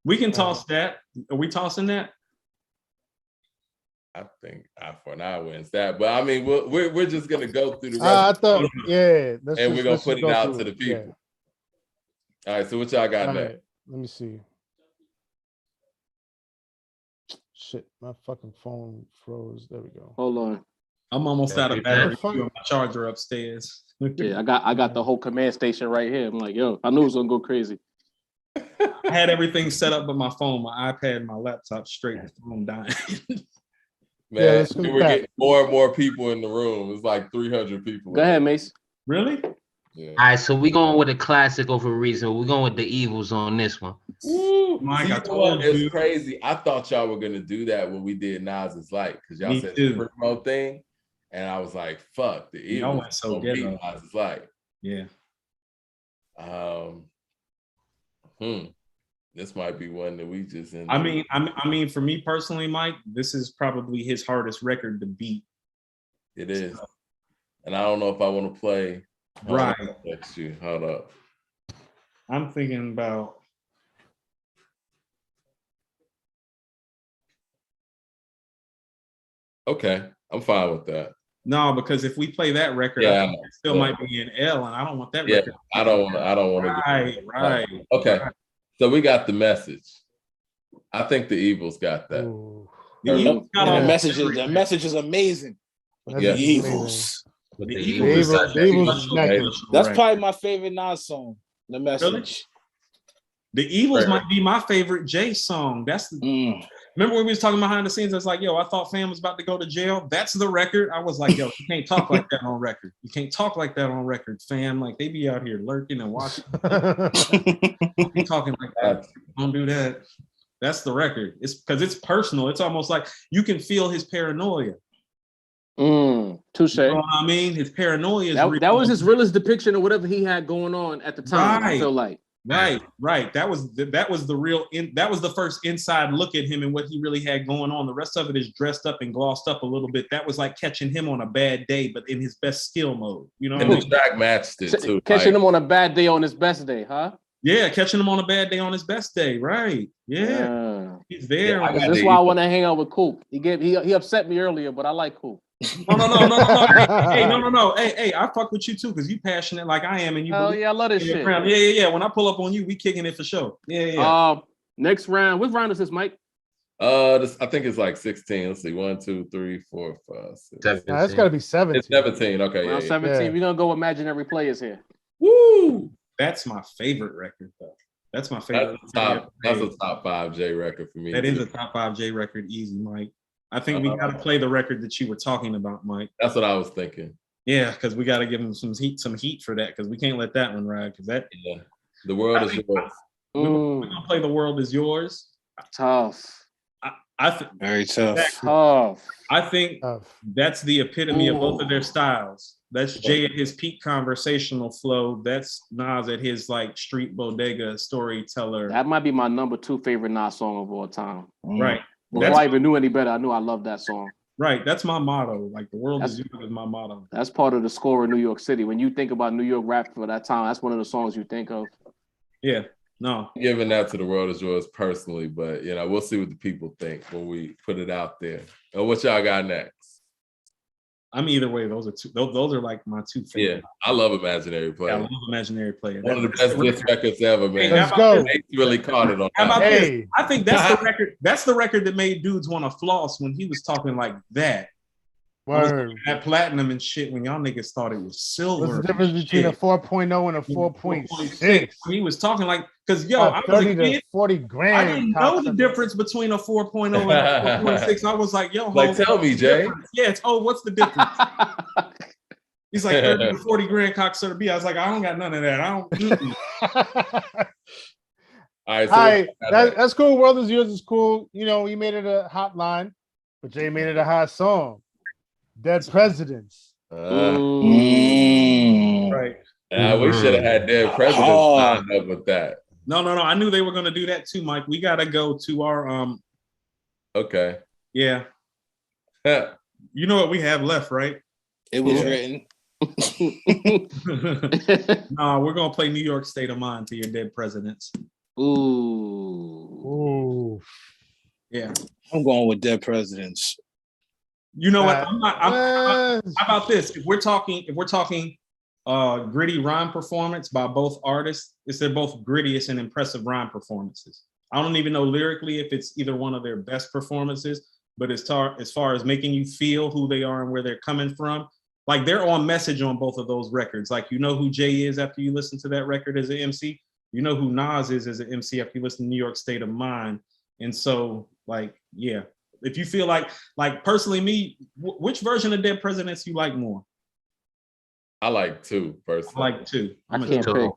We can toss that. Are we tossing that? I think Eye for an Eye wins that, but I mean, we're just gonna go through the rest. I thought, and we're gonna put it out to the people. Yeah. All right, so what y'all got next? Right, let me see. Shit, my fucking phone froze. There we go. Hold on. I'm almost out of battery. My charger upstairs. Yeah, I got the whole command station right here. I'm like, yo, I knew it was gonna go crazy. I had everything set up, but my phone, my iPad, my laptop straight. The phone dying. Man, we're getting more and more people in the room. It's like 300 people. Go ahead, Mace. Really? Yeah. All right, so we're going with a classic over a reason. We're going with the Evils on this one. Ooh, Mike, I told you. It's crazy. I thought y'all were gonna do that when we did Nas's Light, because y'all said the primo thing, and I was like, "Fuck the Evils." Y'all went so good. Nas's Light. Yeah. This might be one that we just. I mean, for me personally, Mike, this is probably his hardest record to beat. It is, and I don't know if I want to play. Right. Next year. Hold up. I'm thinking about. Okay, I'm fine with that. No, because if we play that record, I think it still might be in L, and I don't want that record. I don't want to. Right. Okay, so we got The Message. I think the Evils got that. The message is amazing. The Evils. The Evils. That's probably my favorite Nas song. The Message. Really? The Evils might be my favorite Jay song. That's the. Remember when we was talking behind the scenes? I was like, yo, I thought Fam was about to go to jail. That's the record. I was like, yo, you can't talk like that on record. You can't talk like that on record, Fam. Like they be out here lurking and watching. Be talking like that. Don't do that. That's the record. It's because it's personal. It's almost like you can feel his paranoia. Touche. You know what I mean? His paranoia is that was his realest depiction of whatever he had going on at the time. Right. I feel like. Right. That was the real. That was the first inside look at him and what he really had going on. The rest of it is dressed up and glossed up a little bit. That was like catching him on a bad day, but in his best skill mode. You know, and the track matched it too. Catching him on a bad day on his best day, huh? Yeah, catching him on a bad day on his best day. Right. Yeah. He's there. Yeah, that's why I want to hang out with Coop. He upset me earlier, but I like Coop. No. Hey, no. Hey, I fuck with you too, because you passionate like I am, and you. Oh yeah, I love this shit. Yeah. When I pull up on you, we kicking it for sure. Yeah. Next round. What round is this, Mike? I think it's like 16. Let's see. 1, 2, 3, 4, 5, 6. It's got to be 17. It's 17. Okay. Round 17. We're gonna go imaginary players here. Woo! That's my favorite record, though. That's my favorite. That's a top 5 J record for me. That is a top 5 J record, easy, Mike. I think we got to play the record that you were talking about, Mike. That's what I was thinking. Yeah, because we got to give him some heat for that, because we can't let that one ride. Because that, The World Is Yours. We're gonna play The World Is Yours. Tough. I think very tough. Tough. I think that's the epitome of both of their styles. That's Jay at his peak conversational flow. That's Nas at his like street bodega storyteller. That might be my number 2 favorite Nas song of all time. Right. Before I even knew any better, I knew I loved that song. Right. That's my motto. Like the world is yours is my motto. That's part of the score of New York City. When you think about New York rap for that time, that's one of the songs you think of. Yeah. No. Giving that to The World Is Yours personally, but we'll see what the people think when we put it out there. What y'all got next? I'm either way. Those are like my 2 favorite. Yeah, I love Imaginary Player. Yeah, I love Imaginary Player. One of the best disc records ever, man. Let's go. They really caught it on. How about this? I think that's the record. That's the record that made dudes want to floss when he was talking like that. Word. That platinum and shit when y'all niggas thought it was silver. What's the difference between a 4.0 and a 4.6? He was talking like, because I was a kid, 40 grand. I didn't know the difference between a 4.0 and a 4.6. I was like, yo, like, tell me, Jay. Yeah, what's the difference? He's like 30 to 40 grand cocksucker B. I was like, I don't got none of that. All right, that's cool. World Is Yours is cool. We made it a hot line, but Jay made it a hot song. Dead Presidents. Right. We should have had Dead Presidents lined up with that. No. I knew they were going to do that too, Mike. We got to go to our Okay. Yeah. You know what we have left, right? It was written. No, we're gonna play New York State of Mind to your Dead Presidents. Ooh. Yeah. I'm going with Dead Presidents. You know what? How about this? If we're talking gritty rhyme performance by both artists, they're both grittiest and impressive rhyme performances. I don't even know lyrically if it's either one of their best performances, but as far as making you feel who they are and where they're coming from, like they're on message on both of those records. Like, you know who Jay is after you listen to that record as an MC. You know who Nas is as an MC after you listen to New York State of Mind. And so, like, yeah, if you feel like personally me, which version of Dead Presidents you like more? I like two personally. I like two. I can't pick.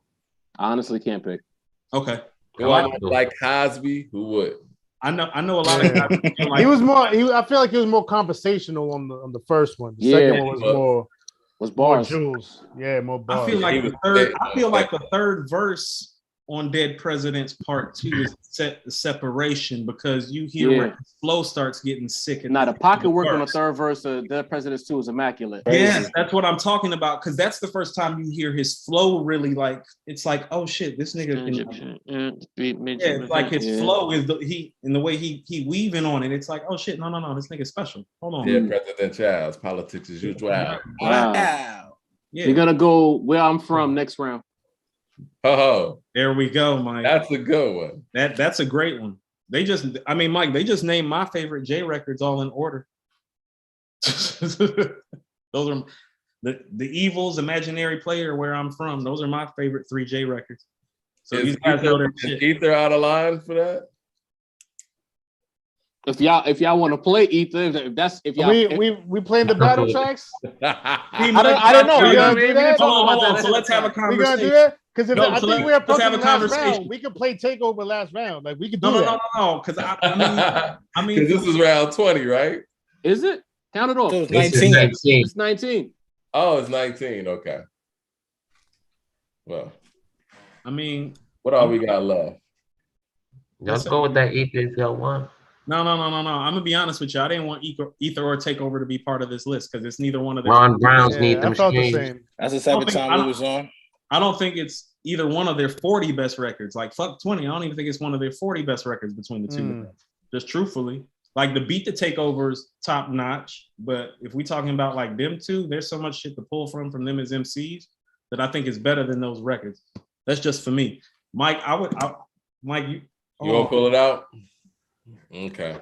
I honestly can't pick. Okay. Like Cosby, who would? I know a lot of guys. He was more. I feel like he was more conversational on the first one. The second one was bars. More jewels. Yeah, more bars. I feel like the third verse on Dead Presidents Part 2 is set the separation, because you hear where the flow starts getting sick. Now the pocket work on the third verse of Dead Presidents 2 is immaculate. Yes, that's what I'm talking about, because that's the first time you hear his flow really, like, it's like, oh shit, this nigga can, it's like his flow is the way he weaving on it. It's like, oh shit, no, this nigga's special. Hold on. Dead President Child's politics as usual. Wow. Yeah. You're gonna go where I'm from next round. Oh, there we go, Mike. That's a good one. That's a great one. Mike, they just named my favorite J records all in order. Those are the Evil's Imaginary Player, Where I'm From. Those are my favorite 3 J records. So these guys know their shit. Ether out of line for that? If y'all want to play Ether, we playing the battle tracks. I don't know. Hold on. So let's have a conversation. We gonna do that? Because I think we're approaching the last round. We could play Takeover last round. Like, we could do that. No. Because I mean, this is round 20, right? Is it? Count it off. It was 19. It's 19. Oh, it's 19. Okay. Well, I mean, what all we got left? Let's go with that Ether if y'all want. No. I'm gonna be honest with you. I didn't want Ether or Takeover to be part of this list because it's neither one of them. Ron Browns need them streams. That's the second time we was on. I don't think it's either one of their 40 best records. Like, fuck 20. I don't even think it's one of their 40 best records between the two. Just truthfully, like, the Beat the Takeover's top notch. But if we talking about like them two, there's so much shit to pull from them as MCs that I think is better than those records. That's just for me. Mike, Mike, you gonna pull it out? Okay.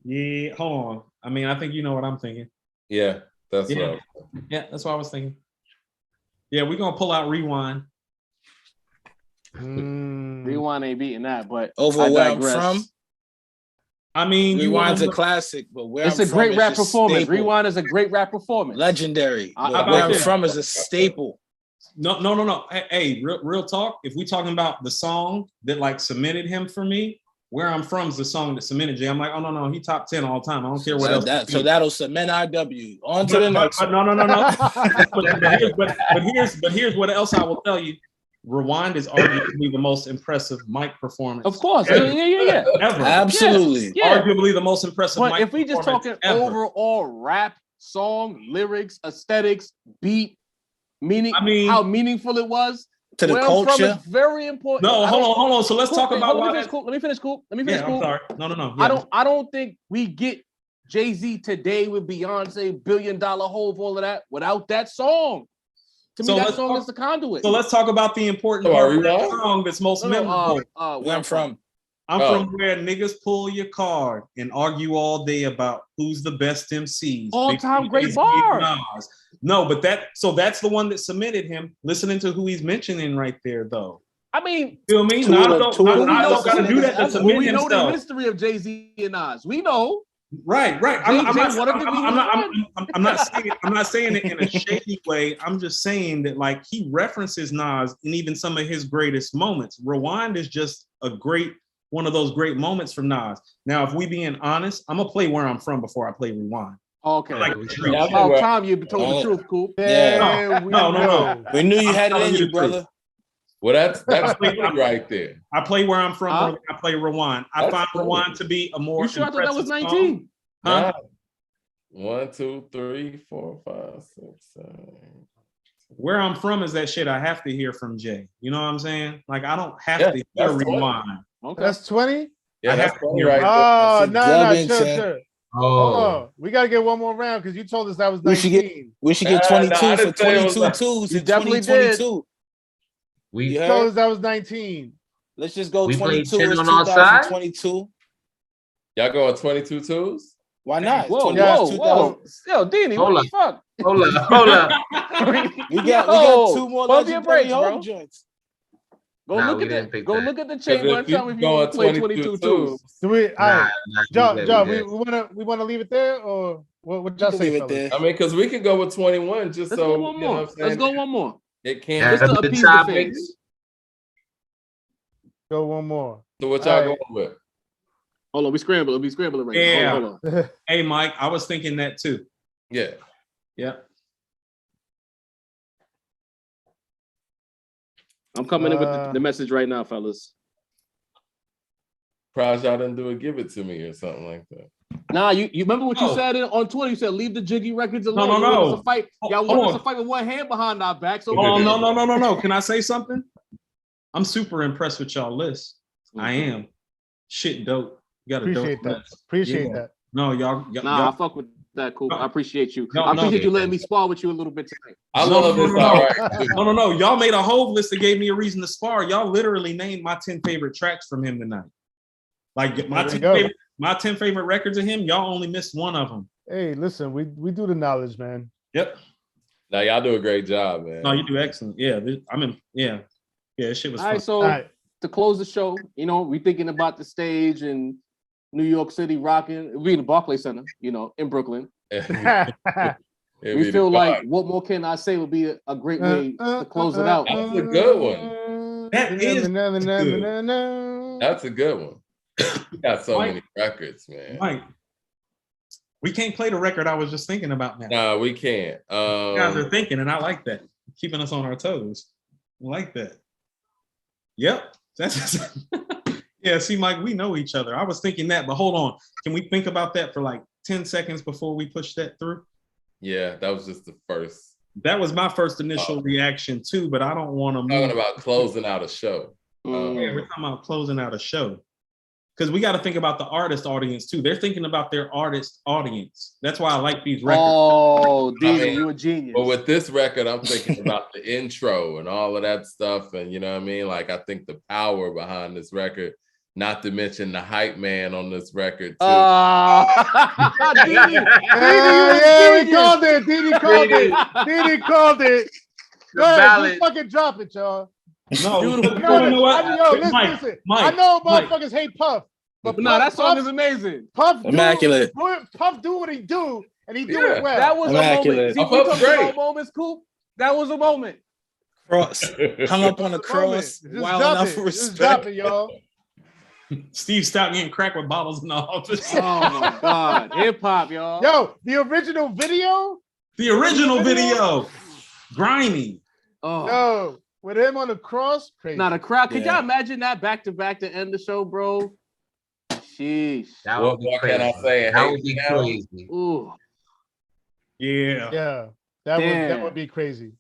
Yeah, hold on. I mean, I think you know what I'm thinking. Yeah, that's right. Yeah, that's what I was thinking. Yeah, we're gonna pull out Rewind. Rewind ain't beating that, but over where I'm from. I mean, Rewind's a classic, but where it's a great rap performance. Rewind is a great rap performance. Legendary. Where I'm from is a staple. No. Hey, real talk. If we talking about the song that like cemented him for me, Where I'm From is the song that cemented Jay. I'm like, oh no, he top 10 all time. I don't care what else. So that'll cement IW. On to the next. No. but here's what else I will tell you. Rewind is arguably the most impressive mic performance. Of course, ever. Yeah. Ever. Absolutely. Yeah. Arguably the most impressive but mic if we just talking ever. Overall rap, song, lyrics, aesthetics, beat, meaning, how meaningful it was to the culture, is very important. No, hold on. So let's talk about why that's cool. Let me finish. Cool. I'm sorry. No. Yeah. I don't think we get Jay-Z today with Beyonce, $1 billion Hove, all of that without that song. To me, that song is the conduit. So let's talk about the important part of that song that's most memorable. Where I'm from. I'm from where niggas pull your card and argue all day about who's the best MCs. All-time great bar. No, but that's the one that submitted him. Listening to who he's mentioning right there, though. I mean, feel me? I don't got to do that to submit we know himself. The history of Jay-Z and Nas. We know. Right. I'm not saying it in a shady way. I'm just saying that like he references Nas in even some of his greatest moments. Rewind is just one of those great moments from Nas. Now, if we being honest, I'm gonna play Where I'm From before I play Rewind. Okay. Like, about time you told the truth, Coop. Yeah. No. We knew you had it in you, brother. Well, that's right there. I play where I'm from. Or I play Rewind. I find Rewind to be a more. You sure? I thought that was 19. Huh? 1, 2, 3, 4, 5, 6, 7. Where I'm from is that shit I have to hear from Jay. You know what I'm saying? Like I don't have to hear Rewind. Okay. That's 20? Yeah, that's 20 right there. Oh, no, sure. Oh, we gotta get one more round because you told us that was 19. We should get 22 for 22 twos. You definitely did. You told us that was 19. Let's just go 22 is on our side. 2022. Y'all going 22 twos? Why not? Whoa. Yo, Dini, what the fuck? Hold up. we got two more legendary home joints. Go look at the chamber and tell me if you want to play 22 twos. John, we want to leave it there or what y'all say? I mean, because we can go with 21 just Let's go one more. Let's go one more. It can't. Just to appease the fans. Go one more. So what y'all going with? Hold on, we scrambling right now. Hold on. Hey, Mike, I was thinking that too. Yeah. I'm coming in with the message right now, fellas. Surprised y'all didn't do a give it to me or something like that. Nah, you remember what you said on Twitter? You said leave the Jiggy records alone. No. Y'all want us to fight with one hand behind our back. So no. Can I say something? I'm super impressed with y'all list. I am. Shit dope. You got to appreciate that. No, y'all. I fuck with that. Cool. I appreciate you. I appreciate you letting me spar with you a little bit tonight. I love this. No. Y'all made a whole list that gave me a reason to spar. Y'all literally named my 10 favorite tracks from him tonight. Like my 10 favorite records of him. Y'all only missed one of them. Hey, listen, we do the knowledge, man. Yep. Now y'all do a great job, man. No, you do excellent. Yeah, this shit was fun. All right, to close the show, we thinking about the stage and New York City rocking. We in the Barclays Center, in Brooklyn. We feel like what more can I say would be a great way to close it out. That's a good one. That's a good one. You got so many records, man. Mike, we can't play the record I was just thinking about now. No, we can't. You guys are thinking, and I like that. Keeping us on our toes. I like that. Yep. That's yeah, see, Mike, we know each other. I was thinking that, but hold on. Can we think about that for like 10 seconds before we push that through? Yeah, that was just the first. That was my first initial reaction too, but I don't want to move. Talking about closing out a show. Yeah, we're talking about closing out a show. Because we got to think about the artist audience too. They're thinking about their artist audience. That's why I like these records. Oh, Dino, you a genius. But with this record, I'm thinking about the intro and all of that stuff. And you know what I mean? Like, I think the power behind this record, not to mention the hype man on this record too. Dini called it. Dini called it. Go ahead, just fucking drop it, y'all. No, listen. Mike, I know motherfuckers hate Puff, but no, that song is amazing. Puff immaculate. Puff do what he do, and he do it well. That was immaculate. A moment. See, we talking about moments, Coop. That was a moment. Cross, hung up on the cross. Wild enough for respect. Just drop it, y'all. Steve stopped getting cracked with bottles in the office. Oh my God, hip hop, y'all. Yo, the original video. Grimy. Oh. Yo. With him on the cross, crazy. Now the crowd, could y'all imagine that back to back to end the show, bro? Sheesh. That would be crazy. That would be crazy. Ooh. Yeah. That would be crazy.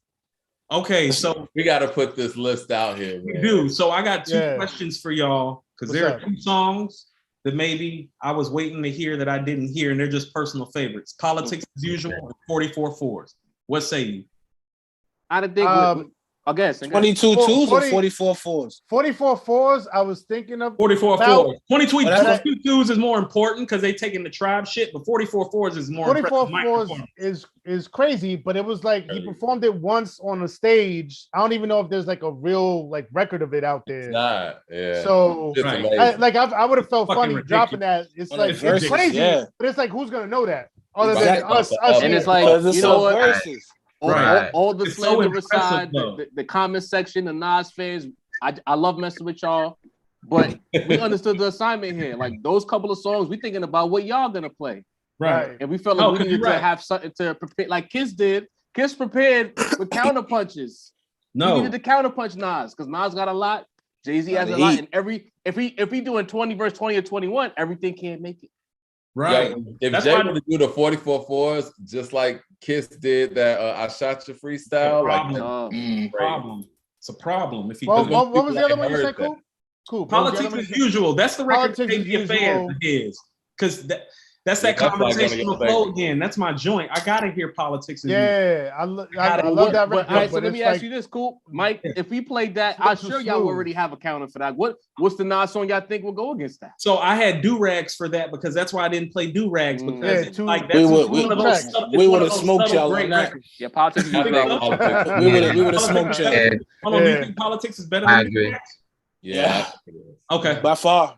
Okay, so we got to put this list out here, man. We do. So I got two questions for y'all because there are two songs that maybe I was waiting to hear that I didn't hear, and they're just personal favorites. Politics as Usual and 44 Fours. What say you? I didn't think. I guess 22 twos or 44 fours. 44 fours. I was thinking of 44 fours. 22 twos is more important because they taking the tribe shit, but 44 fours is more. 44 fours is crazy, but it was like he performed it once on a stage. I don't even know if there's like a real like record of it out there. It's not. Yeah. So I would have felt funny dropping that. It's like it's crazy, but it's like who's gonna know that other than us? And it's like you know what? All the slander so aside, the comment section, the Nas fans, I love messing with y'all, but we understood the assignment here. Like those couple of songs, we thinking about what y'all gonna play. Right. And we felt like we needed to have something to prepare, like Kiss did. Kiss prepared with counter punches. No, we needed to counter punch Nas because Nas got a lot. Jay-Z has a lot, and if we doing 20 verse 20 or 21, everything can't make it. Right. Yo, if Jay would do the 44 fours just like Kiss did that I Shot Your freestyle, problem. It's a problem. If he what was the other one you said? Cool. Politics as usual. That's the record that made me a fan of his. Because that's that conversational flow again. That's my joint. I gotta hear politics. I love that record. All right, so let me ask you this, Cool, Mike. If we played that, I'm sure y'all already have a counter for that. What's the Nas song y'all think will go against that? So I had do-rags for that because that's why I didn't play do-rags because we would have smoked y'all on that. Yeah, politics. We would have smoked y'all. Hold on, you think politics is better than do-rags? Yeah. Okay. By far.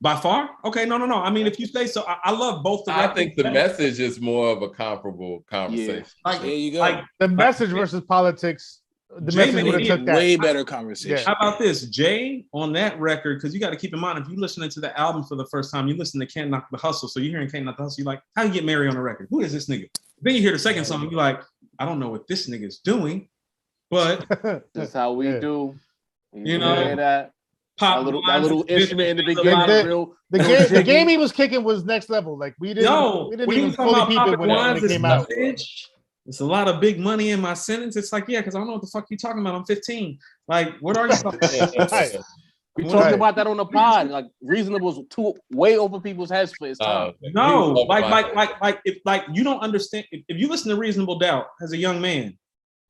By far? Okay, no. I mean, if you say so, I love both. I think the message is more of a comparable conversation. Yeah. There you go. The message versus politics. The message would have took that. Way better conversation. Yeah. How about this? Jay on that record, because you got to keep in mind, if you're listening to the album for the first time, you listen to Can't Knock the Hustle. So you're hearing Can't Knock the Hustle, you're like, how you get Mary on the record? Who is this nigga? Then you hear the second song, you're like, I don't know what this nigga's doing, but that's how we do. You know that. Pop that little instrument in the beginning. The game he was kicking was next level. Like we didn't even fully peep it when it came out. It's a lot of big money in my sentence. It's like, yeah, because I don't know what the fuck you talking about. I'm 15. Like, what are you talking about? We talked about that on the pod. Like, Reasonable's way over people's heads for his time. No, like if you don't understand. If you listen to Reasonable Doubt as a young man,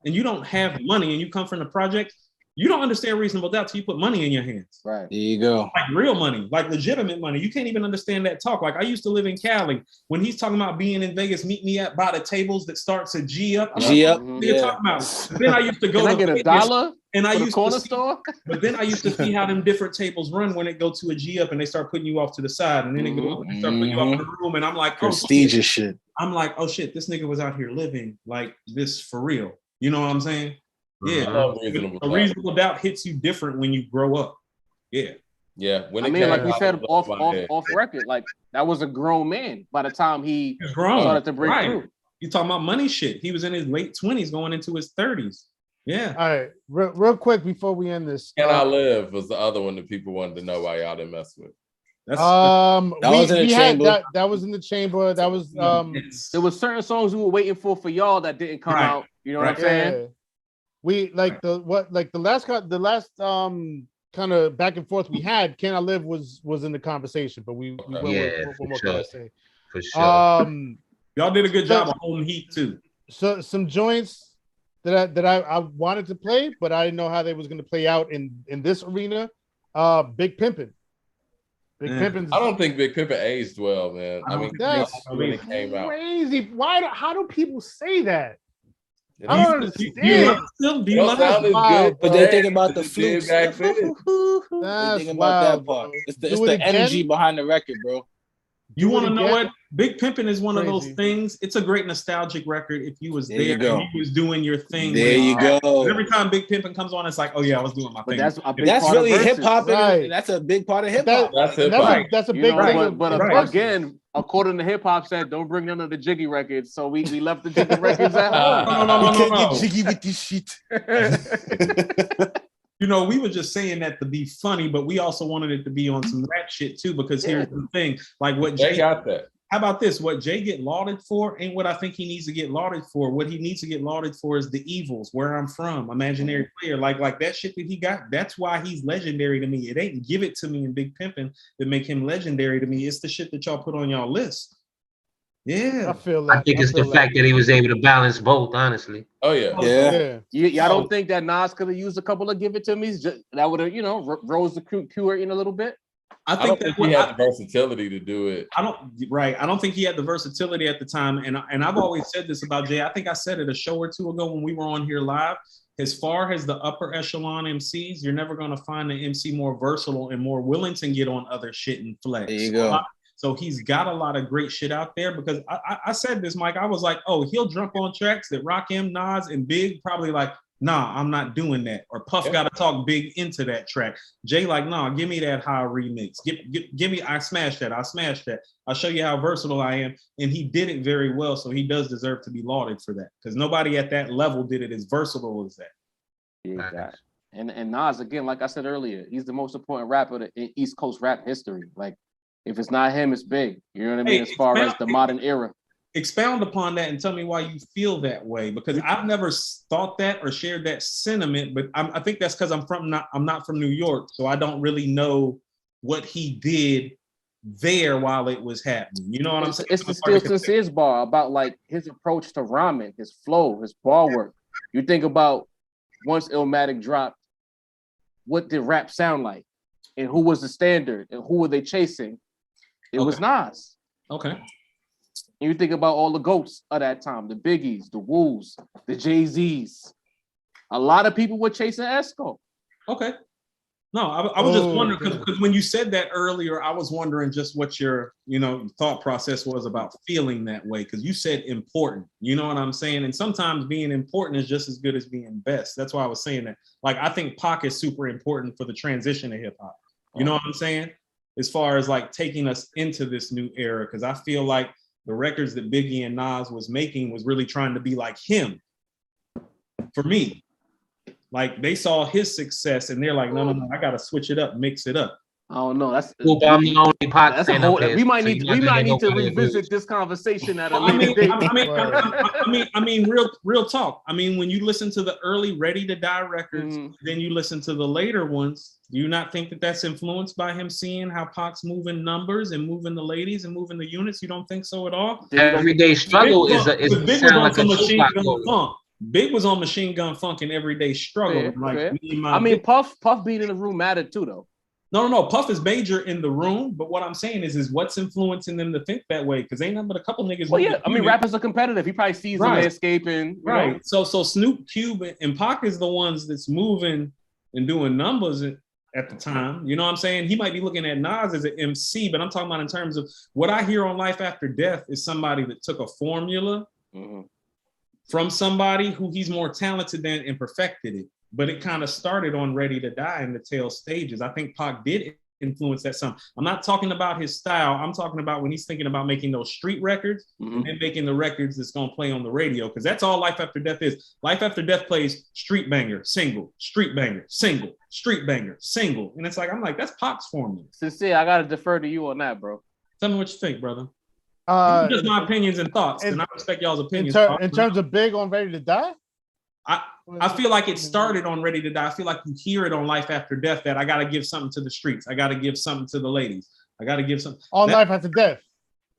and you don't have money, and you come from the project. You don't understand Reasonable Doubt till you put money in your hands. Right. There you go. Like real money, like legitimate money. You can't even understand that talk. Like I used to live in Cali. When he's talking about being in Vegas, meet me at by the tables that starts at G up. G up. You're talking about. Then I used to go Can to I get $1 and I for the used corner to see, store. But then I used to see how them different tables run when it go to a G up and they start putting you off to the side and then they go and start putting you off in the room and I'm like, prestigious shit. I'm like, oh shit, this nigga was out here living like this for real. You know what I'm saying? Yeah, a reasonable doubt hits you different when you grow up. Yeah. When I mean, like we said off record, like that was a grown man by the time he started to break through. You talking about money shit? He was in his late 20s, going into his 30s. Yeah. All right, real quick before we end this. Can I Live was the other one that people wanted to know why y'all didn't mess with. That was in the chamber. That was in the chamber. That was there was certain songs we were waiting for y'all that didn't come out. You know what I'm saying? Yeah. We like the last kind of back and forth we had. Can I Live was in the conversation, but we went with what more can I say? For sure. Y'all did a good job of holding heat too. So some joints that I wanted to play, but I didn't know how they was going to play out in this arena. Big Pimpin'. Big Pimpin'. I don't think Big Pimpin' aged well, man. I mean, that's when it came out. Crazy. How do people say that? I don't understand. But they think about the flute. That's thinking about that part. It's the energy behind the record, bro. You want to know what? Big Pimpin' is one of those things. It's a great nostalgic record. If you was there and you was doing your thing. There you go. Every time Big Pimpin' comes on, it's like, oh yeah, I was doing my thing. That's really hip hop. Right. That's a big part of hip hop. That's a big thing. But again, according to hip hop, said don't bring none of the Jiggy records. So we left the Jiggy records at home. No. You can't get jiggy with this shit. You know, we were just saying that to be funny, but we also wanted it to be on some rap shit too. Because here's the thing, like what Jay got that. How about this? What Jay get lauded for ain't what I think he needs to get lauded for. What he needs to get lauded for is the evils, Where I'm From, Imaginary Player, like that shit that he got. That's why he's legendary to me. It ain't Give It To Me and Big Pimpin' that make him legendary to me. It's the shit that y'all put on y'all list. Yeah, I feel that. I think it's the fact that he was able to balance both, honestly. Oh yeah. Y'all don't think that Nas could have used a couple of Give It To Me's? That would have, rose the cure in a little bit. I think he had the versatility to do it. I don't think he had the versatility at the time. And I've always said this about Jay. I think I said it a show or two ago when we were on here live. As far as the upper echelon MCs, you're never going to find an MC more versatile and more willing to get on other shit and flex. There you go. So he's got a lot of great shit out there because I said this, Mike. I was like, oh, he'll jump on tracks that Rakim, Nas, and Big probably like nah, I'm not doing that. Or Puff got to talk Big into that track. Jay like, nah, give me that high remix. Give me, I smashed that. I'll show you how versatile I am. And he did it very well. So he does deserve to be lauded for that. Because nobody at that level did it as versatile as that. Yeah, exactly. And Nas, again, like I said earlier, he's the most important rapper in East Coast rap history. Like, if it's not him, it's Big. You know what I mean? As far as the modern era. Expound upon that and tell me why you feel that way, because I've never thought that or shared that sentiment, but I think that's because I'm not from New York, so I don't really know what he did there while it was happening. You know what I'm saying? It's the Still Sincere's bar about like his approach to rhyming, his flow, his bar work. You think about once Illmatic dropped, what did rap sound like, and who was the standard, and who were they chasing? It was Nas. Okay. And you think about all the GOATs of that time, the Biggies, the Woos, the Jay-Z's. A lot of people were chasing Esco. Okay. No, I was just wondering, because when you said that earlier, I was wondering just what your, thought process was about feeling that way, because you said important. You know what I'm saying? And sometimes being important is just as good as being best. That's why I was saying that. Like, I think Pac is super important for the transition to hip hop. You know what I'm saying? As far as like taking us into this new era, because I feel like the records that Biggie and Nas was making was really trying to be like him. For me, like they saw his success and they're like, no, I gotta switch it up, mix it up. I don't know. I'm the only Pac that's a whole. We might need to revisit this conversation at a later date. I mean, real talk. I mean, when you listen to the early Ready to Die records, then you listen to the later ones. Do you not think that that's influenced by him seeing how Pac's moving numbers and moving the ladies and moving the units? You don't think so at all? Everyday Struggle is Big was on Machine Gun Funk. Big was on Machine Gun Funk and Everyday Struggle. I mean, Puff being in the room mattered too, though. No. Puff is major in the room, but what I'm saying is what's influencing them to think that way? Because ain't nothing but a couple niggas. Well, yeah, I mean, rappers are competitive. He probably sees the landscape and right. So Snoop, Cube, and Pac is the ones that's moving and doing numbers at the time. You know what I'm saying? He might be looking at Nas as an MC, but I'm talking about in terms of what I hear on Life After Death is somebody that took a formula from somebody who he's more talented than and perfected it. But it kind of started on Ready to Die in the tail stages. I think Pac did influence that some. I'm not talking about his style. I'm talking about when he's thinking about making those street records and then making the records that's going to play on the radio, because that's all Life After Death is. Life After Death plays street banger, single, street banger, single, street banger, single. And it's like, I'm like, that's Pac's formula. Sincere, I got to defer to you on that, bro. Tell me what you think, brother. Just my opinions and thoughts, and I respect y'all's opinions. In terms of Big on Ready to Die? I feel like it started on Ready to Die. I feel like you hear it on Life After Death that I got to give something to the streets. I got to give something to the ladies. I got to give something. On Life After Death?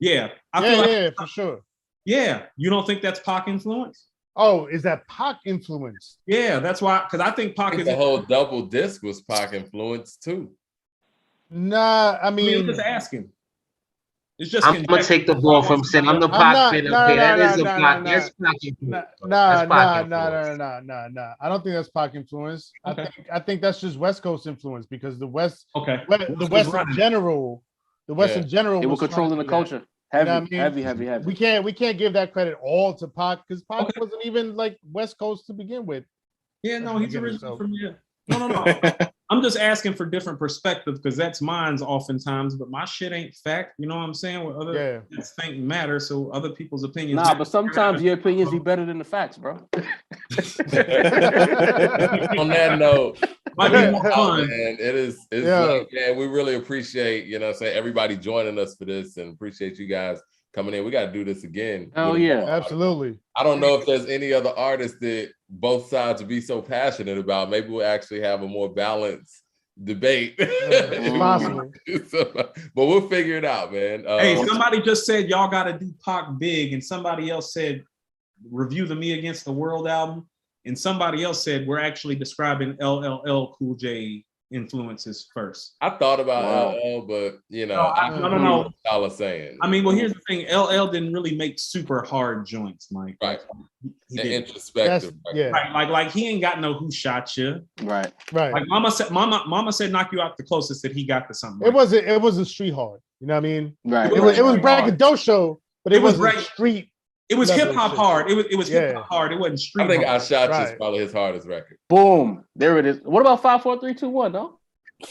Yeah. Yeah, for sure. Yeah. You don't think that's Pac influence? Oh, is that Pac influence? Yeah, that's why. Because I think Pac is. The whole double disc was Pac influence too. Nah, I mean I'm just asking. It's just I'm gonna take the ball from Sin. I'm the Pac fan up here. That is a Pac. That's Pac influence. Nah. I don't think that's Pac influence. Okay. I think that's just West Coast influence, because the West, the West in general, it was controlling the culture. Heavy. We can't give that credit all to Pac, because Pac wasn't even like West Coast to begin with. Yeah, no, he's originally from here. No. I'm just asking for different perspective, because that's mine's oftentimes, but my shit ain't fact. You know what I'm saying? What other think matter, so other people's opinions. Nah, but sometimes your opinions be better than the facts, bro. On that note, might be more fun. Man, it's late, man. We really appreciate, everybody joining us for this, and appreciate you guys coming in. We got to do this again. Oh yeah, absolutely. I don't know if there's any other artists that both sides would be so passionate about. Maybe we'll actually have a more balanced debate. It's possible. But we'll figure it out, man. Hey, somebody just said y'all got to do Pac big, and somebody else said review the Me Against the World album, and somebody else said we're actually describing LL Cool J influences first. I thought about LL, but no. Y'all are saying. I mean, well, here's the thing: LL didn't really make super hard joints, Mike. Right. He Introspective. Right. Like he ain't got no Who Shot You. Right. Like Mama said, knock you out the closest that he got to something. It was a street hard. You know what I mean? Right. It was braggadocio, but it was street. It was hip hop hard. It was hip hop hard. It wasn't street. I think hard. I Shot is probably his hardest record. Boom. There it is. What about 5, 4, 3, 2, 1, no?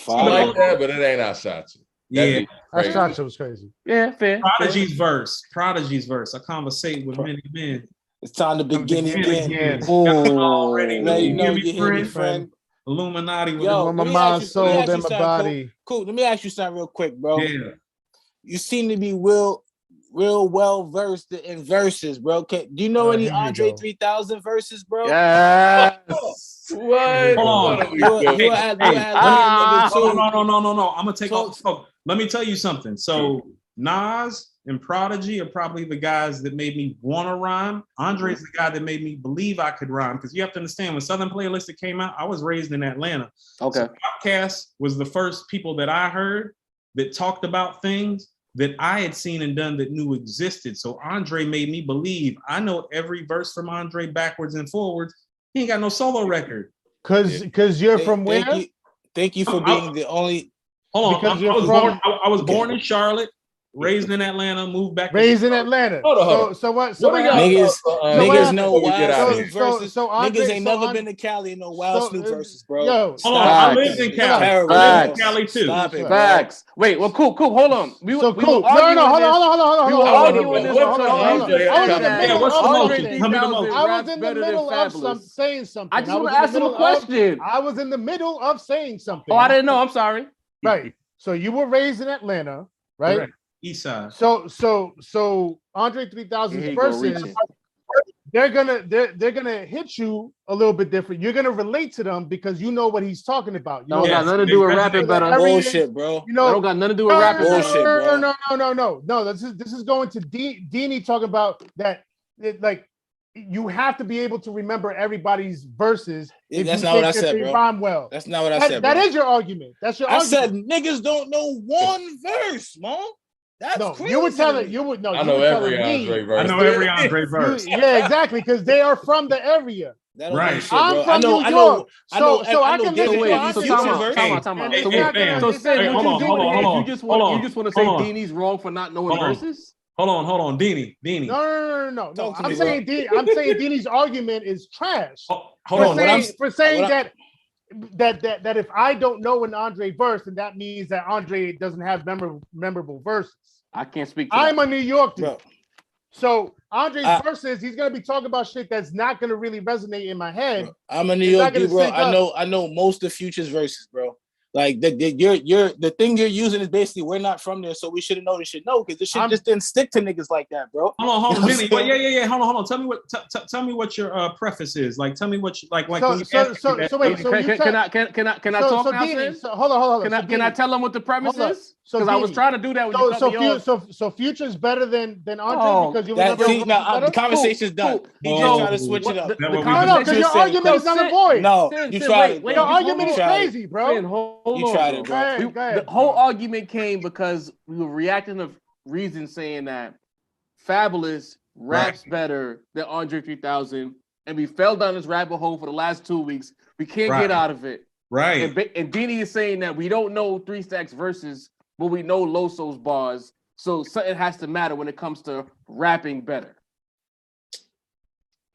I like that, but it ain't I Shot You. Yeah. I Shot You was crazy. Yeah, fair. Prodigy's verse. I conversate with many men. It's time to begin again. Already now you know you hear me, friend. Illuminati with Yo, my mind, soul, then my body. Cool. Let me ask you something real quick, bro. Yeah. You seem to be real well versed in verses, bro. Do you know any Andre 3000 verses, bro? Yes. What? Hold on. No. I'm gonna take off the smoke. Let me tell you something. So Nas and Prodigy are probably the guys that made me want to rhyme. Andre's the guy that made me believe I could rhyme. Because you have to understand, when Southern Playalistic came out, I was raised in Atlanta. Okay. So Outkast was the first people that I heard that talked about things that I had seen and done that knew existed. So Andre made me believe I know every verse from Andre backwards and forwards. He ain't got no solo record. Because you're from where? Thank you for being the only. Hold on. I was born in Charlotte, raised in Atlanta, moved back. Raised in Atlanta. So what? So niggas know Wild Snoop verses. So Andre, niggas ain't never been to Cali and no Wild Snoop verses, bro. Yo, hold on. I lived in Cali. I lived in Cali too. Stop it, Facts. Wait, well, cool. Hold on. We were arguing this. Hold on. Yeah, what's the motion? Tell me the motion. I was in the middle of saying something. I just want to ask him a question. I was in the middle of saying something. Oh, I didn't know. I'm sorry. Right. So you were raised in Atlanta, right? Correct. East side. So Andre 3000's verses, they're gonna hit you a little bit different. You're gonna relate to them because you know what he's talking about. You know, got nothing to do with rapping better. Bullshit, bro. You know, don't got nothing to do with rapping. Bullshit, bro. No. This is going to Deanie talking about that. Like, you have to be able to remember everybody's verses. That's not what I said, bro. Rhyme well. That's not what I said, bro. That is your argument. That's your argument. I said niggas don't know one verse, man. That's crazy. You were telling no. I know every Andre verse. I know every Andre verse. Yeah, exactly, because they are from the area. Right. Shit, I'm from New York. So I can listen to time out. So Sid, you just want to say Deanie's wrong for not knowing verses? Hold on, Deanie. No. I'm saying Deanie's argument is trash. Hold on. For saying that if I don't know an Andre verse, then that means that Andre doesn't have memorable verses. I can't speak to I'm that. a New York dude. Bro. So Andre's verses, he's gonna be talking about shit that's not gonna really resonate in my head. Bro, I'm a New York dude, bro. I know most of Future's verses, bro. Like the thing you're using is basically we're not from there, so we should have known this shit. No, because this shit just didn't stick to niggas like that, bro. Hold on, Vinny. Yeah. Hold on. Tell me what your preface is. Like, tell me what you like. Can I talk now? Hold on. Can I tell them what the premise is? Because I was trying to do that when you cut me off. So Future's better than Andre because you remember the conversation's done. He just trying to switch it up. No, because your argument is not a void. No, you tried. Your argument is crazy, bro. You tried it, bro. The whole argument came because we were reacting to reason saying that Fabulous raps better than Andre 3000, and we fell down this rabbit hole for the last 2 weeks. We can't get out of it. Right. And Deanie is saying that we don't know 3 Stacks verses, but we know Loso's bars. So something has to matter when it comes to rapping better.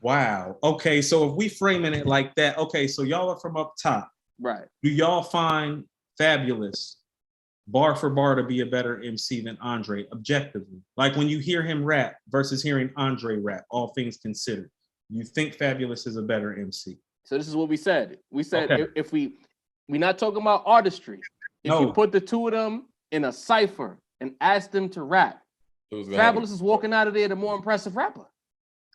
Wow. Okay, so if we framing it like that, okay, so y'all are from up top. Right. Do y'all find Fabulous bar for bar to be a better MC than Andre objectively? Like when you hear him rap versus hearing Andre rap, all things considered, you think Fabulous is a better MC? So this is what we said. We said if we're not talking about artistry, if you put the two of them in a cipher and ask them to rap, Fabulous is walking out of there the more impressive rapper.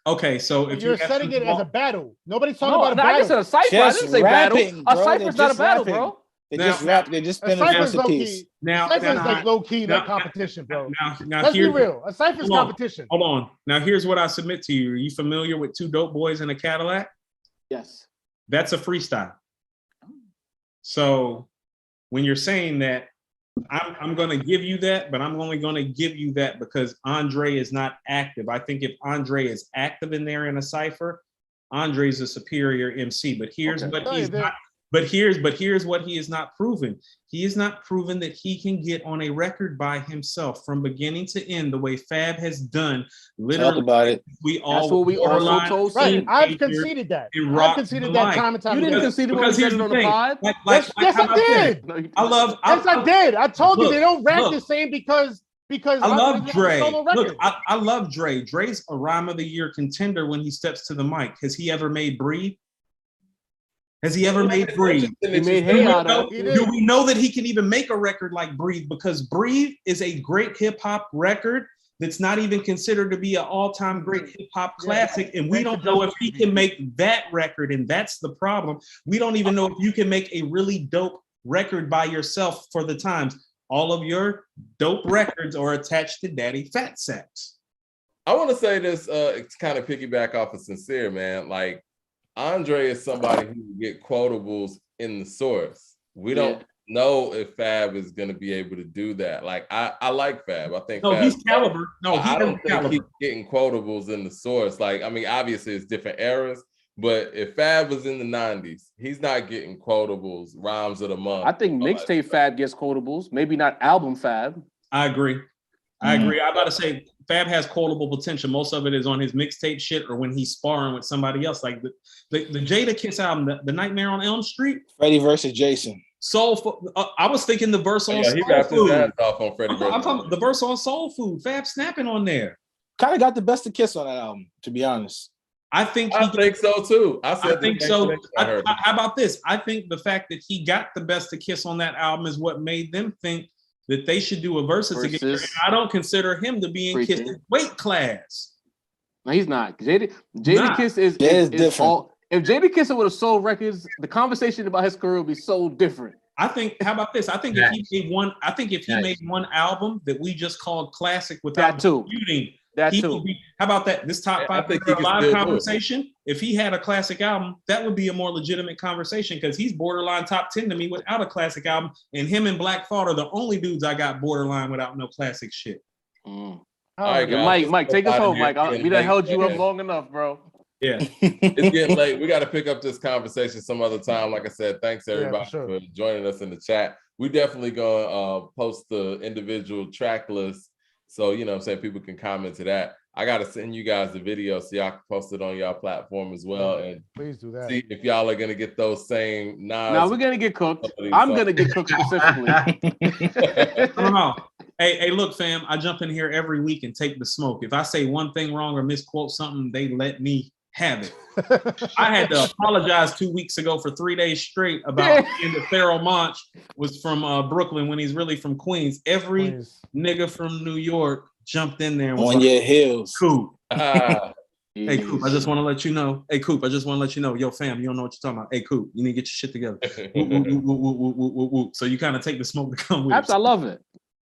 Okay, so if you're setting it as a battle, nobody's talking about a battle. I just said a cipher. I didn't say battle. A cipher's not a battle, bro. They just rap. They just spin a masterpiece. Cipher's like low key that competition, bro. Now let's be real. A cipher's competition. Hold on. Now here's what I submit to you. Are you familiar with Two Dope Boys in a Cadillac? Yes. That's a freestyle. So when you're saying that, I'm going to give you that, but I'm only going to give you that because Andre is not active. I think if Andre is active in there in a cipher, Andre's a superior MC. But here's what he's not. But here's what he is not proven. He is not proven that he can get on a record by himself from beginning to end the way Fab has done. Literally, talk about it. That's what we also told. Right, I've conceded that. I've conceded that time and time again. You didn't concede it when we said it on the pod. Yes, I did. I did. I told you they don't rank the same because I love Dre. Look, I love Dre. Dre's a Rhyme of the Year contender when he steps to the mic. Has he ever made Breathe? Has he ever made Breathe? He made Hey out of it. Do we know that he can even make a record like Breathe? Because Breathe is a great hip hop record that's not even considered to be an all-time great hip hop classic. And we don't know if he can make that record. And that's the problem. We don't even know if you can make a really dope record by yourself for the times. All of your dope records are attached to Daddy Fat Sacks. I want to say this to kind of piggyback off of Sincere, man. Like, Andre is somebody who can get quotables in the source. We don't know if Fab is going to be able to do that. Like, I like Fab. I think he's caliber. No, I don't think he's getting quotables in the source. Like, I mean, obviously it's different eras, but if Fab was in the 90s, he's not getting quotables, rhymes of the month. I think mixtape Fab gets quotables, maybe not album Fab. I agree. I'm about to say Fab has quotable potential. Most of it is on his mixtape shit or when he's sparring with somebody else. Like the Jada Kiss album, the Nightmare on Elm Street. Freddie versus Jason. Soul. I was thinking the verse on Soul he rapped Food. His ass off on Freddie. I'm talking the verse on Soul Food. Fab snapping on there. Kind of got the best of Kiss on that album, to be honest. I think so too. I think so. How about this? I think the fact that he got the best of Kiss on that album is what made them think that they should do a versus together. And I don't consider him to be in Kiss's weight class. No, he's not. Jada Kiss is different. If Jada Kiss would have sold records, the conversation about his career would be so different. I think. How about this? I think if he made one album that we just called classic without disputing. How about that? This top 5 live conversation. If he had a classic album, that would be a more legitimate conversation because he's borderline top 10 to me without a classic album. And him and Black Thought are the only dudes I got borderline without no classic shit. All right, Mike, take us home, Mike. We done held you up long enough, bro. Yeah, it's getting late. We got to pick up this conversation some other time. Like I said, thanks everybody for joining us in the chat. We definitely gonna post the individual track list. So, you know what I'm saying, people can comment to that. I got to send you guys the video so y'all can post it on y'all platform as well. And please do that. See if y'all are going to get those same Nas. No, we're going to get cooked. I'm going to get cooked specifically. I don't know. Hey, look, fam, I jump in here every week and take the smoke. If I say one thing wrong or misquote something, they let me have it. I had to apologize 2 weeks ago for 3 days straight about saying that Pharoah Monch was from Brooklyn when he's really from Queens. Every nigga from New York jumped in there and was on your heels. Coop. Hey, Coop, I just want to let you know. Hey, Coop, I just want to let you know. Yo, fam, you don't know what you're talking about. Hey, Coop, you need to get your shit together. So you kind of take the smoke to come with. I love it.